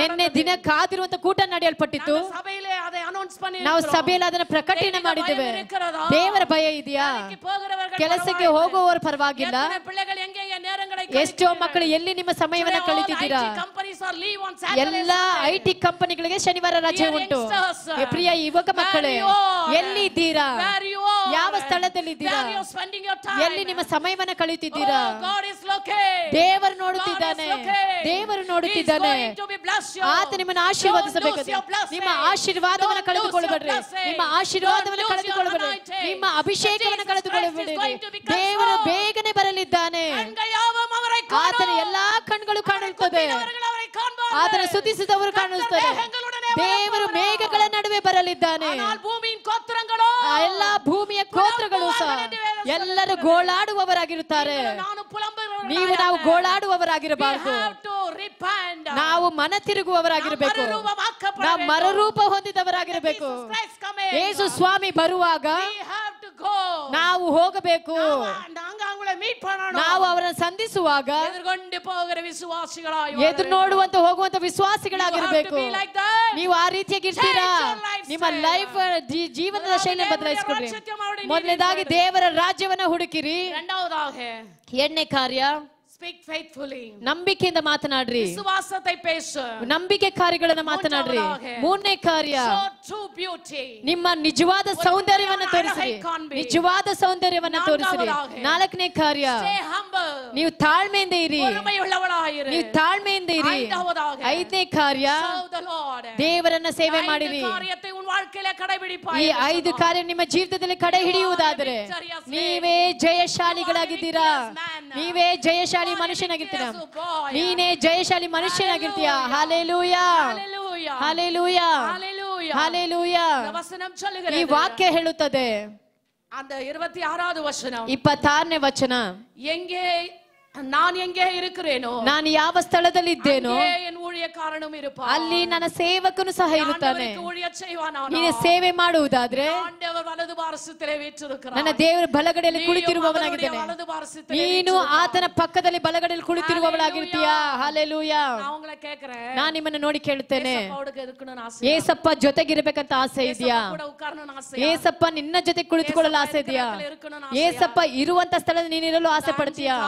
ನಿನ್ನೆ ದಿನ ಕಾದಿರುವಂತ ಕೂಟ ನಡೆಯಲ್ಪಟ್ಟಿತ್ತು. ನಾವು ಸಭೆಯಲ್ಲಿ ಅದನ್ನ ಪ್ರಕಟಣೆ ಮಾಡಿದ್ದೇವೆ. ದೇವರ ಭಯ ಇದೆಯಾ? ಕೆಲಸಕ್ಕೆ ಹೋಗುವವರು ಪರವಾಗಿಲ್ಲ. ಎಷ್ಟೋ ಮಕ್ಕಳು ಎಲ್ಲಿ ನಿಮ್ಮ ಸಮಯವನ್ನ ಕಳೀತಿದ್ದೀರಾ? ಎಲ್ಲ ಐಟಿ ಕಂಪನಿಗಳಿಗೆ ಶನಿವಾರ ರಜೆ ಉಂಟು. ಪ್ರಿಯ ಯುವಕ ಮಕ್ಕಳೇ, ಎಲ್ಲಿ ಇದ್ದೀರಾ? ಯಾವ ಸ್ಥಳದಲ್ಲಿದ್ದೀರಾ? ಎಲ್ಲಿ ನಿಮ್ಮ ಸಮಯವನ್ನ ಕಳೀತಿದ್ದೀರಾ? ದೇವರು ನೋಡುತ್ತಿದ್ದಾನೆ. ದೇವರು ನೋಡುತ್ತಿದ್ದಾನೆ. ಆತ ನಿಮ್ಮನ್ನು ಆಶೀರ್ವಾದಿಸಬೇಕು. ನಿಮ್ಮ ಆಶೀರ್ವಾದವನ್ನು ಕಳೆದುಕೊಳ್ಳಬೇಡ್ರಿ. ನಿಮ್ಮ ಆಶೀರ್ವಾದವನ್ನು ಕಳೆದುಕೊಳ್ಳಬೇಡ್ರಿ. ನಿಮ್ಮ ಅಭಿಷೇಕವನ್ನು ಕಳೆದುಕೊಳ್ಳಬೇಡಿ. ದೇವರು ಬೇಗನೆ ಬರಲಿದ್ದಾನೆ. ಆತನ ಎಲ್ಲಾ ಕಣ್ಗಳು ಕಾಣುತ್ತದೆ. ಆತನ ಸ್ತುತಿಸಿದವರು ಕಾಣಿಸುತ್ತಾರೆ. ದೇವರು ಮೇಘಗಳ ನಡುವೆ ಬರಲಿದ್ದಾನೆ. ಎಲ್ಲಾ ಭೂಮಿಯ ಗೋತ್ರಗಳು ಸಹ ಎಲ್ಲರೂ ಗೋಳಾಡುವವರಾಗಿರುತ್ತಾರೆ. ನಾವು ಗೋಳಾಡುವವರಾಗಿರಬಾರದು. ನಾವು ಮನ ತಿರುಗುವವರಾಗಿರಬೇಕು. ನಾವು ಮರುರೂಪ ಹೊಂದಿದವರಾಗಿರಬೇಕು. ಯೇಸು ಸ್ವಾಮಿ ಬರುವಾಗ ನಾವು ಹೋಗಬೇಕು. ನಾವು ಅವರನ್ನು ಸಂಧಿಸುವಾಗ ಎದುರು ನೋಡುವಂತ ಹೋಗುವಂತ ವಿಶ್ವಾಸಿಗಳಾಗಿರ್ಬೇಕು. ನೀವು ಆ ರೀತಿಯಾಗಿರ್ತೀರಾ? ನಿಮ್ಮ ಲೈಫ್ ಜೀವನದ ಶೈಲಿ ಬದಲಾಯಿಸಿಕೊಡ್ರಿ. ಮೊದಲನೇದಾಗಿ ದೇವರ ರಾಜ್ಯವನ್ನ ಹುಡುಕಿರಿ. ಎಣ್ಣೆ ಕಾರ್ಯ, Speak faithfully. ನಂಬಿಕೆಯಿಂದ ಮಾತನಾಡ್ರಿ. ವಿಶ್ವಾಸತೆ ಪೇಸು. ನಂಬಿಕೆ ಕಾರ್ಯಗಳನ್ನ ಮಾತನಾಡ್ರಿ. ಮೂರನೇ ಕಾರ್ಯ, true beauty. ನಿಮ್ಮ ನಿಜವಾದ ಸೌಂದರ್ಯವನ್ನ ತೋರಿಸಿರಿ. ನಿಜವಾದ ಸೌಂದರ್ಯವನ್ನ ತೋರಿಸಿರಿ. ನಾಲ್ಕನೇ ಕಾರ್ಯ, Stay humble. ನೀವು ತಾಳ್ಮೆಯಿಂದ ಇರಿ. பொறுமையுள்ளவளாயிரு. ನೀವು ತಾಳ್ಮೆಯಿಂದ ಇರಿ. ಐದನೇ ಕಾರ್ಯ, Serve the Lord. ದೇವರನ್ನ ಸೇವೆ ಮಾಡಿರಿ. ಕಾರ್ಯத்தை ಉನ್ வாழ்க்கையில ಕடைபிடிப்பாய். ಈ 5 ಕಾರ್ಯ ನಿಮ್ಮ ಜೀವಿತದಲ್ಲಿ ಕಡೆ ಹಿಡಿಯುವುದಾದರೆ ನೀವೇ ಜಯಶಾಲಿಗಳಾಗಿದ್ದೀರಾ. ನೀವೇ ಜಯಶಾಲಿ ಮನುಷ್ಯನಾಗಿರ್ತೀರಾ. ನೀನೇ ಜಯಶಾಲಿ ಮನುಷ್ಯನಾಗಿರ್ತೀಯಾ. Hallelujah, hallelujah, hallelujah. ವಚனம் சொல்லுகிறது. ಈ ವಾಕ್ಯ ಹೇಳುತ್ತದೆ. அந்த 26வது வசனம், 26ನೇ ವಚನ, எங்கே நான் எங்கே இருக்கிறேனோ, ನಾನು ಯಾವ ಸ್ಥಳದಲ್ಲಿ ಇದ್ದೇನೋ என் ஊழியக்காரனும் இருப்பான். ಅಲ್ಲಿ ನನ್ನ ಸೇವಕನು ಸಹ ಇರುತ್ತಾನೆ. ஊழியம் செய்வானானோ, ನೀನು ಸೇವೆ ಮಾಡುವುದಾದ್ರೆ ஆண்டவர் வலது பாரசத்திலே வீற்றிருக்கிறார். ನನ್ನ ದೇವರ ಬಲಗಡೆಯಲ್ಲಿ ಕುಳಿತಿರುವವನಾಗಿದ್ದೇನೆ. வலது பாரசத்திலே ನೀನು ಆತನ ಪಕ್ಕದಲ್ಲಿ ಬಲಗಡೆಯಲ್ಲಿ ಕುಳಿತಿರುವವಳಾಗಿರ್ತೀಯಾ. ಹಲ್ಲೆಲೂಯಾ. நான் உங்களை கேக்குறேன், ನಾನು ನಿಮ್ಮನ್ನು ನೋಡಿ ಕೇಳುತ್ತೇನೆ. அவருக்கு இருக்கணும்னு ಆಸೆ, ಏಸಪ್ಪ ಜೊತೆಗಿರ್ಬೇಕಂತ ಆಸೆ ಇದೆಯಾ? கூட உட்காரணும்னு ಆಸೆ, ಏಸಪ್ಪ ನಿನ್ನ ಜೊತೆ ಕುಳಿತುಕೊಳ್ಳಲು ಆಸೆ ಇದೆಯಾ? ಏಸಪ್ಪ ಇರುವಂತ ಸ್ಥಳದಲ್ಲಿ ನೀನಿರಲು ಆಸೆ ಪಡ್ತೀಯಾ?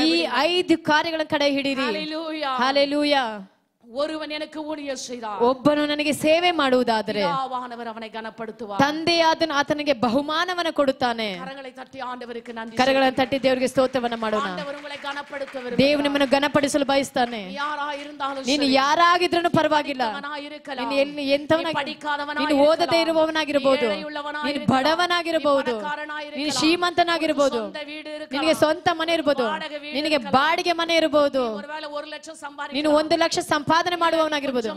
ಈ 5 ಕಾರ್ಯಗಳ ಕಡೆ ಹಿಡಿರಿ. ஹalleluya. ಹಲ್ಲೆಲೂಯಾ. ஒருவன் எனக்கு ஊழியம் செய்தார், ಒಬ್ಬನು ನನಗೆ ಸೇವೆ ಮಾಡುವುದಾದರೆ பிதாவானவர் அவனை கனப்படுத்துவார். ತಂದೆಯಾದನು ಆತನಿಗೆ ಬಹುಮಾನವನ್ನು ಕೊಡುತ್ತಾನೆ. கரங்களை தட்டி ஆண்டவருக்கு நன்றி. ಕರಗಳನ್ನು ತಟ್ಟಿ ದೇವರಿಗೆ ಸ್ತೋತ್ರವನ್ನು ಮಾಡೋಣ. ஆண்டவர் உங்களை கனப்படுத்துவார். ದೇವರು ನಿಮ್ಮನ್ನು ಘನಪಡಿಸಲು ಬಯಸ್ತಾನೆ. ಯಾರಾಗಿஇருந்தாலும் ನೀನು ಯಾರಾಗಿದ್ರೂ ಪರವಾಗಿಲ್ಲ. ನೀನು ಎಲ್ಲಿ ಎಂತವನಾಗಿ, ನೀನು ಓದದೇ ಇರುವವನಾಗಿರಬಹುದು, ನೀನು ಬಡವನಾಗಿರಬಹುದು, ನೀನು ಶ್ರೀಮಂತನಾಗಿರಬಹುದು, ನಿನಗೆ ಸ್ವಂತ ಮನೆ ಇರಬಹುದು, ನಿನಗೆ ಬಾಡಿಗೆ ಮನೆ ಇರಬಹುದು, ஒருவேளை 1 லட்சம் சம்பாதிக்க, ನೀನು 1 ಲಕ್ಷ ಸಂಪಾದನೆ ಮಾಡುವವನಾಗಿರ್ಬೋದು,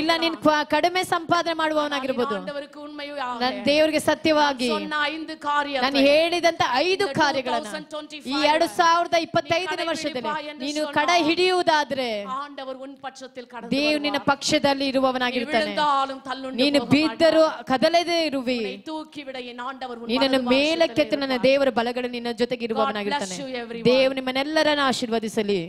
ಇಲ್ಲ ನೀನು ಕಡಿಮೆ ಸಂಪಾದನೆ ಮಾಡುವವನಾಗಿರ್ಬೋದು. ஆண்டவருக்கு உண்மையோ ನನ್ನ ದೇವರಿಗೆ ಸತ್ಯವಾಗಿ சொன்ன 5 காரியம், ನಾನು ಹೇಳಿದಂತ 5 ಕಾರ್ಯಗಳನ್ನು ಈ 2025ನೇ ವರ್ಷದಲ್ಲಿ ನೀನು ಕಡ ಹಿಡಿಯುವುದಾದ್ರೆ ஆண்டவர் உன் பட்சத்தில் கடந்து ದೇವರು ನಿನ್ನ ಪಕ್ಷದಲ್ಲಿ ಇರುವವನಾಗಿರ್ತಾನೆ. விழுந்தாலும் தள்ளுண்டு ನೀನು ಬಿದ್ದರೂ ಕದಲದೇ ಇರುವಿ, தூக்கி விட என் ஆண்டவர் உன் ನೀನನ್ನು ಮೇಲಕ್ಕೆತ್ತು ನನ್ನ ದೇವರ ಬಲಗಡೆ ನಿನ್ನ ಜೊತೆಗೆ ಇರುವವನಾಗಿರ್ತಾನೆ. ದೇವರು ನಿಮ್ಮನ್ನೆಲ್ಲರನ್ನು ಆಶೀರ್ವದಿಸಲಿ.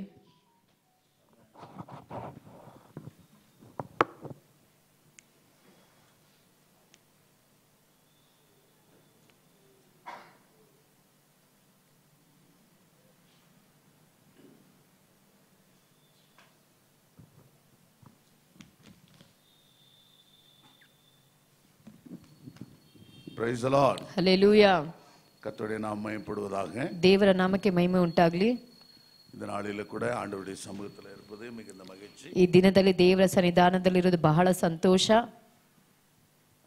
Praise the Lord. ಹಲ್ಲೆಲೂಯಾ. கர்த்தருடைய நாமம் மகிமைப்படுவதாக. ದೇವರ ನಾಮಕ್ಕೆ ಮಹಿಮೆ ಉಂಟಾಗ್ಲಿ. இந்த நாளில கூட ஆண்டவருடைய சமூகத்தில் இருப்பது மிகுந்த மகிழ்ச்சி. ಈ ದಿನದಲ್ಲಿ ದೇವರ ಸನ್ನಿಧಾನದಲ್ಲಿರುವುದು ಬಹಳ ಸಂತೋಷ.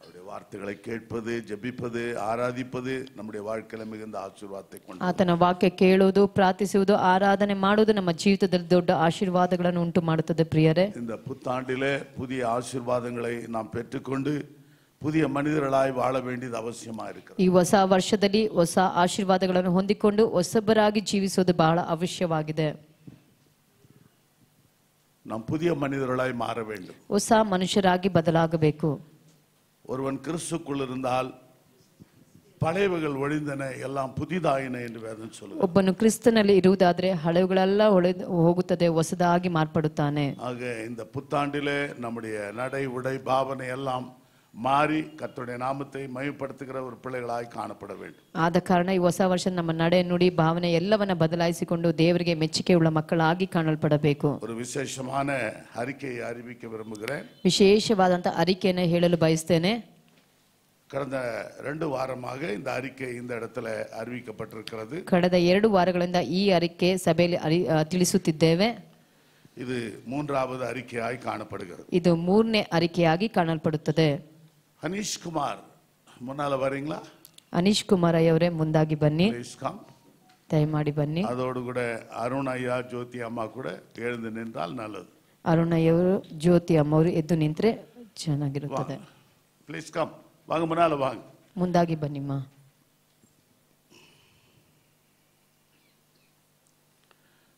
அவருடைய வார்த்தைகளை கேட்பது, ஜெபிப்பது, ஆராதிப்பது நம்முடைய வாழ்க்கையில மிகுந்த ஆசீர்வாதத்தை கொண்டு ಆತನ ವಾಕ್ಯ ಕೇಳುವುದು, ಪ್ರಾರ್ಥಿಸುವುದು, ಆರಾಧನೆ ಮಾಡುವುದು ನಮ್ಮ ಜೀವಿತದಲ್ಲಿ ದೊಡ್ಡ ಆಶೀರ್ವಾದಗಳನ್ನು ಉಂಟು ಮಾಡುತ್ತದೆ. ಪ್ರಿಯರೇ, இந்த புத்தாண்டிலே புதிய ஆசீர்வாதங்களை நாம் பெற்றுக்கொண்டு புதிய மனிதர்களாய் வாழ வேண்டியது அவசியமா இருக்கிறது. ಈ ಹೊಸ ವರ್ಷದಲ್ಲಿ ಹೊಸ ಆಶೀರ್ವಾದಗಳನ್ನು ಹೊಂದಿಕೊಂಡು ಹೊಸಬರಾಗಿ ಜೀವಿಸುವುದು ಬಹಳ ಅವಶ್ಯವಾಗಿದೆ. நாம் புதிய மனிதர்களாய் மாற வேண்டும். ಹೊಸ ಮನುಷ್ಯರಾಗಿ ಬದಲಾಗಬೇಕು. ஒருவன் கிறிஸ்துக்குள் இருந்தால் பழையவைகள் ஒழிந்தன எல்லாம் புதிதாயின என்று வேதம் சொல்லுகிறது. ಒಬ್ಬನು ಕ್ರಿಸ್ತನಲ್ಲಿ ಇರುವುದಾದ್ರೆ ಹಳೆಗಳೆಲ್ಲ ಹೋಗುತ್ತದೆ, ಹೊಸದಾಗಿ ಮಾರ್ಪಡುತ್ತಾನೆ. ஆக இந்த புத்தாண்டிலே நம்முடைய நடை, உடை, பாவனை எல்லாம் மாறி கர்த்தருடைய நாமத்தை மகிமைப்படுத்துகிற ஒரு பிள்ளைகளாய் காணப்பட வேண்டும். ಆದ ಕಾರಣ ಈ ಹೊಸ ವರ್ಷ ನಮ್ಮ ನಡೆ, ನುಡಿ, ಭಾವನೆ ಎಲ್ಲವನ್ನ ಬದಲಾಯಿಸಿಕೊಂಡು ದೇವರಿಗೆ ಮೆಚ್ಚುಗೆ ಉಳ್ಳ ಮಕ್ಕಳಾಗಿ ಕಾಣಲ್ಪಡಬೇಕು. ஒரு விசேஷமான அறிக்கையை அறிவிக்க விரும்புகிறேன். ವಿಶೇಷವಾದಂತ ಅರಿಕೆಯನ್ನು ಹೇಳಲು ಬಯಸ್ತೇನೆ. கடந்த 2 வாரமாக இந்த அறிக்கை இந்த இடத்துல அறிவிக்கப்பட்டிருக்கிறது. ಕಳೆದ 2 ವಾರಗಳಿಂದ ಈ ಅರಿಕೆ ಸಭೆಯಲ್ಲಿ ತಿಳಿಸುತ್ತಿದ್ದೇವೆ. இது 3வது அறிக்கையாய் காணப்படுகிறது. ಇದು 3ನೇ ಅರಿಕೆಯಾಗಿ ಕಾಣಲ್ಪಡುತ್ತದೆ. அனீஷ் குமார் முன்னால வரீங்களா? ಅನೀಶ್ ಕುಮಾರ್ ಅವರೇ ಮುಂದಾಗಿ ಬನ್ನಿ, Please come. ದಯಮಾಡಿ ಬನ್ನಿ. அதோடு கூட அருண் ஐயா, ஜோதி அம்மா கூட எழுந்து நின்றால் நல்லது. ಅರುಣಯ್ಯವರು, ಜ್ಯೋತಿ ಅಮ್ಮವರು ಎದ್ದು ನಿಂತ್ರೆ ಚೆನ್ನಾಗಿರುತ್ತದೆ. Please come. வாங்க, முன்னால வாங்க. ಮುಂದಾಗಿ ಬನ್ನಿಮ್ಮ.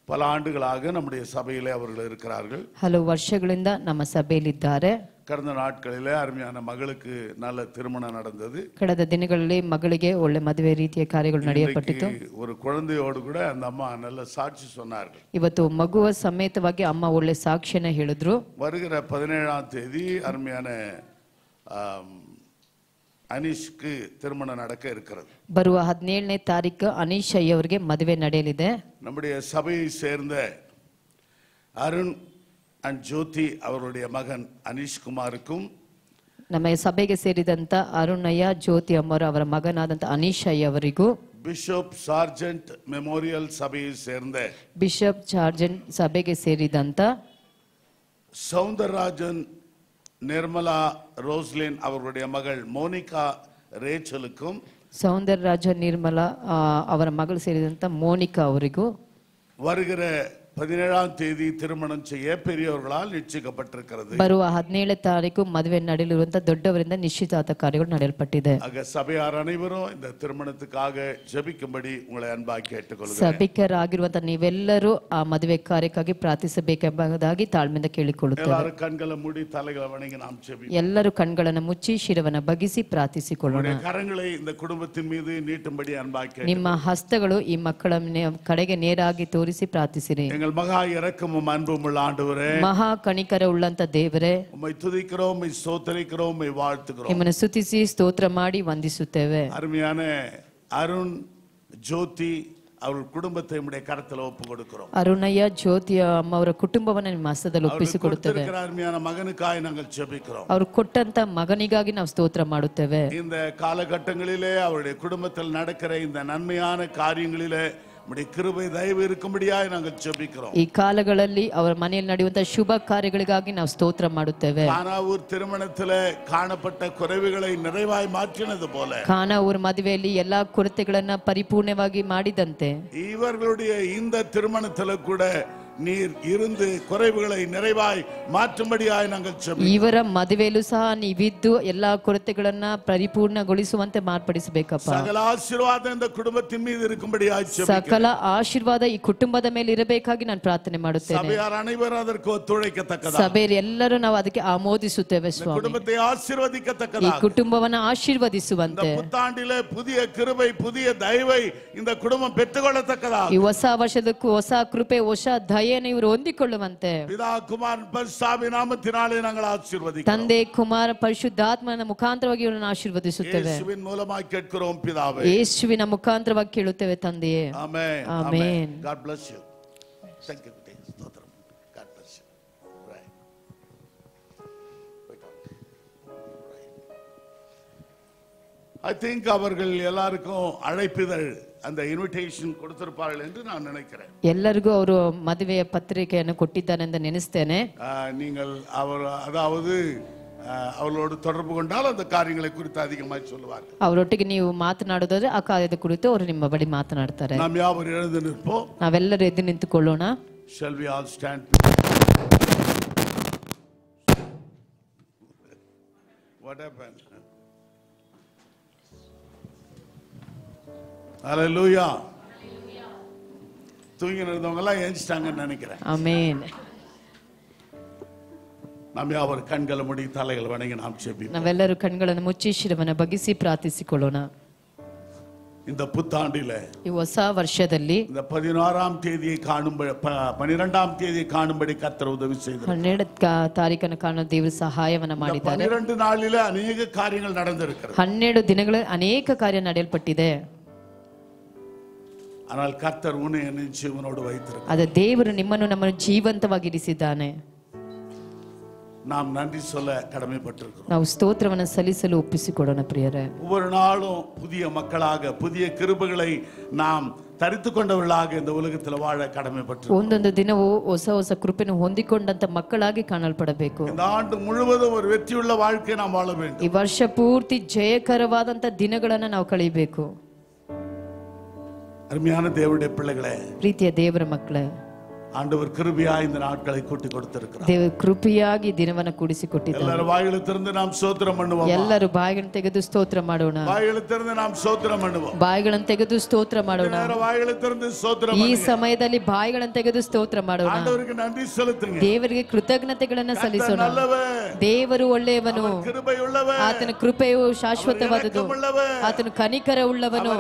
பல ஆண்டுகளாக நம்முடைய சபையிலே அவர்கள் இருக்கிறார்கள். ಹಲವು ವರ್ಷಗಳಿಂದ ನಮ್ಮ ಸಭೆಯಲ್ಲಿದ್ದಾರೆ. கடந்த நாட்களிலே அருமையான மகளுக்கு நல்ல திருமணம் நடந்தது. ಕಳೆದ ದಿನಗಳಲ್ಲಿ ಮಗಳಿಗೆ ಒಳ್ಳೆ ಮದುವೆ ರೀತಿಯ ಕಾರ್ಯಗಳು ನಡೆಯಲ್ಪಟ್ಟಿತು. ஒரு குழந்தையோடு கூட அந்த அம்மா நல்ல சாட்சி சொன்னார்கள். ಇವತ್ತು ಮಗುವ ಸಮೇತವಾಗಿ ಅಮ್ಮ ಒಳ್ಳೆ ಸಾಕ್ಷಿಯನ್ನ ಹೇಳಿದ್ರು. வருகிற 17ஆம் தேதி அருமையான அனீஷ்க்கு திருமணம் நடக்க இருக்கிறது. ಬರುವ 17ನೇ ತಾರೀಕು ಅನೀಶ್ ಅವರಿಗೆ ಮದುವೆ ನಡೆಯಲಿದೆ. நம்முடைய சபையை சேர்ந்த அருண் அண்ட் ஜோதி அவருடைய மகன் அனீஷ் குமாருக்கும், ನಮ್ಮ ಸಭೆಗೆ ಸೇರಿದಂತ ಅರುಣಯ್ಯ, ಜ್ಯೋತಿ ಅಮ್ಮರು ಅವರ ಮಗನಾದಂತ ಅನೀಶ್ ಅವರಿಗೂ, பிஷப் சார்ஜென்ட் மெமோரியல் சபையை சேர்ந்த ಬಿಷಪ್ ಚಾರ್ಜನ್ ಸಭೆಗೆ ಸೇರಿದಂತ சவுந்தரராஜன் நிர்மலா ரோஸ்லின் அவருடைய மகள் மோனிகா ரேச்சலுக்கும், ಸೌಂದರರಾಜ ನಿರ್ಮಲಾ ಅವರ ಮಗಳು ಸೇರಿದಂತ ಮೋನಿಕಾ ಅವರಿಗೂ வருகிற 17ஆம் தேதி திருமணம் செய்ய பெரியவர்களால் நிச்சயிக்கப்பட்டிருக்கிறது. ಬರುವ 17ನೇ ತಾರೀಕು ಮದುವೆ ನಡೆಯಲಿರುವಂತ ದೊಡ್ಡವರಿಂದ ನಿಶ್ಚಿತಾರ್ಥ ಕಾರ್ಯಗಳು ನಡೆಯಲ್ಪಟ್ಟಿದೆ. ஆக சபையார் அனைவரும் இந்த திருமணத்துக்காக ஜெபிக்கும்படி உங்களை அன்பாக கேட்டுக்கொள்கிறேன். ಸಭಿಕರಾಗಿರುವಂತ ನೀವೆಲ್ಲರೂ ಆ ಮದುವೆ ಕಾರ್ಯಕ್ಕಾಗಿ ಪ್ರಾರ್ಥಿಸಬೇಕೆಂಬುದಾಗಿ ತಾಳ್ಮೆಯಿಂದ ಕೇಳಿಕೊಳ್ಳುತ್ತೇವೆ. எல்லாரும் கண்களை மூடி தலைகளை வணங்கி நாம் ஜெபிப்போம். ಎಲ್ಲರೂ ಕಣ್ಗಳನ್ನು ಮುಚ್ಚಿ ಶಿರವನ್ನು ಬಗ್ಗಿಸಿ ಪ್ರಾರ್ಥಿಸಿಕೊಳ್ಳೋಣ. கரங்களை இந்த குடும்பத்தின் மீது நீட்டும்படி அன்பாக ನಿಮ್ಮ ಹಸ್ತಗಳು ಈ ಮಕ್ಕಳ ಕಡೆಗೆ ನೇರಾಗಿ ತೋರಿಸಿ ಪ್ರಾರ್ಥಿಸಿರಿ. எங்கள் மகா இரக்கமும் அன்பும் உள்ள ஆண்டவரே, ಮಹಾ ಕಣಿಕರ ಉಳ್ಳಂತ ದೇವರೇ, உம்மை துதிக்கிறோம், உம்மை ஸ்தோத்திரிக்கிறோம், உம்மை வாழ்த்துகிறோம். ನಿಮ್ಮನ್ನು ಸ್ತುತಿಸಿ ಸ್ತೋತ್ರ ಮಾಡಿ ವಂದಿಸುತ್ತೇವೆ. அருமையான அருண், ஜோதி அவர்கள் குடும்பத்தை உம்முடைய கரத்தில் ஒப்பு கொடுக்கிறோம். ಅರುಣಯ್ಯ ಜ್ಯೋತಿಯ ಅಮ್ಮ ಅವರ ಕುಟುಂಬವನ್ನ ನಿಮ್ಮ ಹಸ್ತದಲ್ಲಿ ಒಪ್ಪಿಸಿಕೊಡುತ್ತೇವೆ. ಅರುமையான மகனுக்காய் நாங்கள் ஜெபிக்கிறோம். ಅವರು ಕೊಟ್ಟಂತ ಮಗನಿಗಾಗಿ ನಾವು ಸ್ತೋತ್ರ ಮಾಡುತ್ತೇವೆ. இந்த காலகட்டங்களிலே அவருடைய குடும்பத்தில் நடக்கிற இந்த நன்மையான காரியங்களிலே உம்முடைய கிருபை தயவு இருக்கும்படியாய் நாங்கள் ஜெபிக்கிறோம். ಈ ಕಾಲಗಳಲ್ಲಿ ಅವರ ಮನೆಯಲ್ಲಿ ನಡೆಯುವಂತ ಶುಭ ಕಾರ್ಯಗಳಿಗಾಗಿ ನಾವು ಸ್ತೋತ್ರ ಮಾಡುತ್ತೇವೆ. ಕಾನಾವೂರ್ ತಿರುಮಣದಲ್ಲಿ ಕಾಣಪಟ್ಟ ಕೊರತೆகளை நிறைவாய் மாற்றினது போல ಕಾನಾವೂರ್ ಮದುವೆಯಲ್ಲಿ ಎಲ್ಲಾ ಕೊರತೆಗಳನ್ನ ಪರಿಪೂರ್ಣವಾಗಿ ಮಾಡಿದಂತೆ ಇವர்களுடைய இந்த திருமணத்தில் கூட ನೀರ್ ಇருந்து ಕೊರತೆகளை நிறைவாய் மாற்றும்படியாய் நாங்கள் ಜೆபிக்கிறோம். ಇವರ ಮದುವೆಯಲ್ಲೂ ಸಹ ನೀವಿದ್ದು ಎಲ್ಲಾ ಕೊರತೆಗಳನ್ನ ಪರಿಪೂರ್ಣಗೊಳಿಸುವಂತೆ ಮಾರ್ಪಡಿಸಬೇಕಪ್ಪ. ಸಕಲ ಆಶೀರ್ವಾದ இந்த குடும்பத்தின் மீது இருக்கும்படியாய் ಜೆபிக்கிறோம். ಸಕಲ ಆಶೀರ್ವಾದ ಈ ಕುಟುಂಬದ ಮೇಲೆ ಇರಬೇಕಾಗಿ ನಾನು ಪ್ರಾರ್ಥನೆ ಮಾಡುತ್ತೇನೆ. ಸಭೆಯಾರ ಅನೇಕರು ಅದಕ್ಕೆ ಒತ್ತುழைக்கತಕ್ಕதாக ಸಭೆಯ ಎಲ್ಲರೂ ನಾವು ಅದಕ್ಕೆ ಆಮೋದಿಸುತ್ತೇವೆ ಸ್ವಾಮಿ. ಕುಟುಂಬத்தை ಆಶೀರ್ವದಿக்கತಕ್ಕதாக ಈ ಕುಟುಂಬವನ್ನ ಆಶೀರ್ವದಿಸುವಂತೆ புத்தாண்டிலே புதிய கிருபை புதிய தயவை இந்த குடும்பம் பெற்றுக்கொள்ளತಕ್ಕதாக ಈ ಹೊಸ ವರ್ಷದಕ್ಕೂ ಹೊಸ ಕೃಪೆ ಹೊಸ ದಯೆಯನ್ನು ಇವರು ಹೊಂದಿಕೊಳ್ಳುವಂತೆ பிதா குமாரன் பரிசுத்தாவின் நாமத்தினாலே நாங்கள் ஆசீர்வதிக்கிறோம். ತಂದೆ ಕುಮಾರ ಪರಿಶುದ್ಧಾತ್ಮನ ಮುಖಾಂತರವಾಗಿ ಇವರನ್ನು ಆಶೀರ್ವದಿಸುತ್ತೇವೆ. ಯೇಸುವಿನ ಮೂಲವಾಗಿ ಕೇಳ್ಕರೋಂ ಪಿತಾವೇ. ಯೇಸುವಿನ ಮುಖಾಂತರವಾಗಿ ಕೇಳುತ್ತೇವೆ ತಂದೆಯೇ. Amen. Amen. God bless you. Thank you. ಸ್ತೋತ್ರ. God bless you. Right. I think அவர்கள் எல்லாருக்கும் அழைப்பிதழ் அந்த இன்விடேஷன் கொடுத்திருப்பார்கள் என்று நான் நினைக்கிறேன். ಎಲ್ಲರಿಗೂ ಅವರು ಮದುವೆಯ ಪತ್ರಿಕೆಯನ್ನು ಕೊಟ್ಟಿದ್ದಾನೆ ಎಂದು ನೆನೆಸ್ತೇನೆ. நீங்கள் அவர் அதாவது ಅವಳೋಡು தொடர்பு கொண்டால் அந்த காரியங்களை குறித்து அதிகமாக சொல்லுவார்கள். ಅವರೊಟ್ಟಿಗೆ ನೀವು ಮಾತನಾಡೋದಾದ್ರೆ ಆ ಕಾರ್ಯದ ಕುರಿತು ಅವರು ನಿಮ್ಮ ಬಳಿ ಮಾತನಾಡ್ತಾರೆ. நாம் யாவரும் எழுந்து நிற்போம். ನಾವೆಲ್ಲರೂ ಎದ್ದು ನಿಂತುಕೊಳ್ಳೋಣ. Shall we all stand? What happened? Hallelujah. தூங்கி இருந்தவங்க எல்லாம் எழுந்துட்டாங்கன்னு நினைக்கிறேன். ಆಮೆನ್. நாம் யாவர் கண்களை மூடி தலைகளை வணங்கி நாம் ஜெபிப்போம். ನಾವೆಲ್ಲರೂ ಕಣ್ಗಳನ್ನು ಮುಚ್ಚಿ ಶಿರವನ್ನು ಬಗ್ಗಿಸಿ ಪ್ರಾರ್ಥಿಸಿಕೊಳ್ಳೋಣ. இந்த புத்தாண்டிலே ಈ ಹೊಸ ವರ್ಷದಲ್ಲಿ இந்த 16ஆம் தேதியை காணும்படி 12ஆம் தேதியை காணும்படி கர்த்தர் உதவி செய்தார். 12 ತಾರೀಖನ್ನು ಕಾಣೋ ದೇವರು ಸಹಾಯವನ್ನ ಮಾಡಿದ್ದಾರೆ. 12 நாளிலே अनेक காரியங்கள் நடந்திருக்கிறது. 12 ದಿನಗಳಲ್ಲಿ ಅನೇಕ ಕಾರ್ಯ ನಡೆಯಲ್ಪಟ್ಟಿದೆ. ஆனால் கர்த்தர் உன்னை என்னை ஜீவனோடு வைத்திருக்கிறார். ಅದ ದೇವರು ನಿಮ್ಮನ್ನು ನಮ್ಮನ್ನು ಜೀವಂತವಾಗಿ ಇರಿಸಿದ್ದಾನೆ. நாம் நன்றி சொல்ல கடமைப்பட்டிருக்கிறோம். ನಾವು ಸ್ತೋತ್ರವನ್ನು ಸಲ್ಲಿಸಲು ಒಪ್ಪಿಸಿಕೊಡೋಣ ಪ್ರಿಯರೇ. ஒவ்வொரு நாளும் புதிய மக்களாக புதிய கிருபைகளை நாம் தரித்துக் கொண்டவர்களாக இந்த உலகத்தில் வாழ கடமைப்பட்டிருக்கிறோம். ಒಂದೊಂದು ದಿನವೂ ಹೊಸ ಹೊಸ ಕೃಪೆಯನ್ನು ಹೊಂದಿಕೊಂಡಂತ ಮಕ್ಕಳಾಗಿ ಕಾಣಲ್ಪಡಬೇಕು. இந்த ஆண்டு முழுவதும் ஒரு வெற்றியுள்ள வாழ்க்கையை நாம் வாழ வேண்டும். ಈ ವರ್ಷ ಪೂರ್ತಿ ಜಯಕರವಾದಂತ ದಿನಗಳನ್ನು ನಾವು ಕಳೆಯಬೇಕು. அருமையான தேவனுடைய பிள்ளைகளே, ಪ್ರೀತಿಯ ದೇವರ ಮಕ್ಕಳೇ, ஆண்டவர் கிருபையாய் இந்த நாட்களை கூட்டி கொடுத்திருக்கிறார். ದೇವರು ಕೃಪೆಯಾಗಿ ದಿನವನ್ನು ಕೂಡಿಸಿಕೊಟ್ಟಿದ್ದಾರೆ. எல்லாரும் வாய்களை திறந்து நாம் ஸ்தோத்திரம் பண்ணுவோம். ಎಲ್ಲರೂ ಬಾಯಿಗಳನ್ನು ತೆಗೆದು ಸ್ತೋತ್ರ ಮಾಡೋಣ. வாய்களை திறந்து நாம் ஸ்தோத்திரம் பண்ணுவோம். ಬಾಯಿಗಳನ್ನು ತೆಗೆದು ಸ್ತೋತ್ರ ಮಾಡೋಣ. வாய்களை திறந்து ஸ்தோத்திரம் ಈ ಸಮಯದಲ್ಲಿ ಬಾಯಿಗಳನ್ನು ತೆಗೆದು ಸ್ತೋತ್ರ ಮಾಡೋಣ. ஆண்டவருக்கு நன்றி செலுத்துங்க. ದೇವರಿಗೆ ಕೃತಜ್ಞತೆಗಳನ್ನು ಸಲ್ಲಿಸೋಣ. ದೇವರು ಒಳ್ಳೆಯವನು, கிருபையுள்ளவர், ಆತನ ಕೃಪೆಯು ಶಾಶ್ವತವಾದುದು, ಆತನು ಕನಿಕರ ಉಳ್ಳವನು,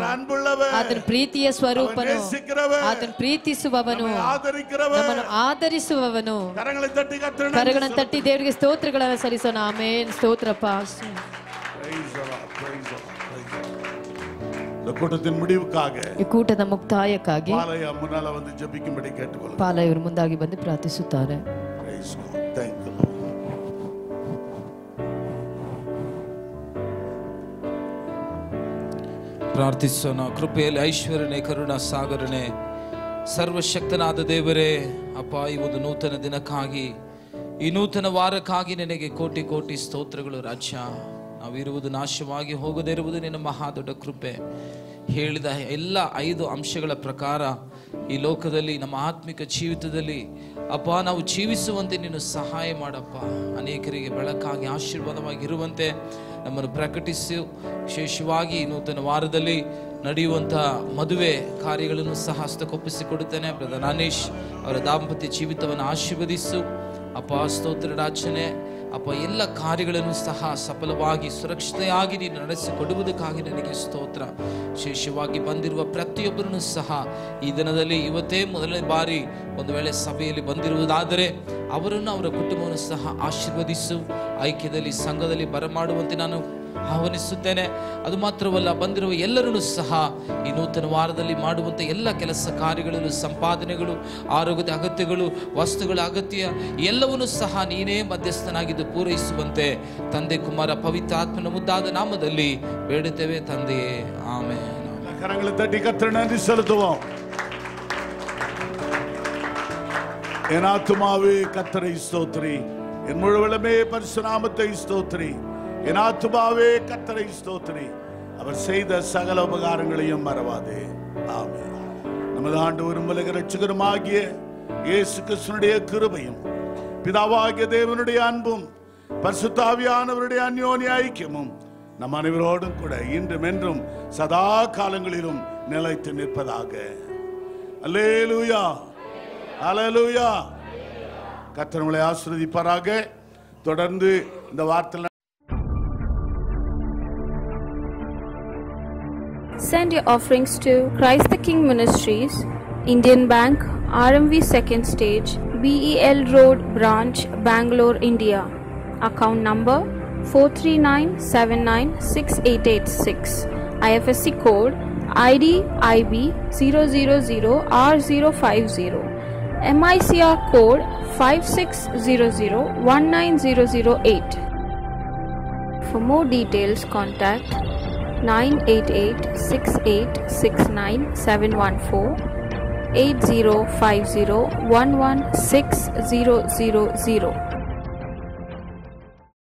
ಆತನ ಪ್ರೀತಿಯ ಸ್ವರೂಪನು, ಆತನ ಪ್ರೀತಿಸುವವನು, ನಮ್ಮನ್ನು ಆದರಿಸುವವನು. ಕರಗಳನ್ನು ತಟ್ಟಿ ದೇವರಿಗೆ ಸ್ತೋತ್ರಗಳನ್ನು ಸಲ್ಲಿಸೋಣ. ಆಮೇನ್. ಸ್ತೋತ್ರಪ್ಪ. கூட்டத்தின் முடிவுக்காக, ಈ ಕೂಟದ ಮುಕ್ತಾಯಕ್ಕಾಗಿ பாலைய முன்னால வந்து ஜெபிக்கும்படி கேட்டுக்கொள்ளுங்க. ಪಾಲ ಇವರು ಮುಂದಾಗಿ ಬಂದು ಪ್ರಾರ್ಥಿಸುತ್ತಾರೆ. Praise God. Thank you. ಪ್ರಾರ್ಥಿಸೋಣ. ಕೃಪೆಯಲ್ಲಿ ಐಶ್ವರ್ಯನೇ, ಕರುಣಾ ಸಾಗರನೇ, ಸರ್ವಶಕ್ತನಾದ ದೇವರೇ, ಅಪ್ಪ, ಈ ಒಂದು ನೂತನ ದಿನಕ್ಕಾಗಿ, ಈ ನೂತನ ವಾರಕ್ಕಾಗಿ ನಿನಗೆ ಕೋಟಿ ಕೋಟಿ ಸ್ತೋತ್ರಗಳು ರಾಜ್ಯ. ನಾವಿರುವುದು ನಾಶವಾಗಿ ಹೋಗದೇ ಇರುವುದು ನಿನ್ನ ಮಹಾದೊಡ್ಡ ಕೃಪೆ. ಹೇಳಿದ ಎಲ್ಲ 5 ಅಂಶಗಳ ಪ್ರಕಾರ ಈ ಲೋಕದಲ್ಲಿ ನಮ್ಮ ಆತ್ಮಿಕ ಜೀವಿತದಲ್ಲಿ ಅಪ್ಪ ನಾವು ಜೀವಿಸುವಂತೆ ನೀನು ಸಹಾಯ ಮಾಡಪ್ಪ. ಅನೇಕರಿಗೆ ಬೆಳಕಾಗಿ ಆಶೀರ್ವಾದವಾಗಿರುವಂತೆ ನಮ್ಮನ್ನು ಪ್ರಕಟಿಸಿ, ವಿಶೇಷವಾಗಿ ನೂತನ ವಾರದಲ್ಲಿ ನಡೆಯುವಂಥ ಮದುವೆ ಕಾರ್ಯಗಳನ್ನು ಸಹ ಹಸ್ತಕ್ಕೊಪ್ಪಿಸಿಕೊಡುತ್ತೇನೆ. ಬ್ರದರ್ ನಾನೇಶ್ ಅವರ ದಾಂಪತ್ಯ ಜೀವಿತವನ್ನು ಆಶೀರ್ವದಿಸು ಅಪ್ಪ. ಸ್ತೋತ್ರ ರಾಜನೇ ಅಪ್ಪ, ಎಲ್ಲ ಕಾರ್ಯಗಳನ್ನು ಸಹ ಸಫಲವಾಗಿ ಸುರಕ್ಷತೆಯಾಗಿ ನೀನು ನಡೆಸಿಕೊಡುವುದಕ್ಕಾಗಿ ನನಗೆ ಸ್ತೋತ್ರ. ವಿಶೇಷವಾಗಿ ಬಂದಿರುವ ಪ್ರತಿಯೊಬ್ಬರನ್ನು ಸಹ ಈ ದಿನದಲ್ಲಿ, ಇವತ್ತೇ ಮೊದಲನೇ ಬಾರಿ ಒಂದು ವೇಳೆ ಸಭೆಯಲ್ಲಿ ಬಂದಿರುವುದಾದರೆ ಅವರನ್ನು, ಅವರ ಕುಟುಂಬವನ್ನು ಸಹ ಆಶೀರ್ವದಿಸು. ಐಕ್ಯದಲ್ಲಿ, ಸಂಘದಲ್ಲಿ ಬರಮಾಡುವಂತೆ ನಾನು ಆಹ್ವಾನಿಸುತ್ತೇನೆ. ಅದು ಮಾತ್ರವಲ್ಲ, ಬಂದಿರುವ ಎಲ್ಲರನ್ನೂ ಸಹ ಈ ನೂತನ ವಾರದಲ್ಲಿ ಮಾಡುವಂಥ ಎಲ್ಲ ಕೆಲಸ ಕಾರ್ಯಗಳಲ್ಲೂ, ಸಂಪಾದನೆಗಳು, ಆರೋಗ್ಯದ ಅಗತ್ಯಗಳು, ವಸ್ತುಗಳ ಅಗತ್ಯ ಎಲ್ಲವನ್ನೂ ಸಹ ನೀನೇ ಮಧ್ಯಸ್ಥನಾಗಿದ್ದು ಪೂರೈಸುವಂತೆ ತಂದೆ, ಕುಮಾರ, ಪವಿತ್ರಾತ್ಮನ ಮುದ್ದಾದ ನಾಮದಲ್ಲಿ ಬೇಡುತ್ತೇವೆ ತಂದೆಯೇ, ಆಮೆನ್. கரங்களை தட்டி கர்த்தரை நன்றி செலுத்துவோம். என் ஆத்துமாவே கர்த்தரை ஸ்தோத்திரி, என் முழுவதுமே பரிசுத்த நாமத்தை ஸ்தோத்திரி. என் ஆத்துமாவே கர்த்தரை ஸ்தோத்திரி, அவர் செய்த சகல உபகாரங்களையும் மறவாதே. ஆமென். நமது ஆண்டவரும் உலக இரட்சகருமாகிய இயேசு கிறிஸ்துவினுடைய கிருபையும், பிதாவாகிய தேவனுடைய அன்பும், பரிசுத்த ஆவியானவருடைய அந்யோன்ய ஐக்கியமும் நம் அனைவரோடும் கூட இன்றும் என்றும் சதா காலங்களிலும் நிலைத்து நிற்பதாக. அல்லேலூயா, அல்லேலூயா. கர்த்தர் உங்களை ஆசீர்வதிப்பாராக. தொடர்ந்து இந்த வார்த்தை Send your offerings to Christ the King Ministries, Indian Bank, RMV 2nd Stage, BEL Road Branch, Bangalore, India. Account number 439796886. IFSC code ID IB 000R050. MICR code 5600190008. For more details, contact 988-6869-714, 8050-11600.